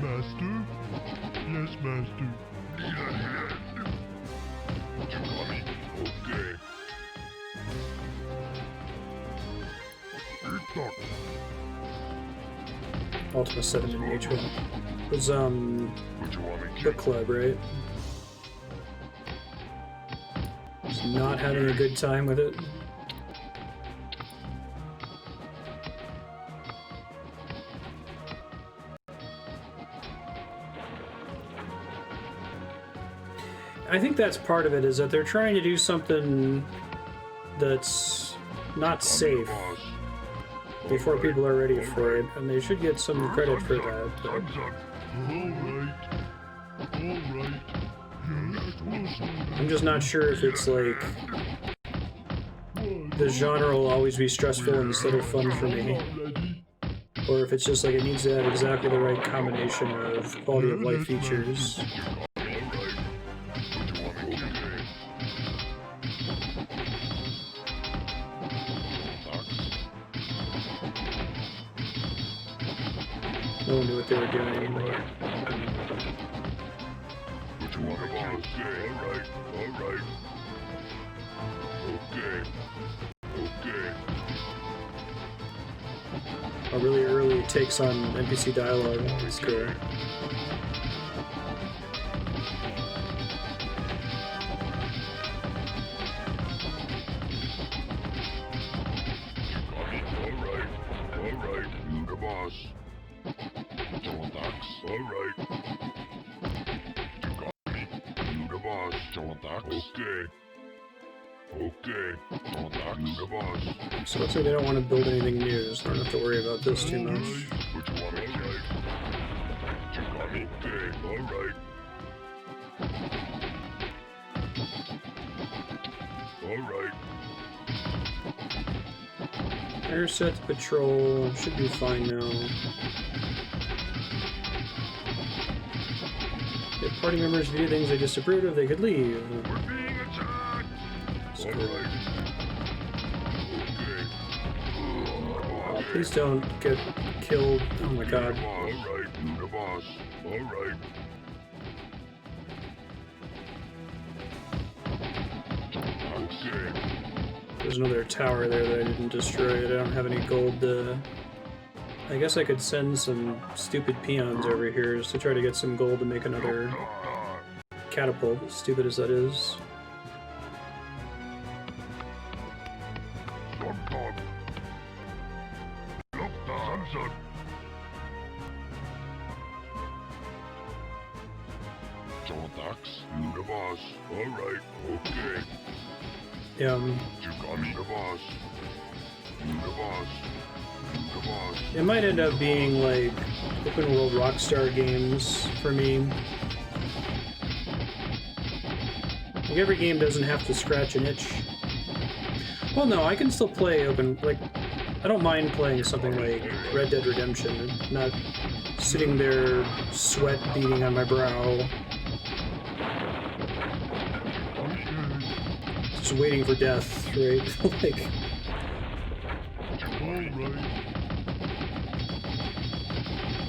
Master? Yes, Master. Need a hand. Okay. Ultima 7 in nature. It was, What you want me to book club, right? Just not having a good time with it. I think that's part of it, is that they're trying to do something that's not safe before people are ready for it, and they should get some credit for that. But All right. Yes, I'm just not sure if it's like the genre will always be stressful instead of fun for me, or if it's just like it needs to have exactly the right combination of quality of life features. No one knew what they were doing. What you want me to say? All right. Okay. Really early takes on NPC dialogue. It's cool. All right. You the boss. All right. You got me. You the boss. Okay. You the boss. So it looks like they don't want to build anything new, so I don't have to worry about this too much. What you want me to say? You got me. Okay. All right. Air set to patrol. Should be fine now. If party members do things they disapproved of, they could leave. We're being attacked. Screw. All right. Okay. Please don't get killed. Oh my god. All right. You the boss. All right. Okay. There's another tower there that I didn't destroy. I don't have any gold to... I guess I could send some stupid peons over here just to try to get some gold to make another catapult, as stupid as that is. You the boss. All right. Okay. Yeah, You got me the boss. You the boss. it might end up being like open world Rockstar games for me. Like every game doesn't have to scratch an itch. Well, no, I can still play open, like, I don't mind playing something like Red Dead Redemption, not sitting there, sweat beading on my brow, just waiting for death, right? Like,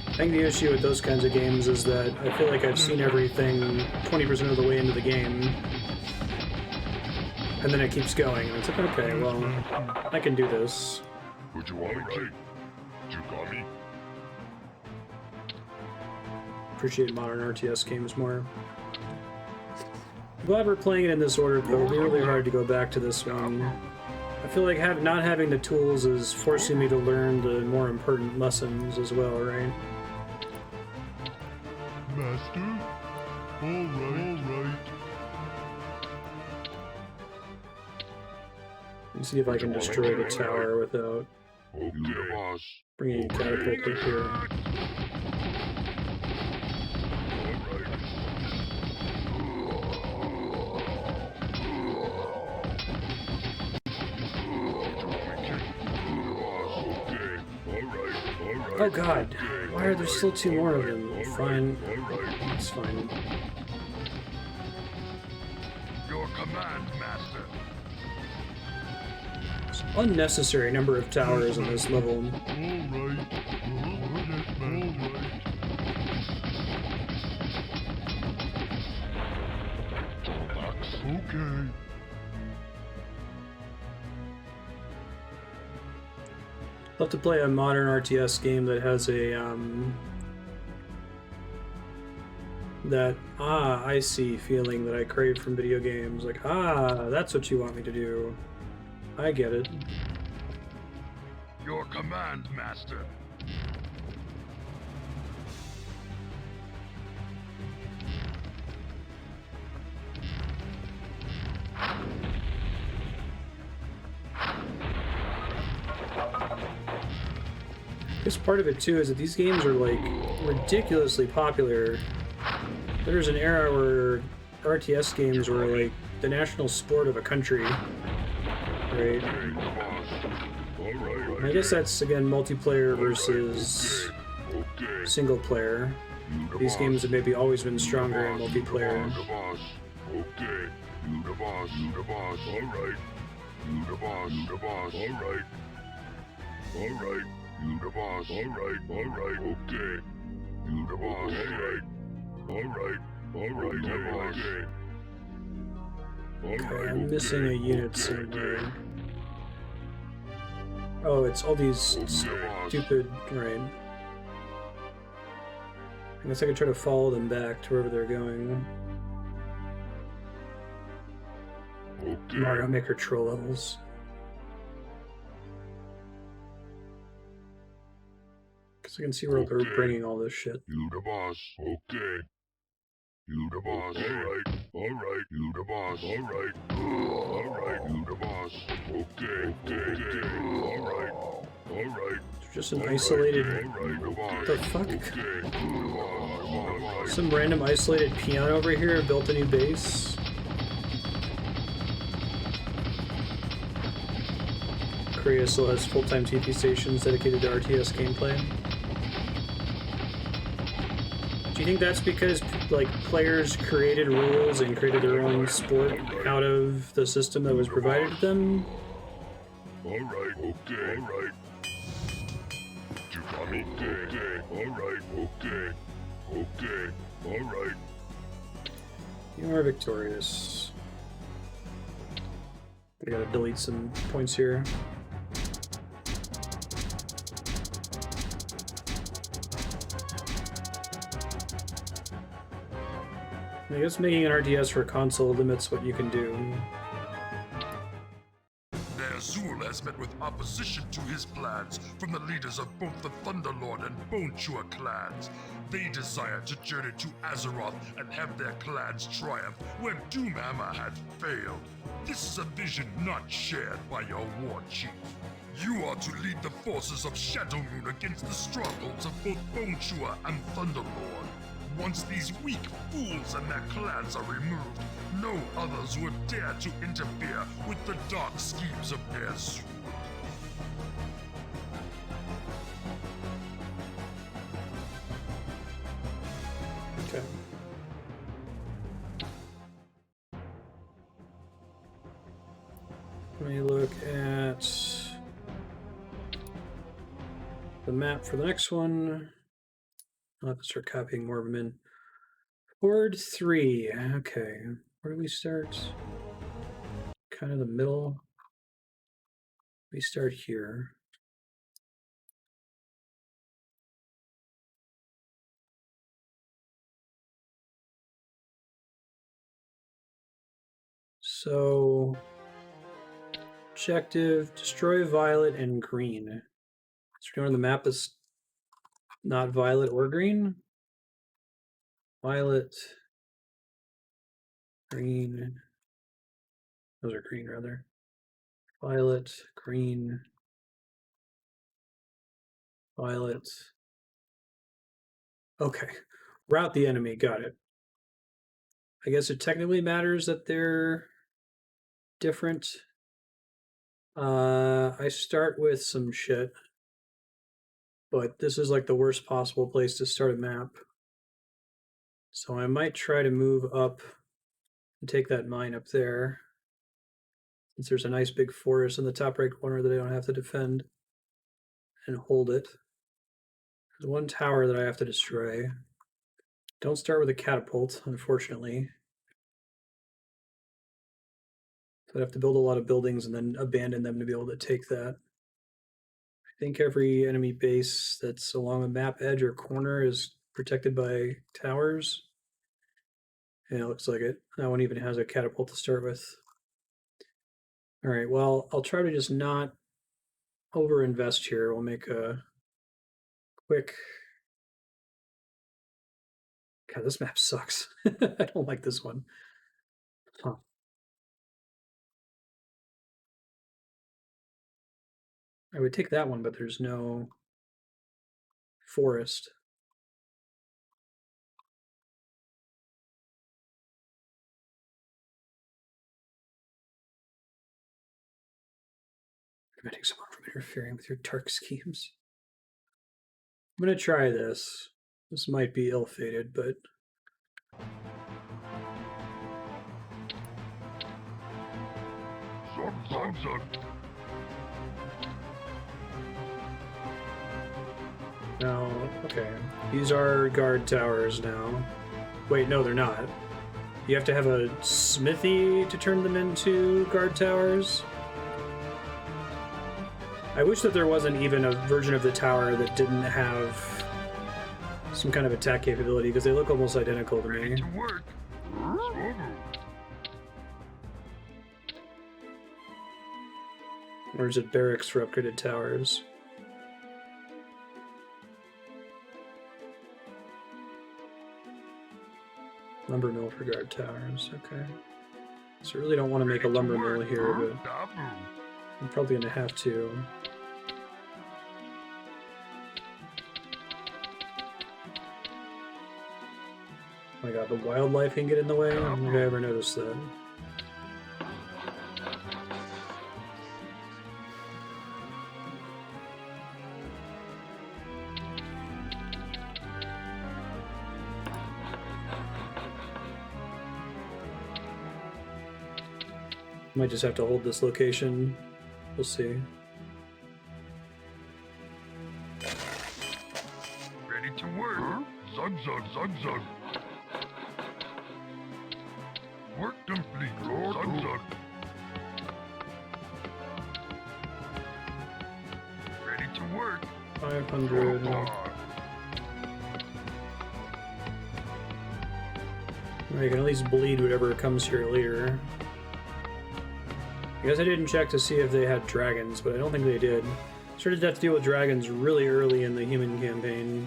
I think the issue with those kinds of games is that I feel like I've seen everything 20% of the way into the game, and then it keeps going, and it's like, okay, well, I can do this. Would you want me to? You got me. Appreciate modern RTS games more. I'm glad we're playing it in this order, but it'll be really hard to go back to this one. I feel like not having the tools is forcing me to learn the more important lessons as well, right? Master. All right. Let me see if I can destroy the tower without bringing a catapult up here. Oh god, why are there still 2 more of them? Fine, it's fine. Your command, Master. It's unnecessary number of towers in this level. Okay. Love to play a modern RTS game that has a that I see feeling that I crave from video games. Like, that's what you want me to do. I get it. Your command, Master. This part of it too is that these games are like ridiculously popular. There's an era where RTS games were like the national sport of a country, right? And I guess that's again multiplayer versus single player. These games have maybe always been stronger in multiplayer. Okay, you the boss, alright. You the boss, alright. Alright, you the boss, alright, okay. You the boss, alright, okay. Okay, I'm missing a unit somewhere. Oh, it's all these stupid, right. I guess I could try to follow them back to wherever they're going. Mario Maker troll levels. Because I can see where they're bringing all this shit. You the boss, okay. You the boss, alright. You the boss, alright. You the boss, okay. Alright. Just an isolated... What the fuck? Some random isolated peon over here built a new base. Korea still has full-time TP stations dedicated to RTS gameplay. Do you think that's because like players created rules and created their own sport out of the system that was provided to them? Alright, okay. You got me, okay. Alright. You are victorious. I gotta delete some points here. I guess making an RTS for console limits what you can do. Azul has met with opposition to his plans from the leaders of both the Thunderlord and Bonechewer clans. They desire to journey to Azeroth and have their clans triumph where Doomhammer had failed. This is a vision not shared by your war chief. You are to lead the forces of Shadowmoon against the strongholds of both Bonechewer and Thunderlord. Once these weak fools and their clans are removed, no others would dare to interfere with the dark schemes of Azul. Okay. Let me look at the map for the next one. I'll have to start copying more of them in. Horde 3. Okay. Where do we start? Kind of the middle. We start here. So, objective, destroy violet and green. So, you know, the map is not violet or green? Violet. Green. Those are green, rather. Violet, green. Violet. Okay. Route the enemy. Got it. I guess it technically matters that they're different. I start with some shit. But this is like the worst possible place to start a map. So I might try to move up and take that mine up there. Since there's a nice big forest in the top right corner that I don't have to defend. And hold it. There's one tower that I have to destroy. Don't start with a catapult, unfortunately. So I'd have to build a lot of buildings and then abandon them to be able to take that. I think every enemy base that's along a map edge or corner is protected by towers. Yeah, it looks like it. That one even has a catapult to start with. Alright, well, I'll try to just not overinvest here. We'll make a quick... God, this map sucks. I don't like this one. Huh. I would take that one, but there's no forest. Preventing someone from interfering with your dark schemes. I'm going to try this. This might be ill-fated, but... No, okay. These are guard towers now. Wait, no, they're not. You have to have a smithy to turn them into guard towers? I wish that there wasn't even a version of the tower that didn't have some kind of attack capability, because they look almost identical to me. Or is it barracks for upgraded towers? Lumber mill for guard towers, okay. So I really don't want to make a lumber mill here, but I'm probably going to have to. Oh my god, the wildlife can get in the way? I don't think I ever noticed that. Might just have to hold this location. We'll see. Ready to work. Zug zug zug zug. Work complete. Zug zug. Ready to work. 500. I can at least bleed whatever comes here later. I guess I didn't check to see if they had dragons, but I don't think they did. Started to have to deal with dragons really early in the human campaign.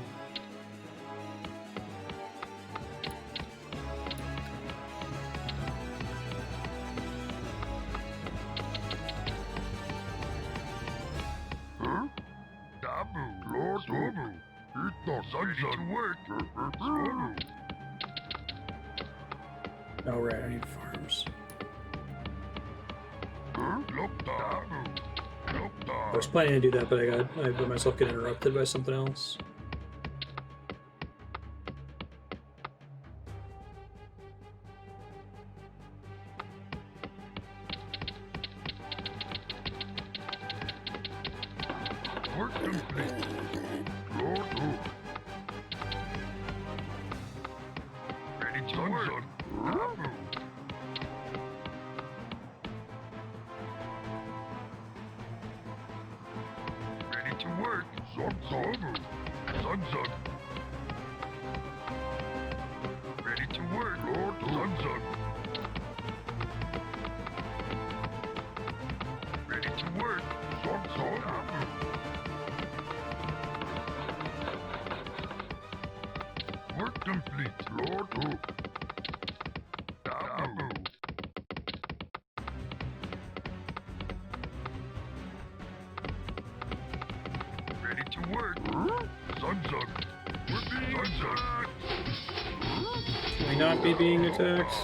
Oh right, I need farms. I was planning to do that, but I let myself get interrupted by something else. Work complete. Ready to work. Ready to work. Zug zug. Zug zug. Ready to work. Zug zug. Ready to work. Zug zug. Work complete. Sunzug. We're being attacked. Can we not be being attacked?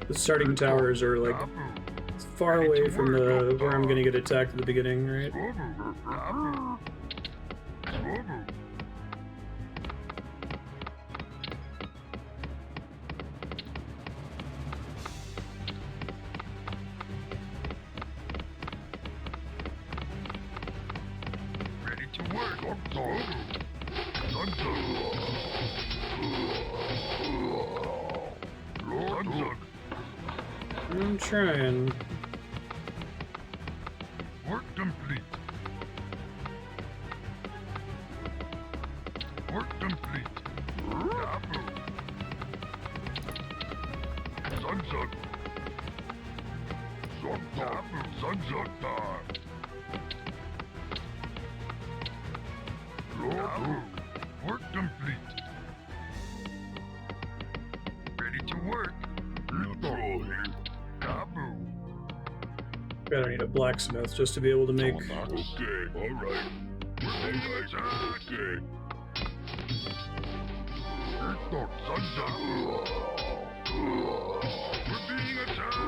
The starting towers are like far away from the where I'm gonna get attacked at the beginning, right? Ready to work. I'm trying. Work complete. Work complete. Dabu. Sunzug. Dabu. Sunzug Dar. Dabu. Work complete. Ready to work. Neutral here. Dabu. Gotta need a blacksmith just to be able to make. Okay, alright. Alright, okay. Sunzug. We're being attacked.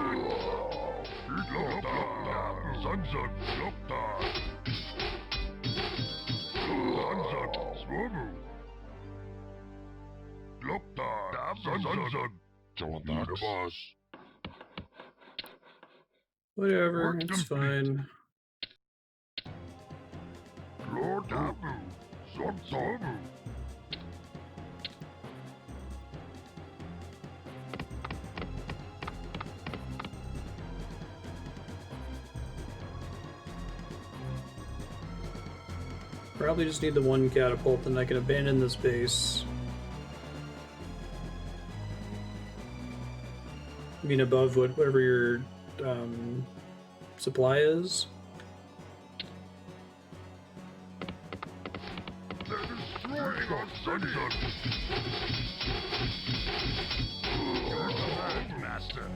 Sunzug. Loktar. Sunzug. Swobu. Loktar. Sunzug. Joanna boss. Whatever, Work it's complete. fine. Lord Dabu. Sunzobu. Probably just need the one catapult, and I can abandon this base. I mean, above whatever your supply is. They're destroying our city. Your command, Master.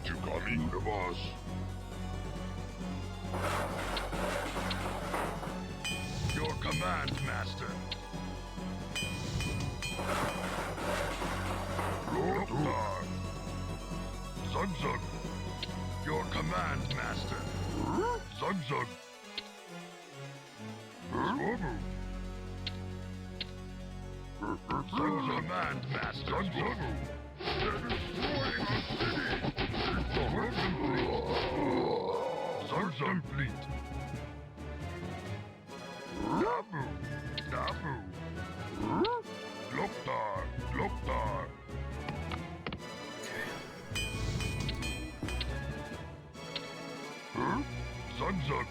You coming, the boss? Your command, Master. Lord Dar. Sunzug. Your command, Master. Sunzug. Swobu. Sunzug. Command, Master. Swobu. They're destroying our city. Work complete. Sunzug complete. Dabu. Dabu. Loktar. Loktar. Sunzug.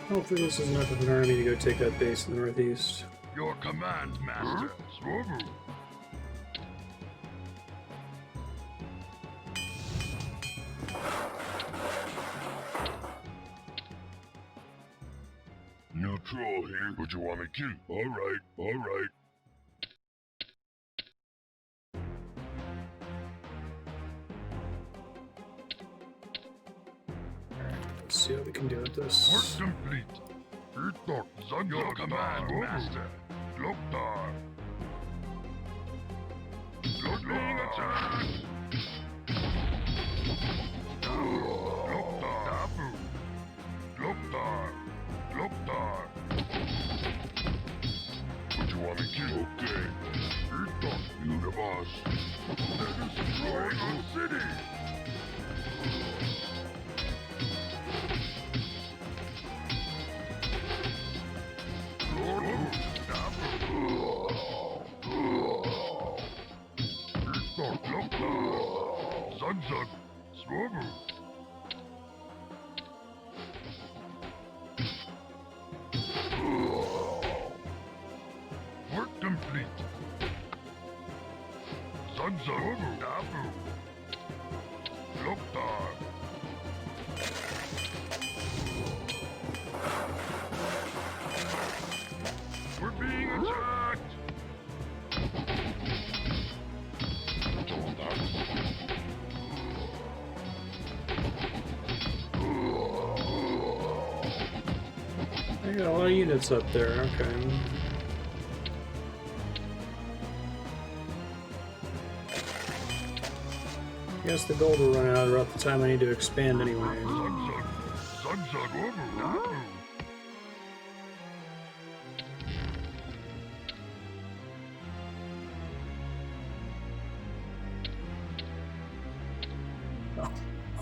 Hopefully this is enough of an army to go take that base in the northeast. Your command, Master. Swobu. New troll here. Would you want me to? Alright, alright. Let's see what we can do with this. Work complete. Your command, Master. Loktar. You're being attacked. Loktar. Dabu. Loktar. Loktar. Would you want me to? Okay. You the boss. They're destroying our city. Lord Dabu. Sunzug, Dabu, Lokdar. We're being attacked! I got a lot of units up there, okay. I guess the gold will run out about the time I need to expand anyway. Sunzug, Dabu.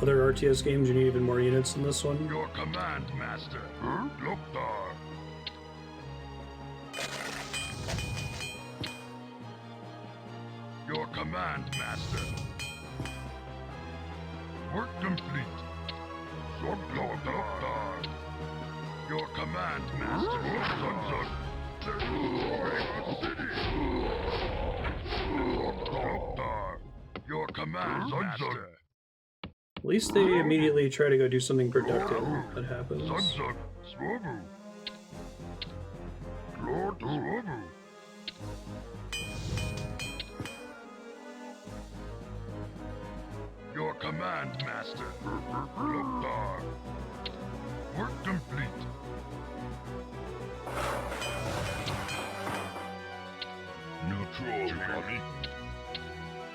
Other RTS games, you need even more units than this one. Your command, Master. Lokdar. Your command, Master. Work complete. Lokdar. Your command, Master. Sunzug. They're destroying our city. Lokdar. Your command, Master. At least they immediately try to go do something productive that happens. Sunzug, Swobu. Lord Swobu. Your command, Master. Lokdar. Work complete. Neutral, Johnny.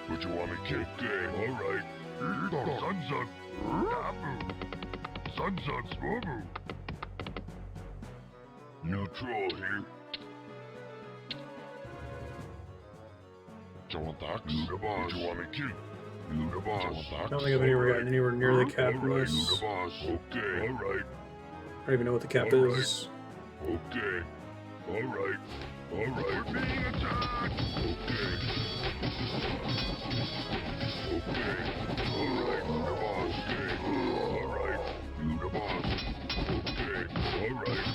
What you want me to kill? Alright. Sunzug, Dabu. Sunzug, Swobu. Neutral here. What you want me to kill? I don't think I've ever gotten anywhere near the cap in this. Okay, alright. I don't even know what the cap is. Okay. Alright. Alright. We're being attacked! Okay. Okay. Alright, you the boss. Okay. Alright. You the boss. Okay. Alright.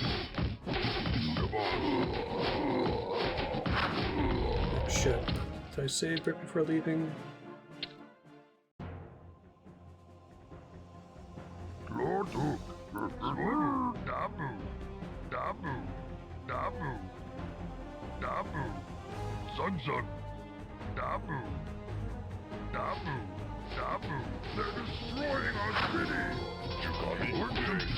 You the boss. Shit. Did I save right before leaving? Lord Hook. Swobu. Dabu. Dabu. Dabu. Dabu. Sunzug. Dabu. Dabu. Dabu. They're destroying our city. You got me. We're complete.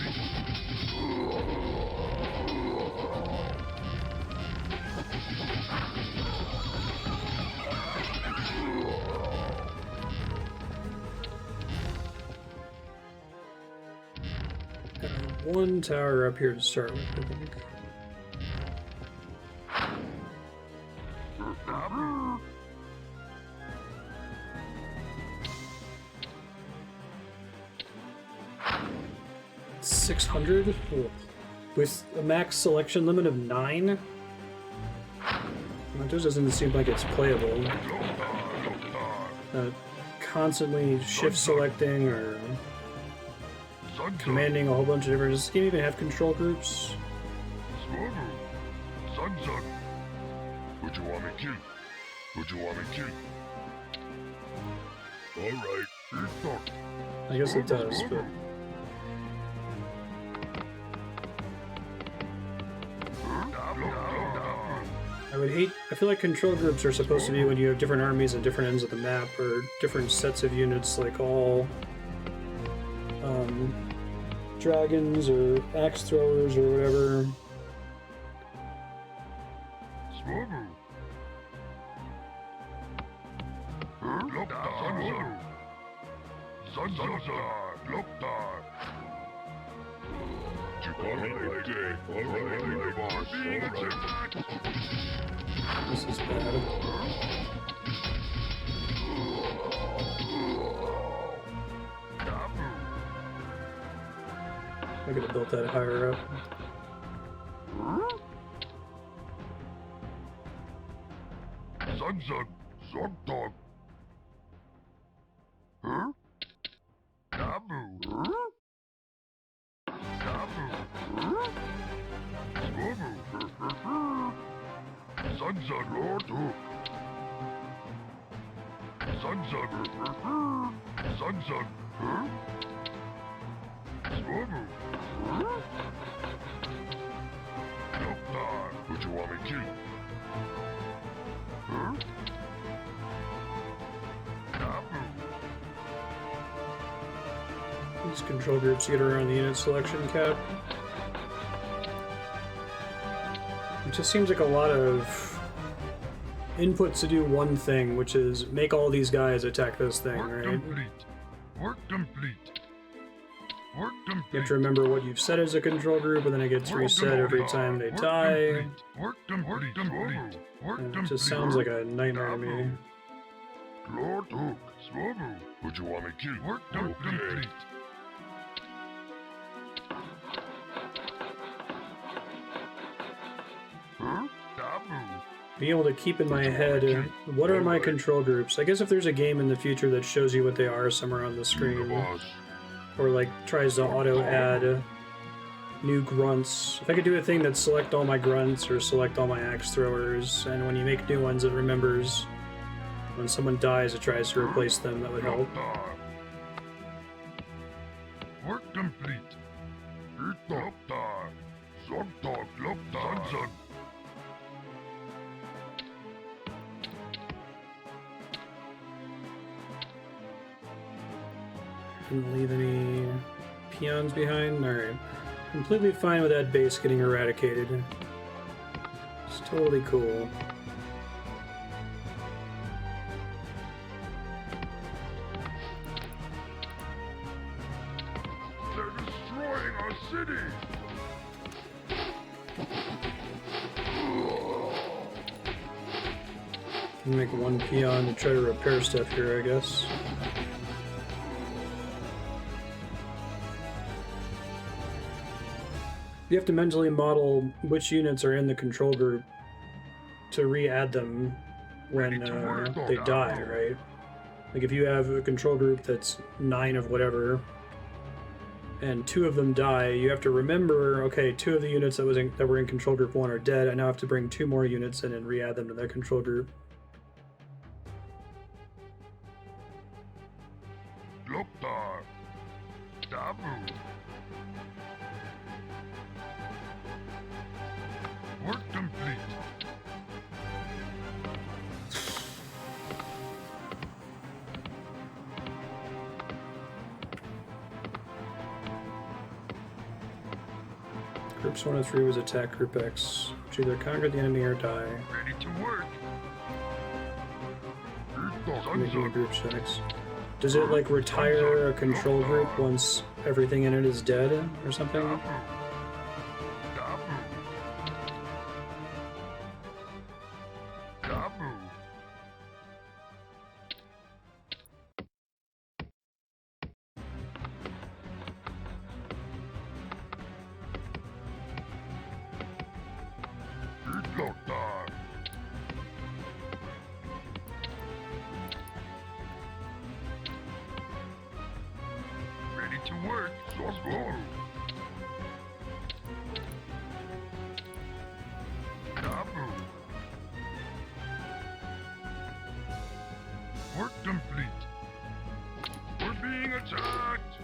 One tower up here to start with, I think. Dabu. 600 with a max selection limit of 9. That just doesn't seem like it's playable. Constantly shift selecting or commanding a whole bunch of different. Does this game even have control groups? Swobu. Sunzug. What you want me to kill? What you want me to kill? Alright. I guess it does, but I would hate. I feel like control groups are supposed to be when you have different armies at different ends of the map, or different sets of units, like all dragons or axe throwers or whatever. Swobu. Lokdar. Sunzug. Lokdar. You got me. Okay. Alright, you the boss. Alright. This is bad. I could have built that higher up. Sunzug. Zogdog. Huh? Dabu. Dabu. Swobu. Sunzug. Lord Hook. What you want me to kill? Huh? These control groups get around the unit selection cap. It just seems like a lot of inputs to do one thing, which is make all these guys attack this thing, Work right? complete. Work complete. Work complete. You have to remember what you've set as a control group, and then it gets reset every time they die. Work complete. Work And it complete. just sounds like a nightmare to me. Lord Hook, Swobu. Would you want me to? Work complete. Huh? Dabu. Being able to keep in my head, what are my control groups? I guess if there's a game in the future that shows you what they are somewhere on the screen, or like tries to auto-add new grunts. If I could do a thing that select all my grunts or select all my axe throwers, and when you make new ones it remembers when someone dies it tries to replace them, that would help. Work complete. Loptar. Zogdog, Loptar. Didn't leave any peons behind? Alright. Completely fine with that base getting eradicated. It's totally cool. They're destroying our city. Can make one peon to try to repair stuff here, I guess. You have to mentally model which units are in the control group to re-add them when they die, right? Like if you have a control group that's 9 of whatever, and 2 of them die, you have to remember, okay, 2 of the units that were in control group 1 are dead, I now have to bring 2 more units in and re-add them to that control group. Loptar. Dabu. Work complete. Groups 1 and 3 was attack group X, which either conquer the enemy or die. Ready to work. Making group checks. Does it like retire a control group once everything in it is dead or something? Ready to work. Let's go. Dabu. Work complete. We're being attacked.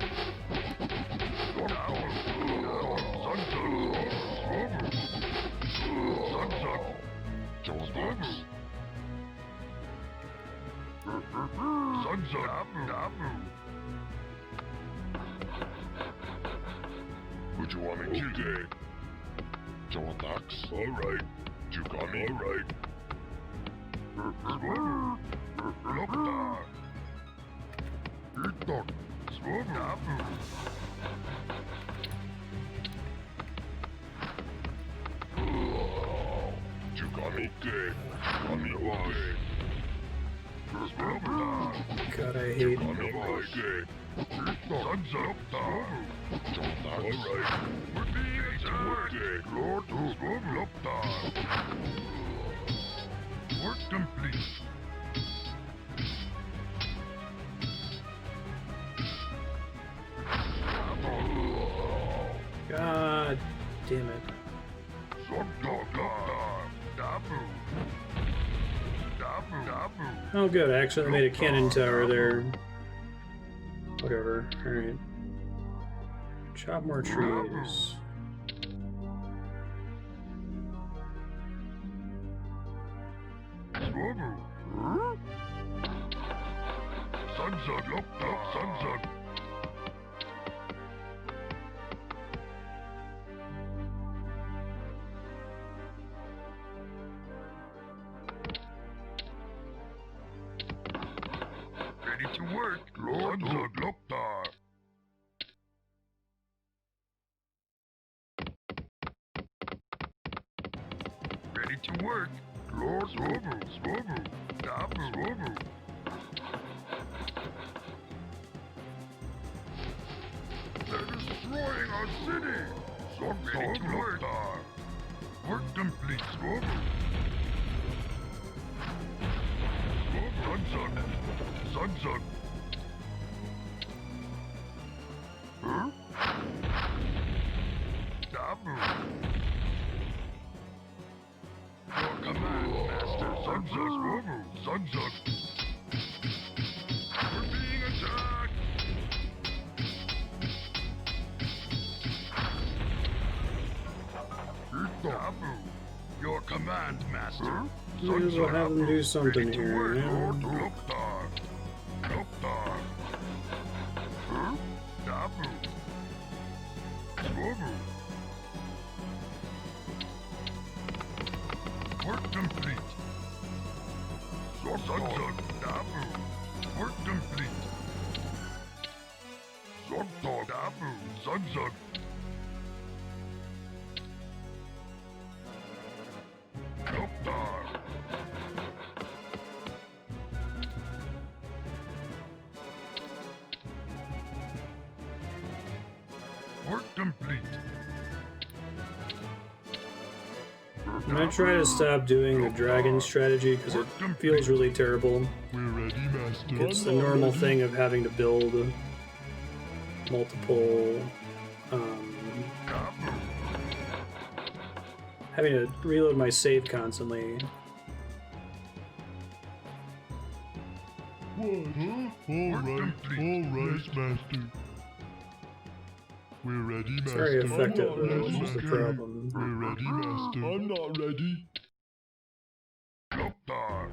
Dabu. Sunset. Sunset. Dabu. Would you want me to? Okay. Jonax. Alright. You got me. Alright. Loptar. Itok. Swobu. You got me. Okay. Got me. Okay. God, I hate Okay. Loptar. Alright. We're being attacked. Lord Loptar. Work complete. God damn it. Dabu. Oh, good. I actually made a cannon tower there. Whatever. Alright. Chop more trees. Ready to work, Lord Loktar. Ready to work, Lord Swobu, Dabu. They're destroying our city. Ready to work. Work complete, Swobu. Sunzug. Huh? Dabu. Your command, Master. Sunzug. We're being attacked. Dabu. Your command, Master. May as well have them do something here. Lord Loktar. Huh? Dabu. Swobu. Work complete. Sunzug. Dabu. Work complete. Zogtor. Dabu. Sunzug. Loktar. Work complete. I'm gonna try to stop doing the dragon strategy because it feels really terrible. We're ready, Master. It's the normal thing of having to build multiple, having to reload my save constantly. What, huh? Alright, Master. We're ready, Master. It's very effective, I'm not that's just the ready. problem. We're ready, Master. I'm not ready. Loktar.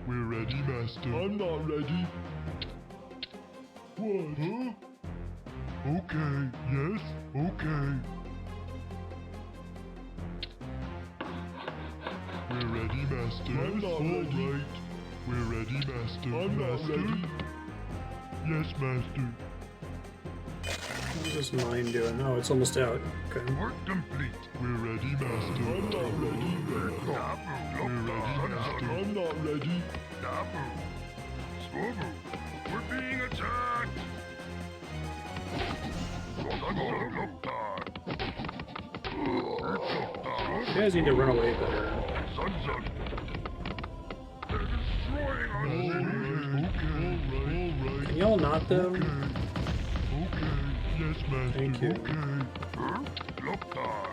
We're ready, Master. I'm not ready. What, huh? Okay, yes, okay. We're ready, Master. I'm not ready. Right. We're ready, Master. I'm not ready. Yes, Master. What is mine doing? Oh, it's almost out. Okay. Work complete. We're ready, Master. I'm not ready. Dabu. We're ready, Master. I'm not ready. Dabu. Swobu. We're being attacked. You guys need to run away better. Sunzug. They're destroying our city. Alright. Can y'all not though? Okay, yes, Master. Thank you. Okay. Loktar.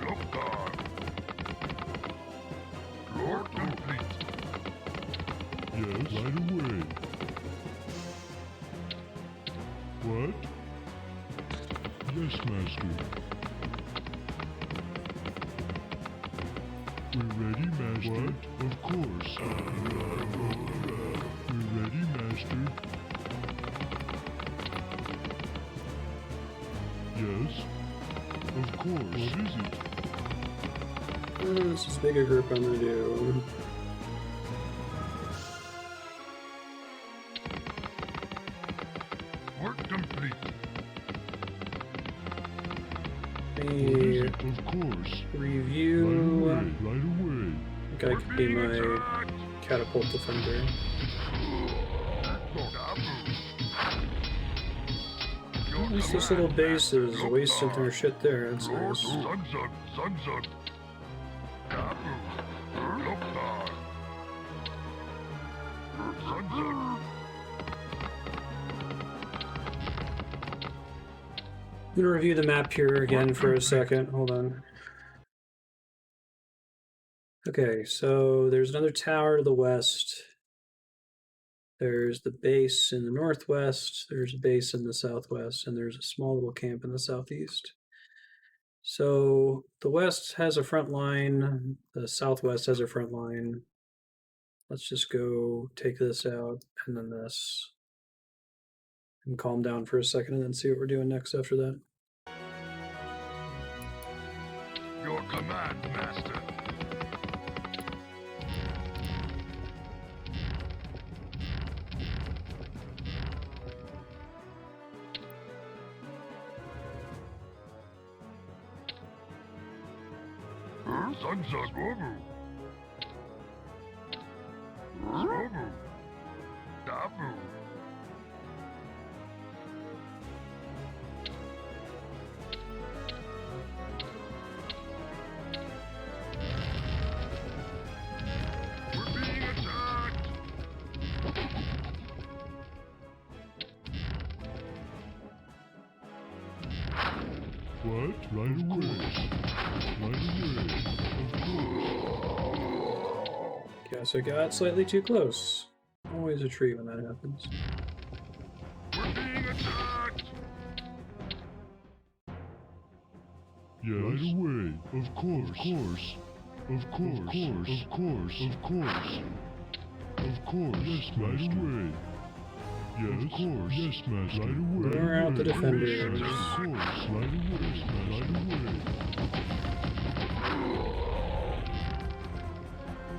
Loktar. Lord complete. Yes, right away. What? Yes, Master. We're ready, Master. What? Of course. We're ready, Master. Yes. Of course. What is it? This is bigger group I'm gonna do. Work complete. Of course. Review. Right away. Guy could be my catapult defender. At least this little base is wasting their shit there. That's nice. Sunzug. Dabu. Loktar. Sunzug. I'm gonna review the map here again for a second. Hold on. Okay, so there's another tower to the west. There's the base in the northwest. There's a base in the southwest, and there's a small little camp in the southeast. So the west has a front line. The southwest has a front line. Let's just go take this out and then this. And calm down for a second and then see what we're doing next after that. Your command, Master. Sansagovu. Swovu. Davu. We're being attacked. What? Right away. Right away. Of course. Guess I got slightly too close. Always a treat when that happens. We're being attacked. Yes. Right away. Of course. Of course. Of course. Of course. Of course. Yes, right away. Yes. Of course. Yes, Master. Right away. We're out the defenders. Of course. Right away. Right away.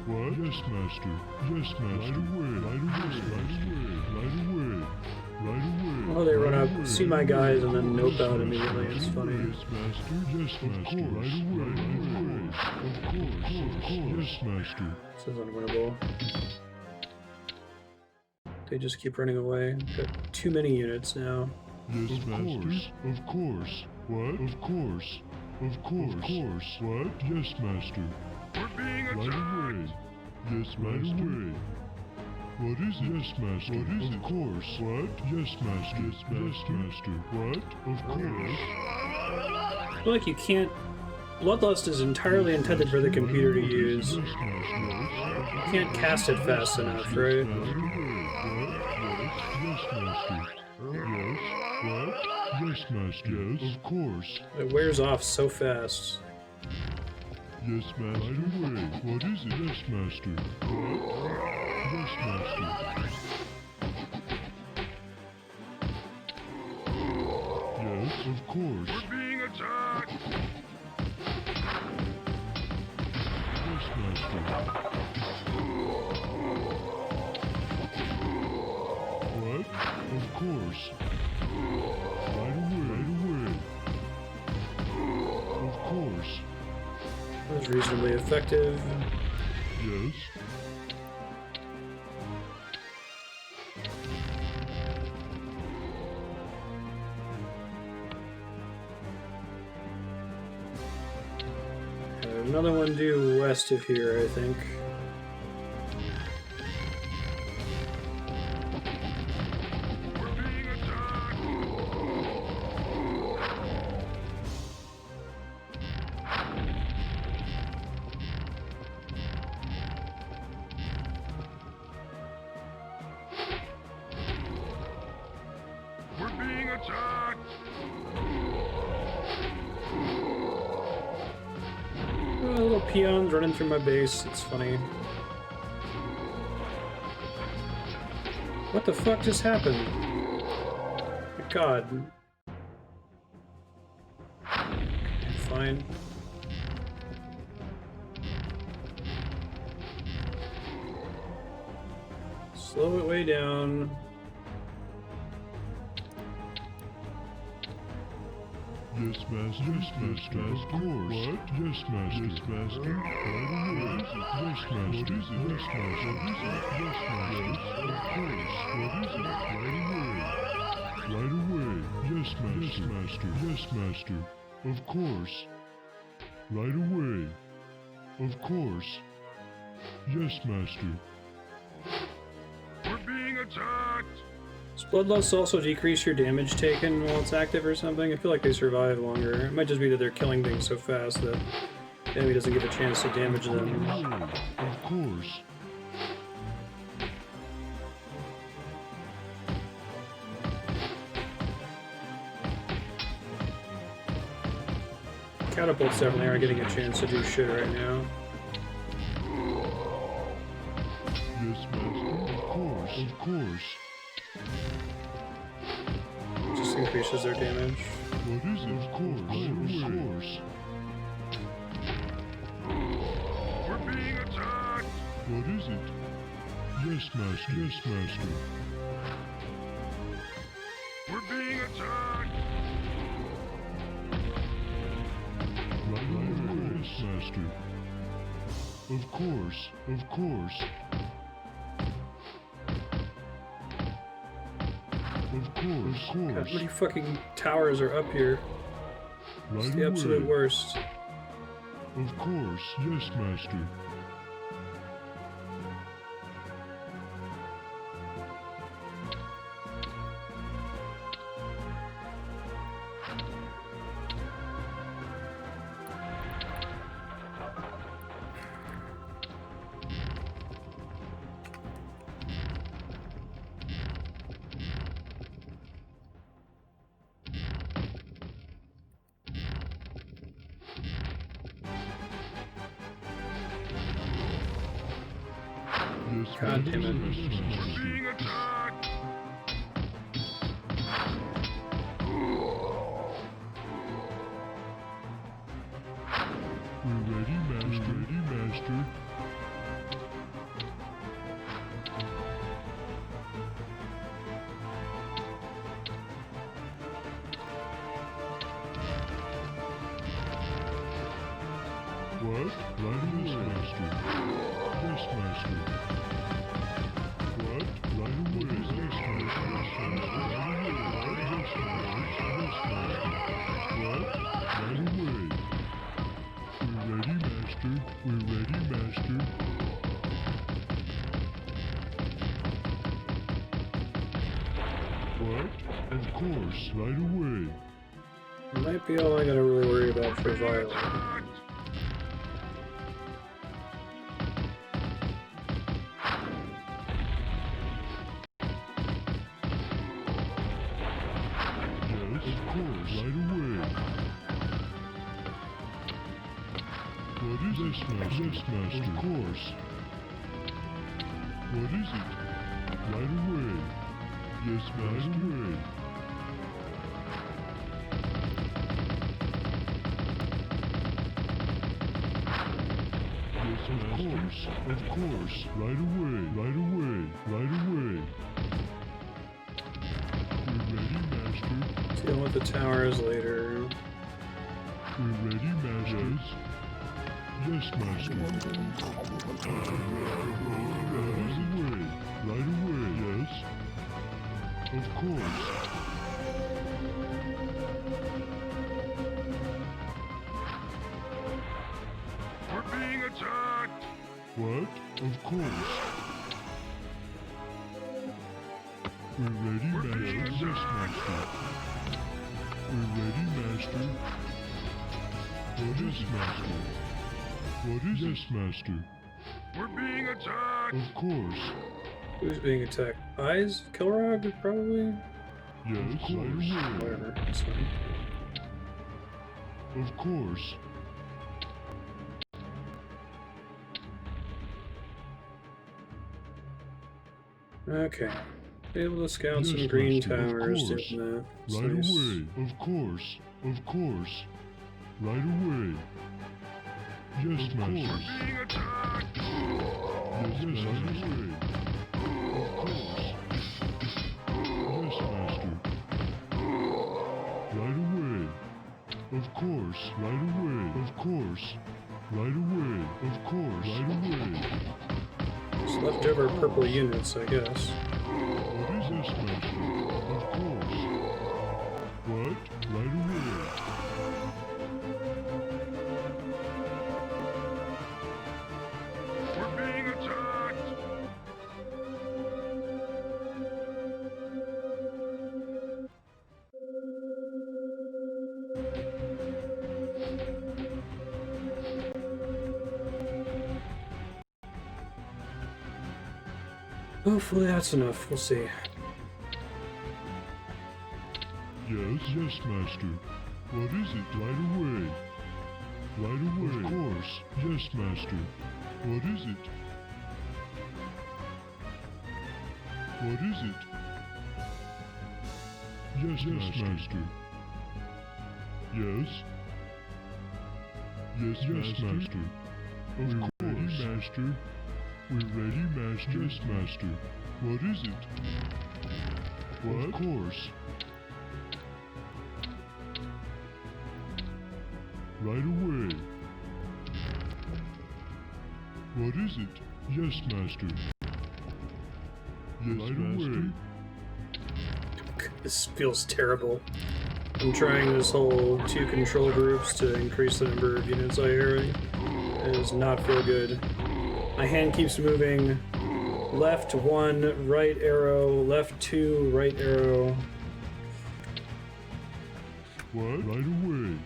What? Yes, Master. Yes, Master. Right away. Right away. Right away. Right away. Right away. Oh, they run up, Right away. see my guys, and then nope out immediately. It's Right funny. away. Yes, Master. Yes, Master. Right away. Right away. Of course. Of course. Yes, Master. This is unwinnable. They just keep running away. Got too many units now. Yes, Master. Of course. What? Of course. Of course. Of course. What? Yes, Master. We're being Right attacked. away. Yes, Master. What is it? Yes, Master. What is it? Of course. What? Yes, Master. Yes, Master. What? Of course. I feel like you can't... Bloodlust is entirely intended for the computer to use. Yes, Master. You can't cast it fast enough, right? Right away. What? Yes, Master. Yes. What? Yes, Master. Yes. Of course. It wears off so fast. Yes, Master. Right away. What is it? Yes, Master. What? Yes, Master. Yes, of course. We're being attacked. Yes, Master. What? Of course. Right away. Right away. Of course. That was reasonably effective. Yes. Another one due west of here, I think. We're being attacked. We're being attacked. Little peons running through my base. It's funny. What the fuck just happened? My God. Fine. Slow it way down. Yes, Master. Yes, Master. Of course. What? Yes, Master. Yes, Master. Right away. Yes, Master. What is it? Yes, Master. Yes, Master. Of course. What is it? Right away. Right away. Yes, Master. Yes, Master. Yes, Master. Of course. Right away. Of course. Yes, Master. We're being attacked. Does Bloodlust also decrease your damage taken while it's active or something? I feel like they survive longer. It might just be that they're killing things so fast that Enemy doesn't get a chance to damage them. Of course. Catapults definitely aren't getting a chance to do shit right now. Yes, Master. Of course. Of course. Just increases their damage. What is it? Of course. Of course. We're being attacked! What is it? Yes, Master. Yes, Master. We're being attacked! Right away. Yes, Master. Of course. Of course. Of course. Of God, how course. many fucking towers are up here? It's Right the absolute away. worst. Of course. Yes, Master. Yes, God damn it. Master. Yes, We're Master. being attacked! We're ready, Master. Ready, Master. What? Right away, Master. Yes, Master. What? Right away. Yes, Master. Yes, Master. Right away. Yes, Master. Yes, Master. What? Right away. We're ready, Master. We're ready, Master. What? Of course. Right away. Might be all I gotta really worry about for Violet. Yes, of course. Right away. What is this, Master? Yes, Master. Of course. What is it? Right away. Yes, Master. Right away. Yes, of course. Of course. Right away. Right away. Right away. We're ready, Master. Deal with the towers later. We're ready, Masters. Yes, Master. Right away, yes. Of course. We're being attacked! What? Of course. We're ready, Master. Yes, Master. We're ready, Master. What is it, Master? What is yes, Master? We're being attacked! Of course. Who's being attacked? Eyes of Kilrogg, probably? Yes, of course. Whatever, that's fine. Of course. Okay. Able to scout some Yes, green Master, of towers. course. Doing that. That's Right nice. away. Of course. Of course. Right away. Yes, Master. Being attacked! Yes, Master. Of course. Yes, Master. Right away. Of course. Right away. Of course. Right away. Of course. Right away. It's leftover purple units, I guess. What is this, Master? Of course. What? Right away. We're being attacked! Hopefully that's enough. We'll see. Yes, yes, Master. What is it? Right away. Right away. Of course. Yes, Master. What is it? What is it? Yes, yes, Master. Yes. Yes, yes, Master. Of course. Ready, Master. We're ready, Master. Yes, Master. What is it? What? Of course. Right away. What is it? Yes, Master. Yes, right away. This feels terrible. I'm trying this whole 2 control groups to increase the number of units I carry. It does not feel good. My hand keeps moving. Left 1, right arrow, left 2, right arrow. What? Right away.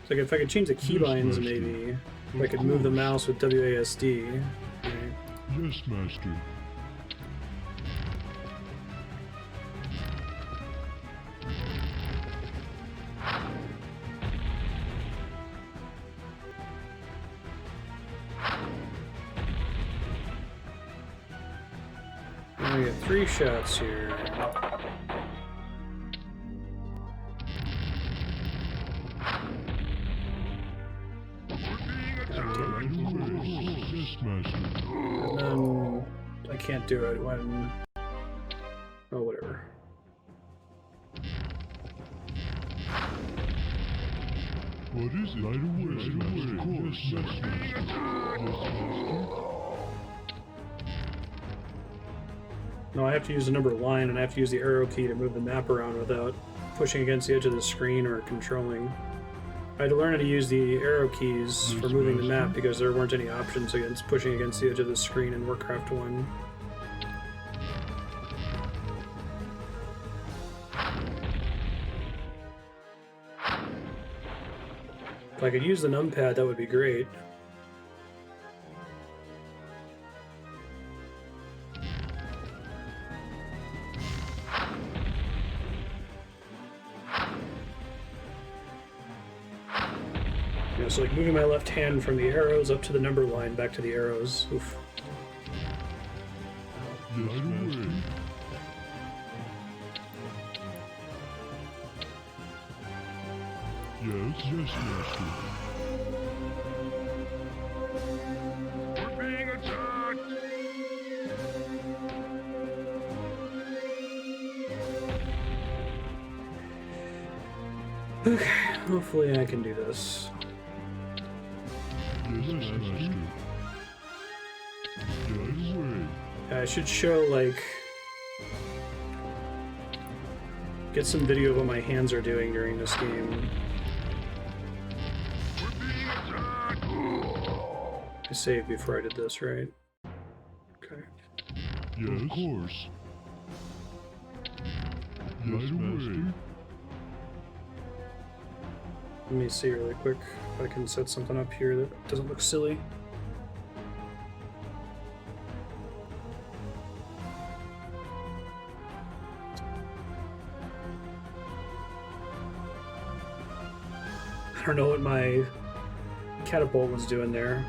It's like if I could change the keybinds, maybe. If I could move the mouse with WASD. Right. Yes, Master. I get 3 shots here. And then I can't do it when... Oh, whatever. What is it? Right away, right away. Of course, yes, Master. Yes, Master. No, I have to use the number line, and I have to use the arrow key to move the map around without pushing against the edge of the screen or controlling. I had to learn how to use the arrow keys for moving the map because there weren't any options against pushing against the edge of the screen in Warcraft 1. If I could use the numpad, that would be great. Yeah, so like moving my left hand from the arrows up to the number line, back to the arrows. Oof. Yes, Master. Yes, yes, Master. We're being attacked! Okay, hopefully I can do this. Yes, Master. Yes, way. I should show, like... Get some video of what my hands are doing during this game. We're being attacked! I saved before I did this, right? Okay. Yes, of course. Yes, Master. Let me see really quick if I can set something up here that doesn't look silly. I don't know what my catapult was doing there.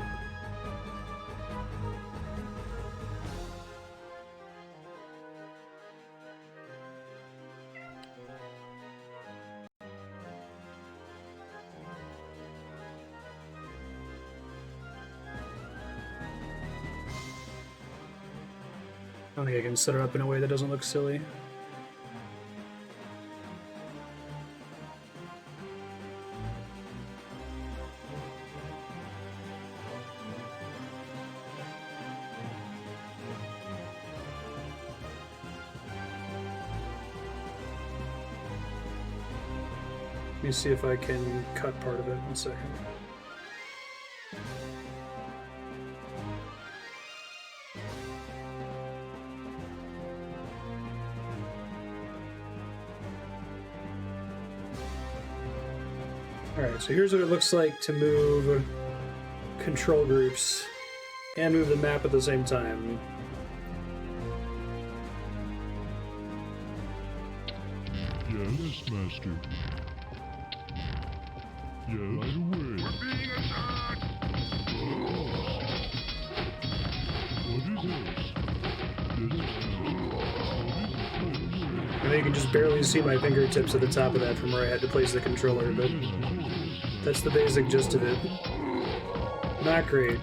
I don't think I can set it up in a way that doesn't look silly. Let me see if I can cut part of it in a second. Alright, so here's what it looks like to move control groups and move the map at the same time. Yes, Master. Yes, right away. We're being attacked! What is this? I know you can just barely see my fingertips at the top of that from where I had to place the controller, but that's the basic gist of it. Not great.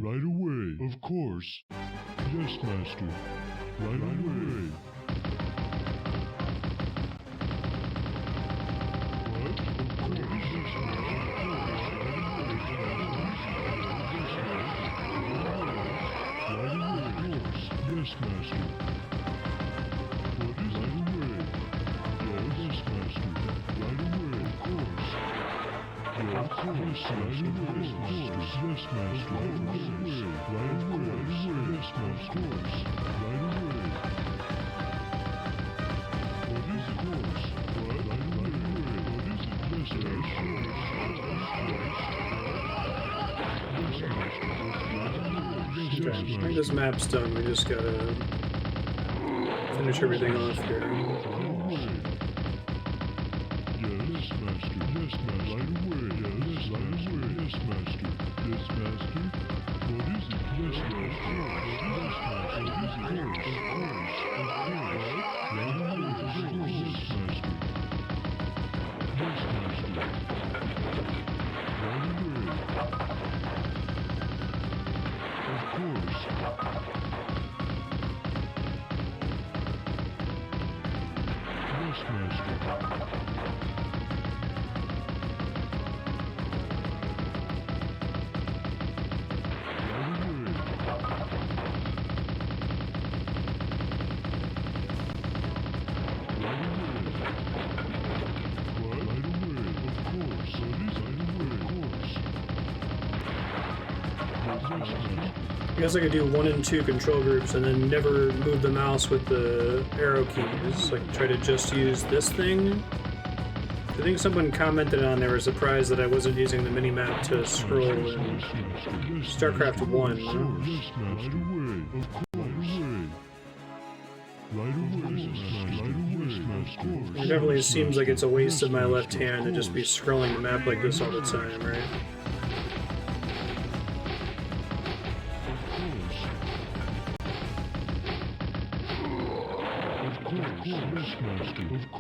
Right away. Of course. Yes, Master. Right away. What? Of course. Yes, Master. What is right away? Yes, Master. Right away. Of course. Yes, of course. Right away. Yes, Master. Right away. Right away. Yes, Master. Right away. What is it? Course. What? Right away. What is it? Yes, Master. Okay, I think this map's done. We just gotta finish everything off here. Yes, Master. Yes, Master. Right away. Yes, right away. Yes, Master. Yes, Master. What is it? Yes, Master. Yes, Master. What is it? Of course. Of course. Right away. Yes, Master. Yes, Master. Right away. Of course. Yes, Master. I guess I could do 1 and 2 control groups and then never move the mouse with the arrow keys. Like try to just use this thing. I think someone commented on they were surprised that I wasn't using the mini-map to scroll in StarCraft 1. It definitely seems like it's a waste of my left hand to just be scrolling the map like this all the time, right?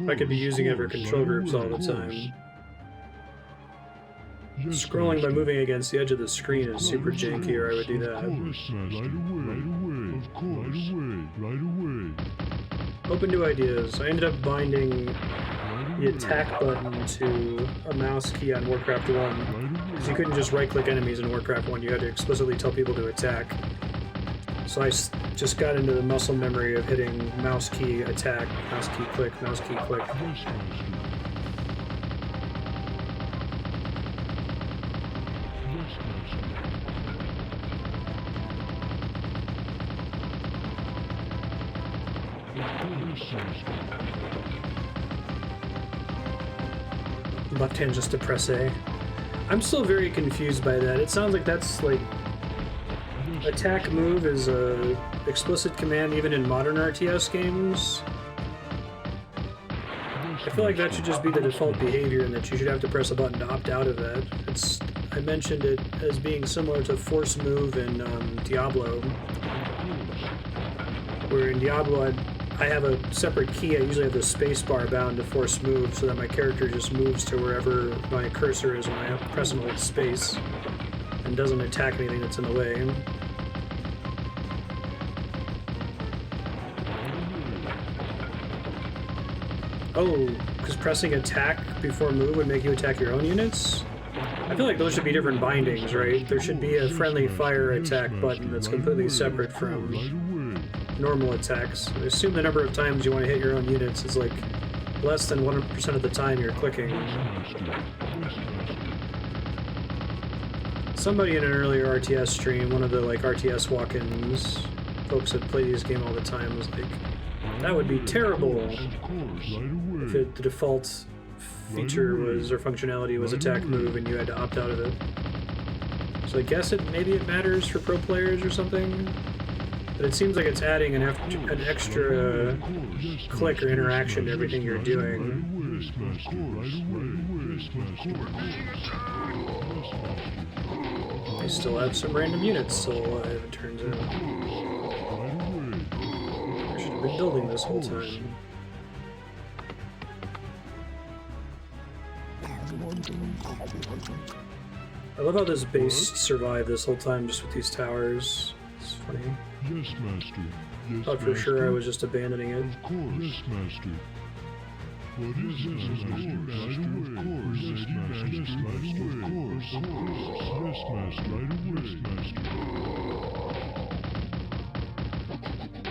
I could be using it for control groups all the time. Scrolling by moving against the edge of the screen is super janky, or I would do that. Right away. Open to ideas. I ended up binding the attack button to a mouse key on Warcraft 1, because you couldn't just right-click enemies in Warcraft 1, you had to explicitly tell people to attack. So I just got into the muscle memory of hitting mouse key attack, mouse key click, mouse key click. Left hand just to press A. I'm still very confused by that. It sounds like that's like attack move is a explicit command even in modern RTS games. I feel like that should just be the default behavior and that you should have to press a button to opt out of that. I mentioned it as being similar to force move in Diablo, where in Diablo I have a separate key. I usually have the space bar bound to force move so that my character just moves to wherever my cursor is when I press and hold space and doesn't attack anything that's in the way. Oh, because pressing attack before move would make you attack your own units? I feel like those should be different bindings, right? There should be a friendly fire attack button that's completely separate from normal attacks. I assume the number of times you want to hit your own units is like less than 1% of the time you're clicking. Somebody in an earlier RTS stream, one of the like RTS walk-ins, folks that play this game all the time, was like, that would be terrible if the default feature was, or functionality was attack move and you had to opt out of it. So I guess maybe it matters for pro players or something, but it seems like it's adding an extra click or interaction to everything you're doing. I still have some random units still alive, it turns out. I should have been building this whole time. I love how this base survived this whole time just with these towers. It's funny. Yes, master. Yes, Thought for sure I was just abandoning it. Of course. Yes, master. What is this, master? Right away. Of course. Yes, master. Yes, master. Of course. Of course. Yes, master. Right away. Yes, master.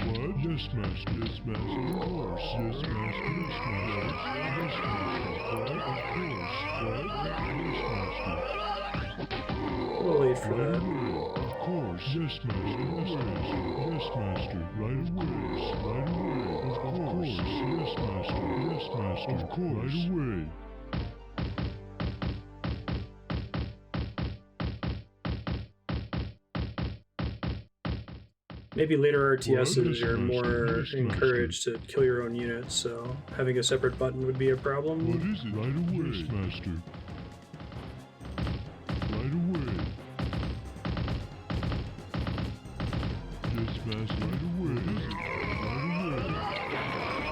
What? Yes, master. Yes, master. Of course. Yes, master. Yes, master. Yes, master. What? Of course. What? Yes, master. We'll wait for that. Of course. Yes, master. Yes, master. Yes, master. Right away. Right away. Of course. Yes, master. Yes, master. Of course. Right away. Maybe later RTSs you're more encouraged to kill your own units, so having a separate button would be a problem. What is it? Right away. Yes, master. Right away. Yes, master. Right away. Right away.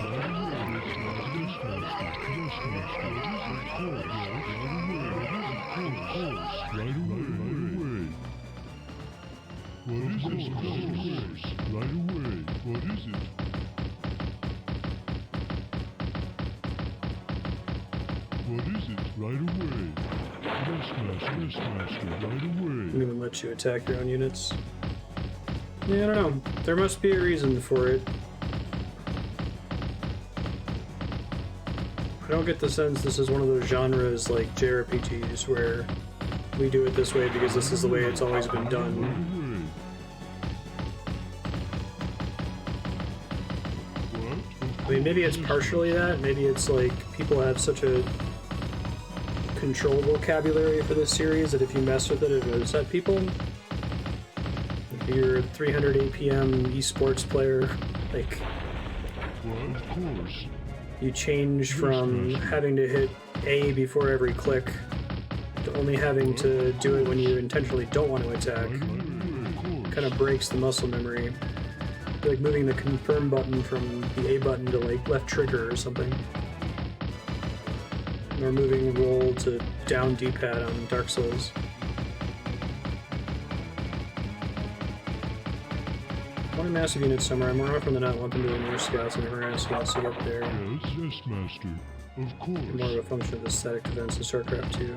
Right away. Yes, master. Yes, master. Of course. Right away. Of course. Right away. Right away. What is it? Of course. Right away. What is it? What is it? Right away. Yes, master. Yes, master. Right away. I'm gonna let you attack your own units. Yeah, I don't know. There must be a reason for it. I don't get the sense this is one of those genres like JRPGs where we do it this way because this is the way it's always been done. I mean, maybe it's partially that. Maybe it's like people have such a control vocabulary for this series that if you mess with it, it will upset people. If you're a 300 APM esports player, like, you change from having to hit A before every click to only having to do it when you intentionally don't want to attack. Kind of breaks the muscle memory. Like moving the confirm button from the A button to like left trigger or something. Or moving roll to down D-pad on Dark Souls. I want a massive unit somewhere. I'm more often than not lumping to near scouts and never scouts to get there. Yes, yes, master. Of course. More of a function of the static defense in StarCraft 2.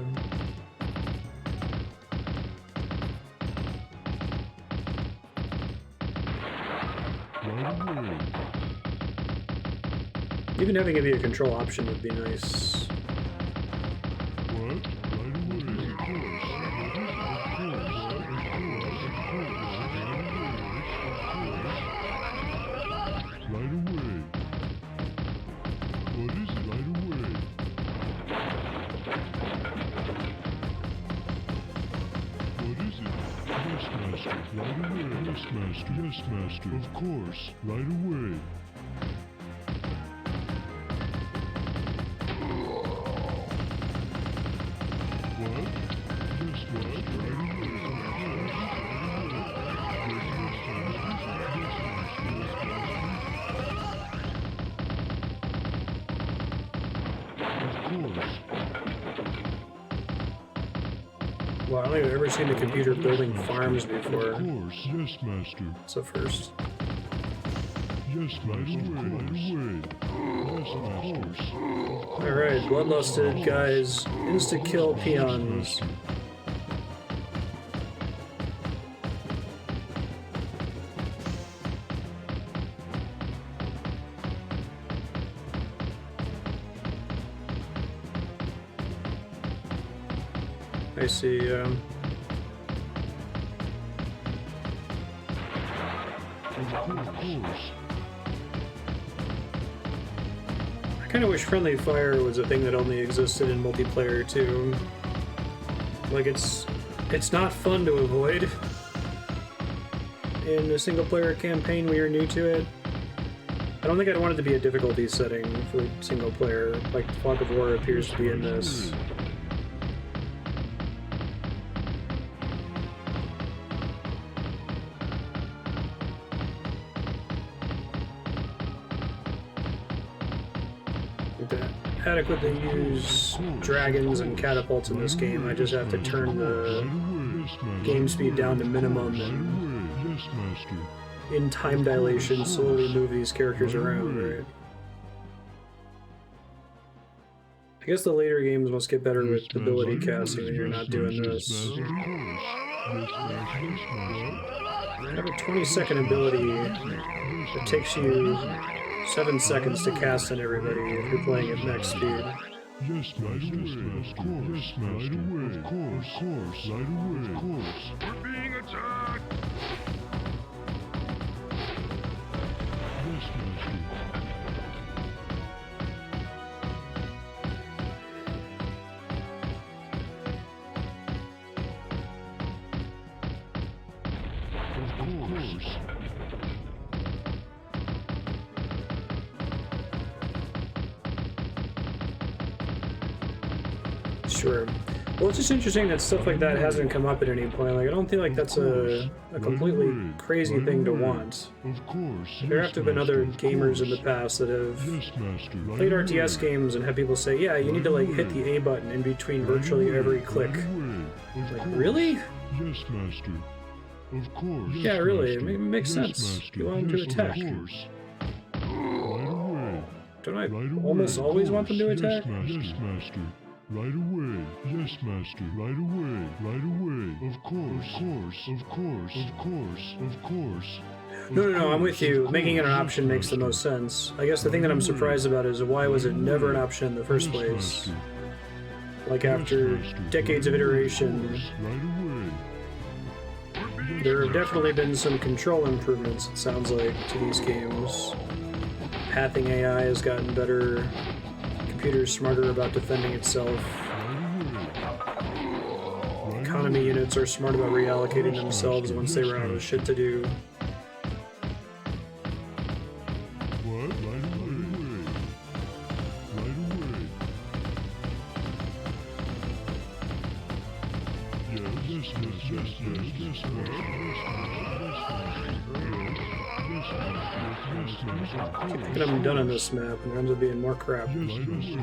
Even having it be a control option would be nice. What? Right away. Of course. Right away. What is it? Right away. What is it? Yes, master. Right away. Yes, master. Yes, master. Of course. Right away. Wow, I don't think I've ever seen a computer building farms before. Of course, yes, master. It's a first. Yes, master. Right away. Yes, master. Alright, bloodlusted guys, insta-kill peons. I see I kind of wish friendly fire was a thing that only existed in multiplayer too. Like it's not fun to avoid in a single player campaign when you're new to it. I don't think I'd want it to be a difficulty setting for single player, like Fog of War appears to be in this. Adequately use dragons and catapults in this game. I just have to turn the game speed down to minimum and in time dilation slowly move these characters around, right? I guess the later games must get better with ability casting when you're not doing this. I have a 20-second ability that takes you 7 seconds to cast on everybody if you're playing at max speed. Yes, master. Of course. Right away. Of course. Right away. Of course. We're being attacked! Yes, master. Of course. Sure. Well, it's just interesting that stuff like that hasn't come up at any point. Like, I don't feel like that's a completely crazy thing to want. Of course. There have to have been other gamers in the past that have played RTS games and had people say, yeah, you need to like hit the A button in between virtually every click. Like, really? Yes, master. Of course. Yeah, really. It makes sense. You want them to attack. Don't I almost always want them to attack? Yes, master. Right away. Yes, master. Right away. Right away. Of course. Of course. Of course. Of course. No, I'm with you. Making it an option makes the most sense. I guess the thing that I'm surprised about is why was it never an option in the first place? Like, after decades of iteration, there have definitely been some control improvements, it sounds like, to these games. Pathing AI has gotten better. Computer's smarter about defending itself. Economy units are smart about reallocating themselves once they run out of shit to do. What? Right away. Right away. Yes, I keep thinking I'm done on this map, and there ends up being more crap. Right away. Yes,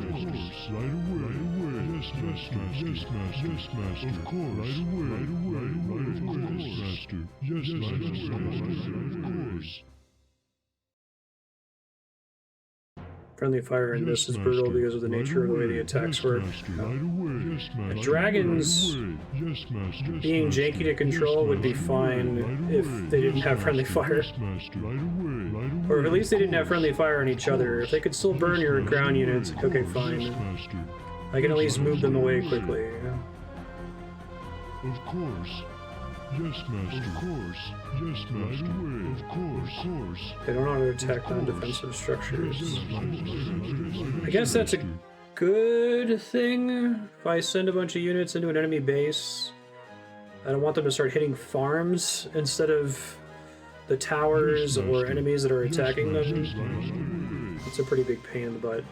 master. Of course. Right away. Of course, master. Yes, master. Of course. Friendly fire in this is brutal because of the nature of the way the attacks work. The dragons being janky to control would be fine if they didn't have friendly fire. Or if at least they didn't have friendly fire on each other. If they could still burn your ground units, okay, fine. I can at least move them away quickly. Of course. Yes, master. Of course. Yes, master. Of course. They don't auto attack non-defensive structures. I guess that's a good thing. If I send a bunch of units into an enemy base, I don't want them to start hitting farms instead of the towers or enemies that are attacking them. It's a pretty big pain in the butt.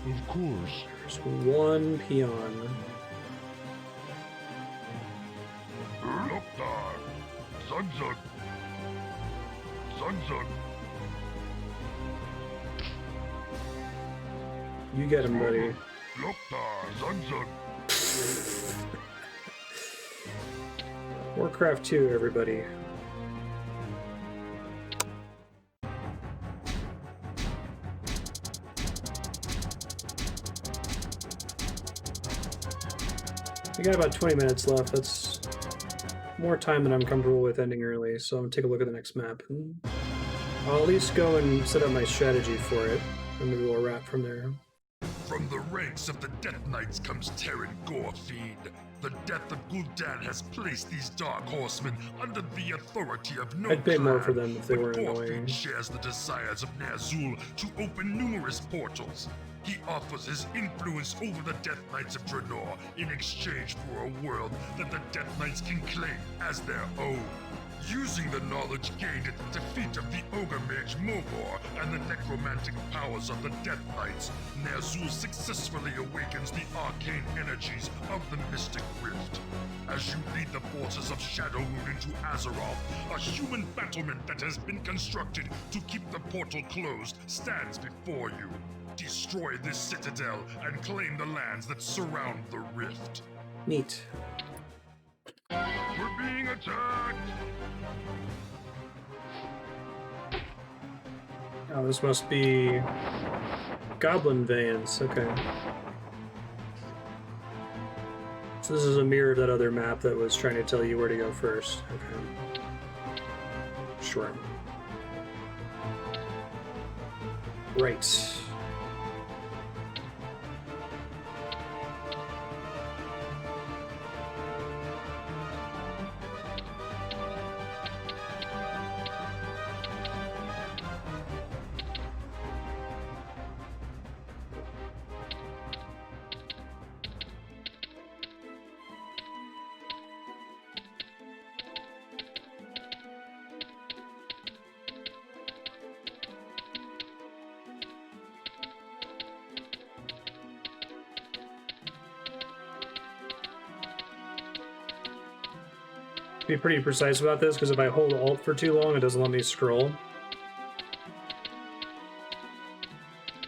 Of course. There's one peon. Gul'dan. Zug. You get him, buddy. Gul'dan. Zug. Warcraft 2, everybody. We got about 20 minutes left. That's more time than I'm comfortable with ending early, so I'm gonna take a look at the next map. I'll at least go and set up my strategy for it, and maybe we'll wrap from there. From the ranks of the Death Knights comes Terran Gorefiend. The death of Gul'dan has placed these Dark Horsemen under the authority of no I'd pay more clan, for them if they but weren't Gorefiend annoying. shares the desires of Ner'zhul to open numerous portals. He offers his influence over the Death Knights of Draenor in exchange for a world that the Death Knights can claim as their own. Using the knowledge gained at the defeat of the Ogre Mage Mogor and the necromantic powers of the Death Knights, Ner'zhul successfully awakens the arcane energies of the Mystic Rift. As you lead the forces of Shadowmoon into Azeroth, a human battlement that has been constructed to keep the portal closed stands before you. Destroy this citadel and claim the lands that surround the rift. Neat. We're being attacked! Oh, this must be Goblin Vans. Okay. So this is a mirror of that other map that was trying to tell you where to go first. Okay. Sure. Right. Be pretty precise about this, because if I hold Alt for too long, it doesn't let me scroll.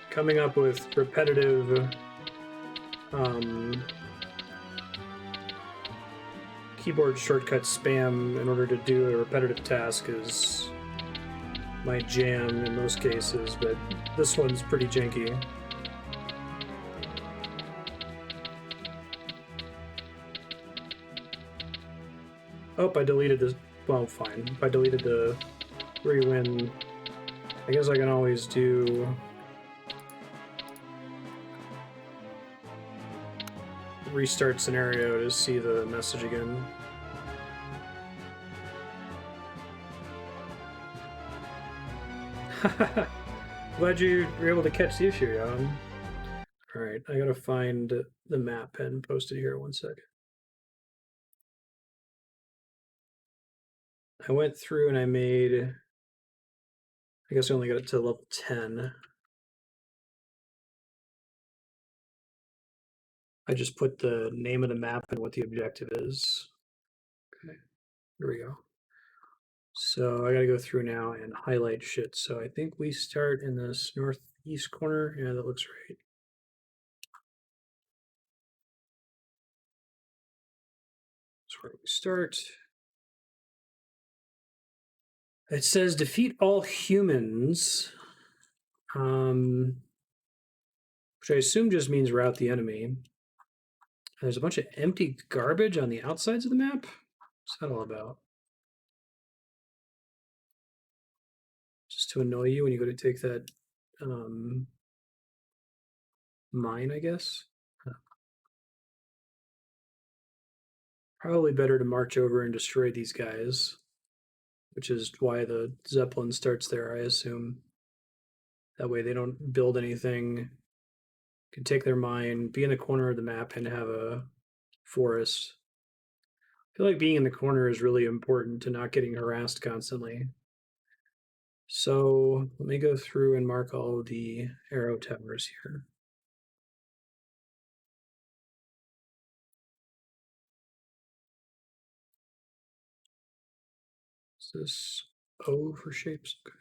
Coming up with repetitive keyboard shortcut spam in order to do a repetitive task is my jam in most cases, but this one's pretty janky. Oh, I deleted this. Well, fine. If I deleted the re-win, I guess I can always do restart scenario to see the message again. Glad you were able to catch the issue, Jan. Alright, I gotta find the map and post it here. 1 sec. I went through and I made, I guess I only got it to level 10. I just put the name of the map and what the objective is. Okay, here we go. So I gotta go through now and highlight shit. So I think we start in this northeast corner. Yeah, that looks right. That's where we start. It says defeat all humans, which I assume just means rout the enemy. There's a bunch of empty garbage on the outsides of the map. What's that all about? Just to annoy you when you go to take that mine, I guess. Probably better to march over and destroy these guys, which is why the Zeppelin starts there, I assume. That way they don't build anything, can take their mine, be in the corner of the map, and have a forest. I feel like being in the corner is really important to not getting harassed constantly. So let me go through and mark all of the arrow towers here. Is this O for shapes? Okay.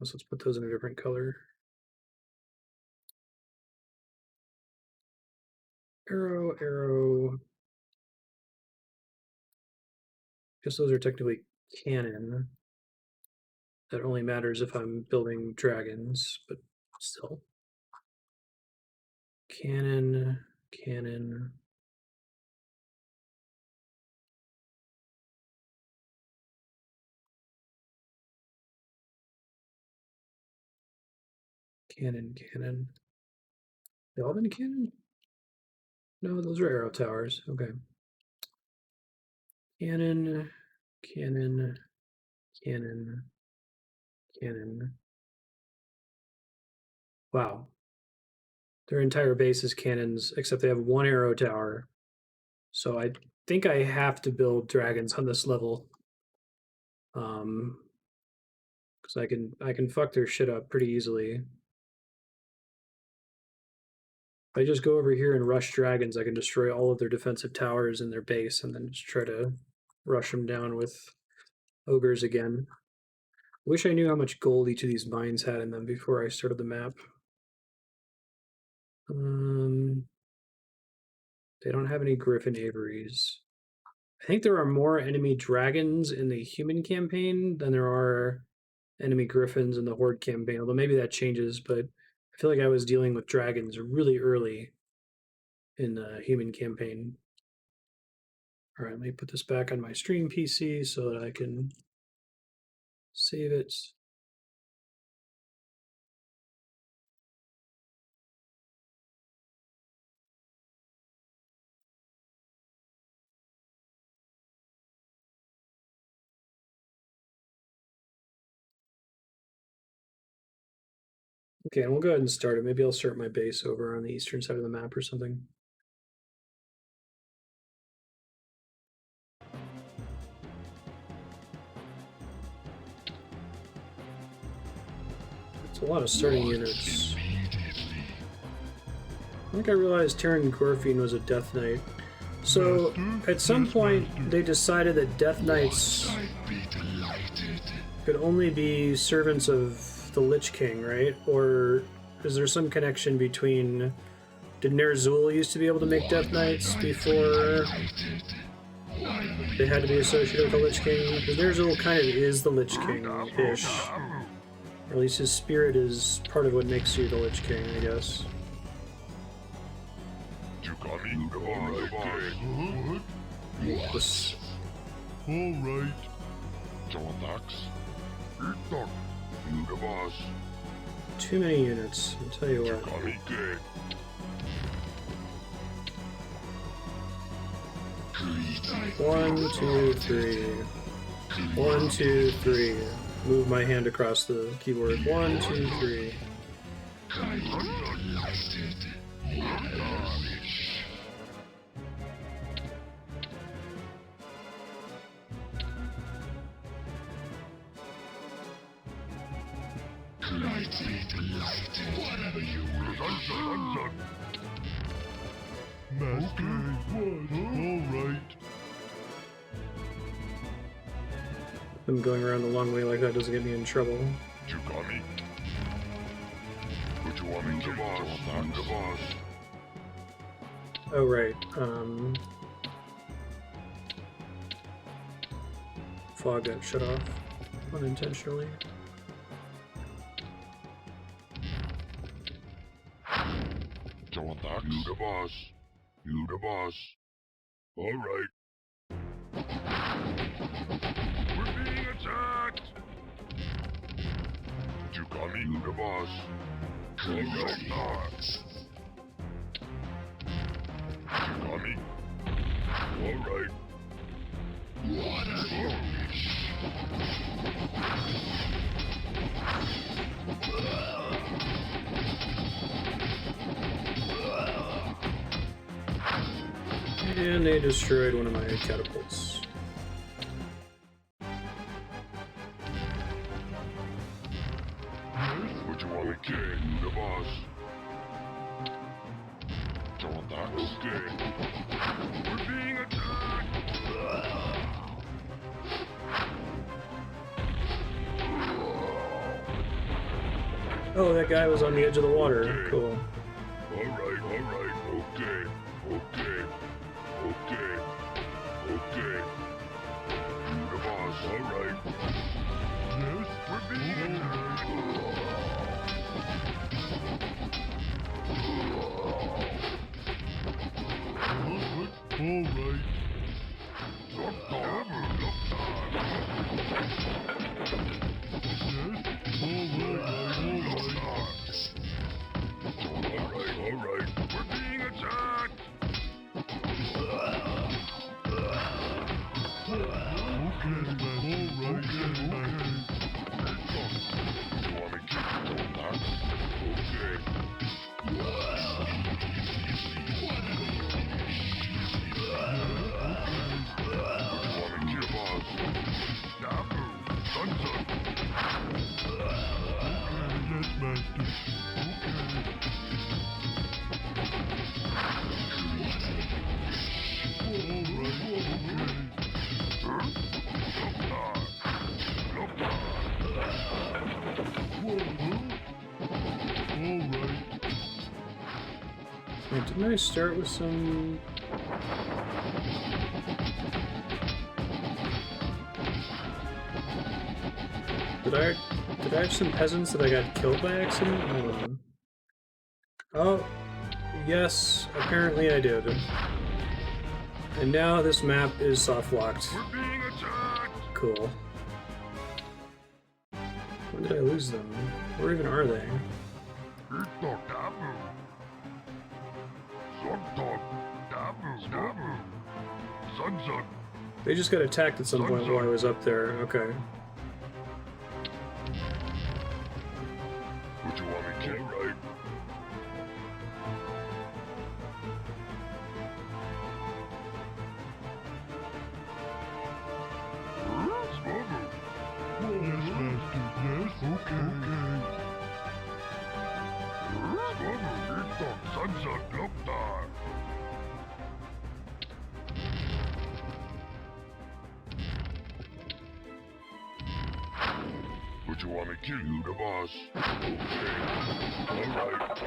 So let's put those in a different color. Arrow, arrow. Guess those are technically cannon. That only matters if I'm building dragons, but still. Cannon, cannon. Cannon. They all been cannon? No, those are arrow towers. Okay. Cannon. Wow. Their entire base is cannons, except they have one arrow tower. So I think I have to build dragons on this level. Because I can fuck their shit up pretty easily. If I just go over here and rush dragons, I can destroy all of their defensive towers in their base and then just try to rush them down with ogres again. Wish I knew how much gold each of these mines had in them before I started the map. They don't have any Griffin Aviaries. I think there are more enemy dragons in the human campaign than there are enemy griffins in the Horde campaign, although maybe that changes, but I feel like I was dealing with dragons really early in the human campaign. All right, let me put this back on my stream PC so that I can save it. Okay, and we'll go ahead and start it. Maybe I'll start my base over on the eastern side of the map or something. It's a lot of starting units. I think I realized Terran Gorfine was a Death Knight. So, at some point, they decided that Death Knights could only be servants of the Lich King, right? Or is there some connection between... Did Ner'zhul used to be able to make Death Knights before they had to be associated with the Lich King? Because Ner'zhul kind of is the Lich King-ish. Or at least his spirit is part of what makes you the Lich King, I guess. This... Alright. Too many units, I'll tell you what. 1, 2, 3. 1, 2, 3. Move my hand across the keyboard. 1, 2, 3. Alright. Them going around the long way like that doesn't get me in trouble. Oh, right. Fog got shut off unintentionally. You the boss. All right. We're being attacked. You call me the boss. All right. You call me. All right. What a fish. And they destroyed one of my catapults. What you want to kill? The boss. Okay. We're being attacked. Oh, that guy was on the edge of the water. Cool. All right. Okay. You the boss. All right. Yes? We're being attacked. Alright. Wait, didn't I start with some... Did I have some peasants that I got killed by accident? Hold on. Oh, yes, apparently I did. And now this map is soft-locked. We're being attacked! Cool. When did I lose them? Where even are they? They just got attacked at some point while I was up there. Okay. What you want me to kill, right? Yes, Master. Yes, okay. Would you want me to kill you, the boss? Okay. Alright.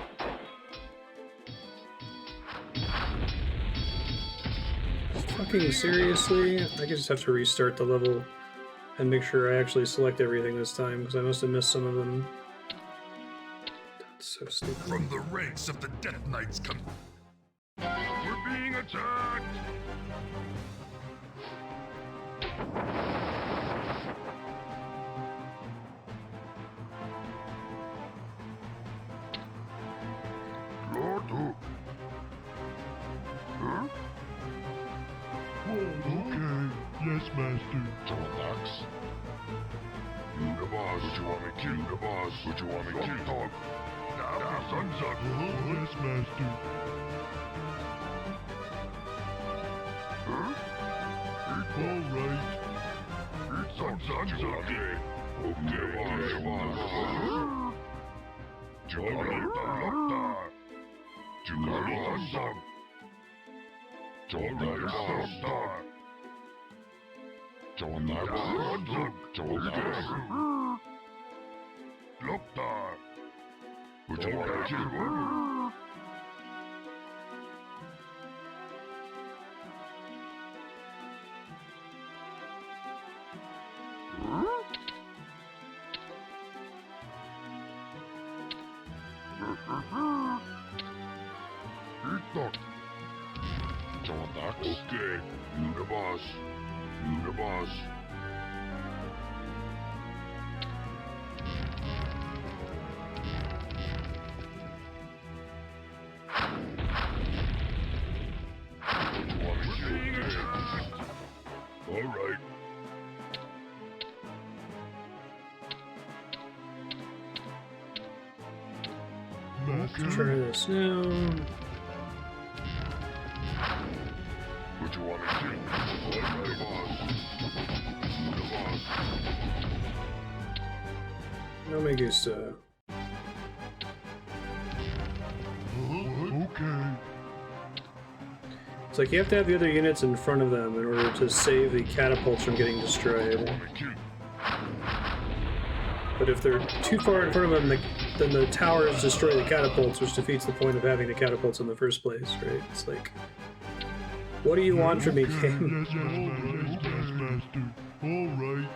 Fucking seriously? I could just have to restart the level and make sure I actually select everything this time, because I must have missed some of them. That's so stupid. From the ranks of the Death Knights come... We're being attacked! Lord Hook. Huh? Okay. Yes, Master. Troll-Ogre. You the boss. Would you want me to kill the boss? Would you want me to kill dog? Sun's up. Yes, Master. Huh? All right. Sun's okay. Okay, boss. Would you want to kill one? Okay, you the boss. You the boss. All right. Master. Try this now. What you want to do? All right, boss. The boss. No me gusta. Okay. It's like you have to have the other units in front of them in order to save the catapults from getting destroyed. But if they're too far in front of them, then the towers destroy the catapults, which defeats the point of having the catapults in the first place, right? It's like, what do you want from me, game? Yes, Master. All right.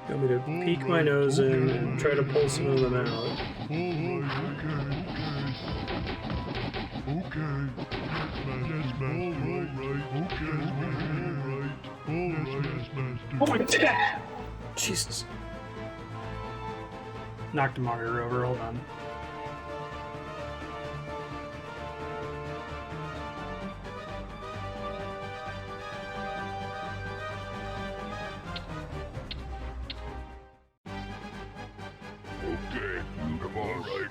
You want me to peek my nose in and try to pull some of them out? All right. Okay. Yes, Master. All right. Okay. All right. Yes, Master. Oh my god! Jesus. Knocked him over, hold on. Okay, you the boss. All right.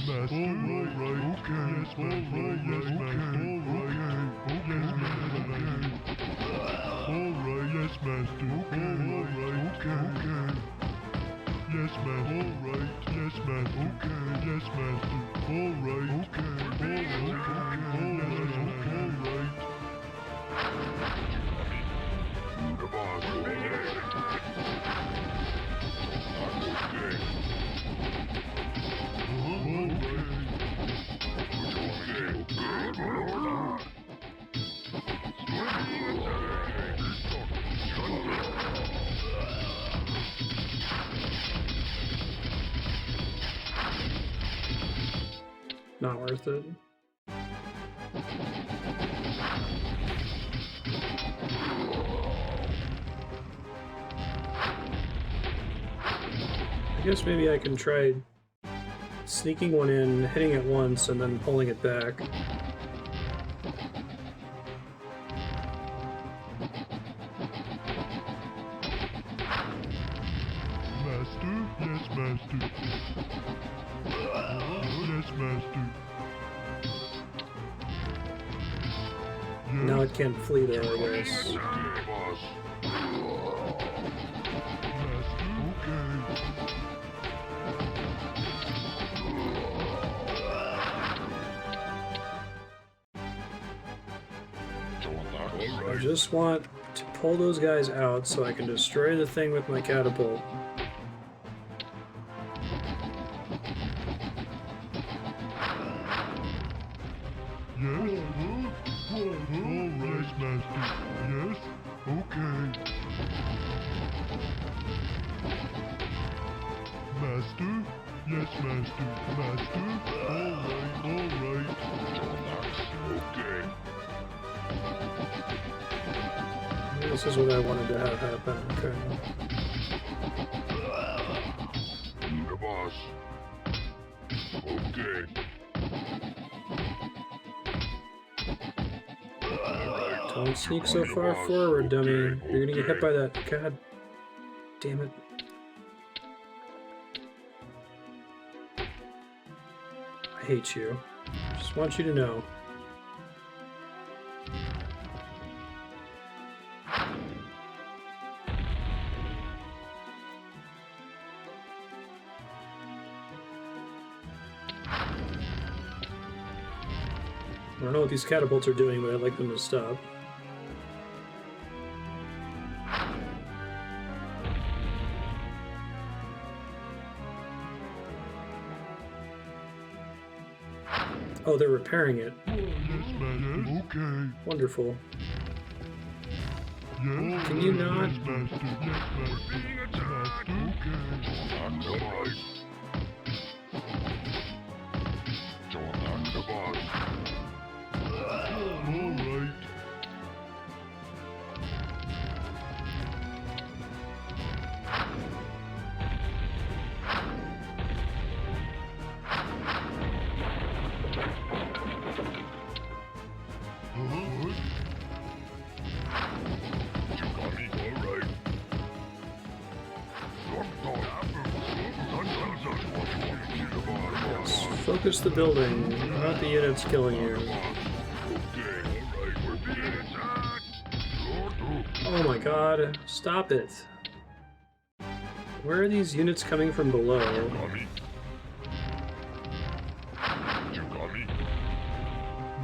Master. All right. Okay. Yes, Master. Yes, Master. All right. Yes, Master. All right. Not worth it. I guess maybe I can try sneaking one in, hitting it once, and then pulling it back. Master? Yes, Master. Yes, Master. Yes. Now it can't flee there, I guess. I just want to pull those guys out so I can destroy the thing with my catapult. Yes? Alright, Master. Yes? Okay. Master? Yes, Master. Master? Alright. Okay. This is what I wanted to have happen. Okay. The boss. Okay. Don't sneak so far forward, dummy. You're gonna get hit by that. God damn it. I hate you. Just want you to know. I don't know what these catapults are doing, but I'd like them to stop. Oh, they're repairing it. Yes, Master. Okay. Wonderful. Yes. Can you not? Yes, Master. Yes, Master. Master. Okay. Alright. Join the boss. Alright. Focus the building, not the units killing you. Oh my god, stop it. Where are these units coming from below?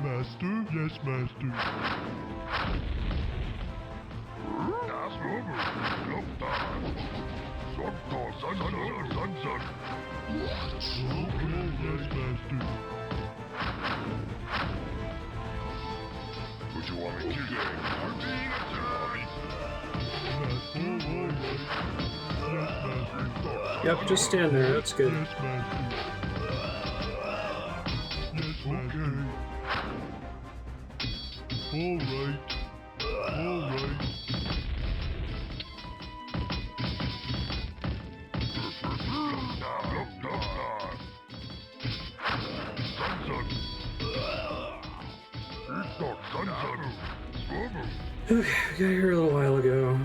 Master? Yes, Master. Okay, yes, Master. What you want me to do? I'm being attacked. Master, yes, Master. Yep, just stand there, that's good. Yes, Master. Yes, Master. Alright. Alright. Okay, we got here a little while ago.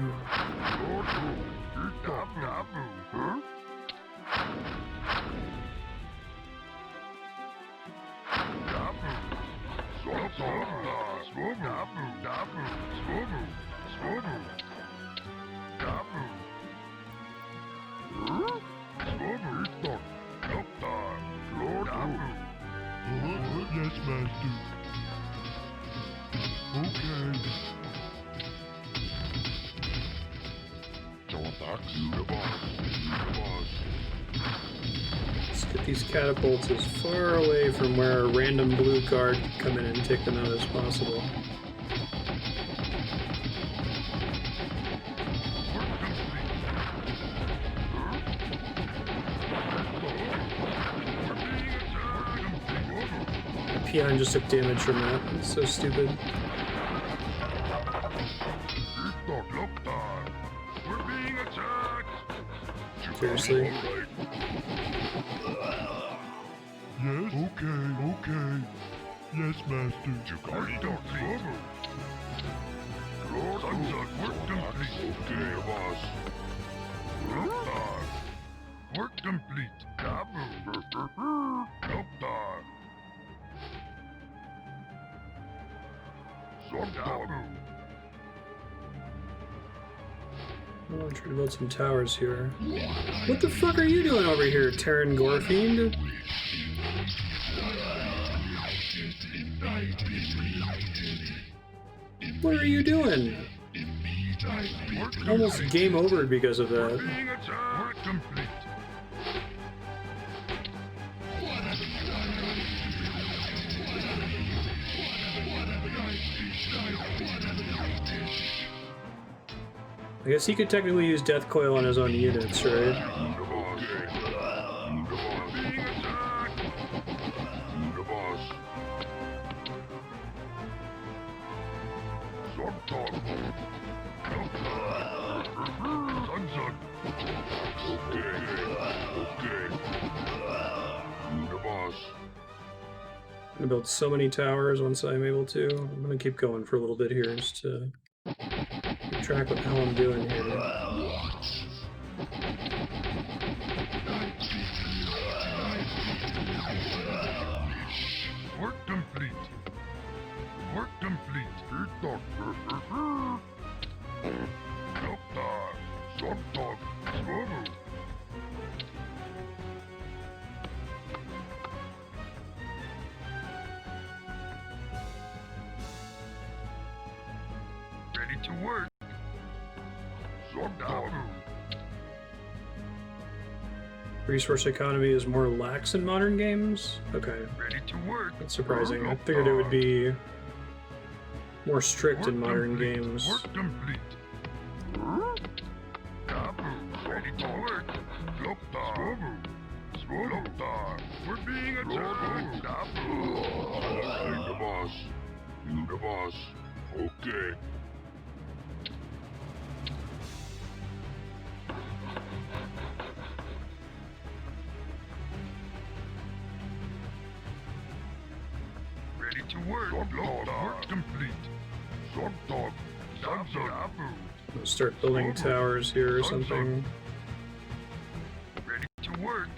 Yes, Master. Okay. Let's get these catapults as far away from where a random blue guard can come in and take them out as possible. Peon just took damage from that. It's so stupid. We're being attacked! Seriously. Yes, okay. Yes, master. Work complete. Work complete. Okay, boss. Work complete. Taboo. Lookdar. Taboo. Oh, I'm trying to build some towers here. What the fuck are you doing over here, Terran Gorefiend? What are you doing? Almost game over because of that. Being attacked. Work complete. I guess he could technically use Death Coil on his own units, right? I'm gonna build so many towers once I'm able to. I'm gonna keep going for a little bit here just to keep track what the hell I'm doing here. Work complete. Work complete. Ready to work. Resource economy is more lax in modern games? Okay. Ready to work. That's surprising. I figured it would be more strict in modern games. Work complete. Ready to work. We're being attacked. I'm the boss. You the boss. Okay. Ready to work. Work complete. I'll start building towers here or something. Ready to work.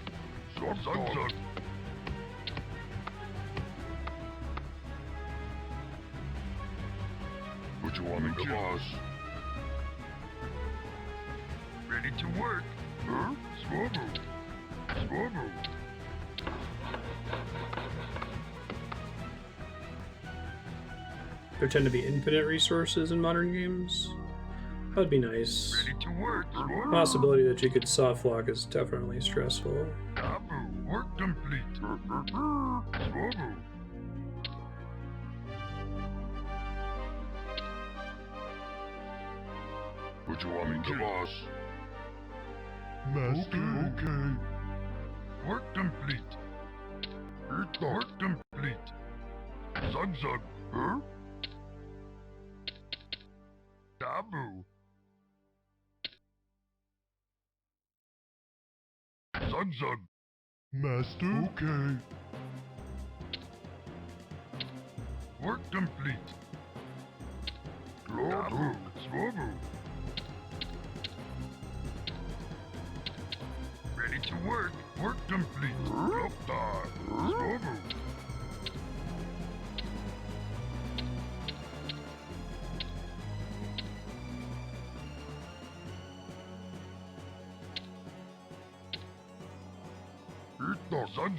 What you want me to do? Ready to work. Swarmo. There tend to be infinite resources in modern games. That would be nice. Ready to work. The possibility that you could soft lock is definitely stressful. Work complete. What you want me to do? Boss. Master, okay. Work complete. Work complete. Zug. Huh? Taboo. Zug. Master, okay. Work complete. Taboo. Swobo. Ready to work. Work complete. Lockdown. Swobo.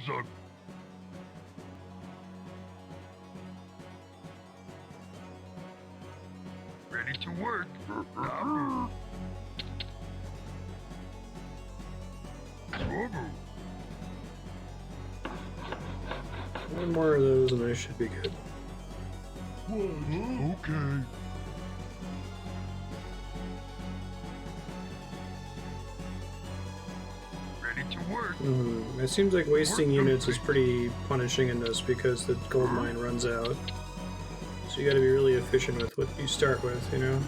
Zug. Ready to work. One more of those and I should be good. Okay. Ready to work. It seems like wasting units is pretty punishing in this because the gold mine runs out. So you gotta be really efficient with what you start with, you know?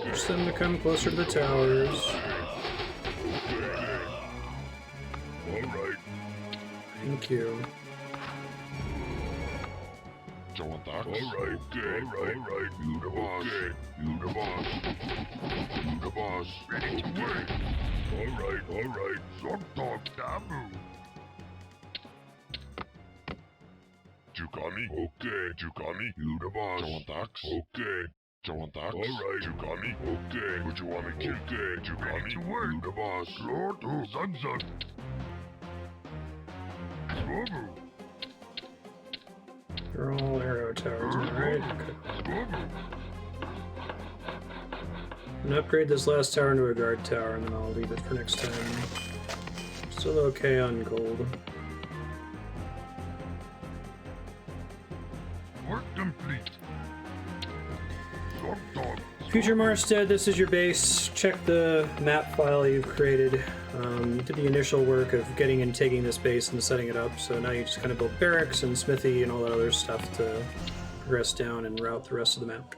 Push them to come closer to the towers. Thank you. Alright, you the boss. You the boss. You the boss. Ready to work. Alright. Some talk taboo. Chukami? Okay, Chukami. You the boss. Okay. Alright, Chukami. Okay. What you want me to kill? Okay, Chukami. To work. You the boss. Lord, Zun. They're all arrow towers, alright? Okay. I'm gonna upgrade this last tower into a guard tower, and then I'll leave it for next time. Still okay on gold. Work complete. Future Marstead, this is your base. Check the map file you've created. You did the initial work of getting and taking this base and setting it up, so now you just kind of build barracks and smithy and all that other stuff to progress down and route the rest of the map.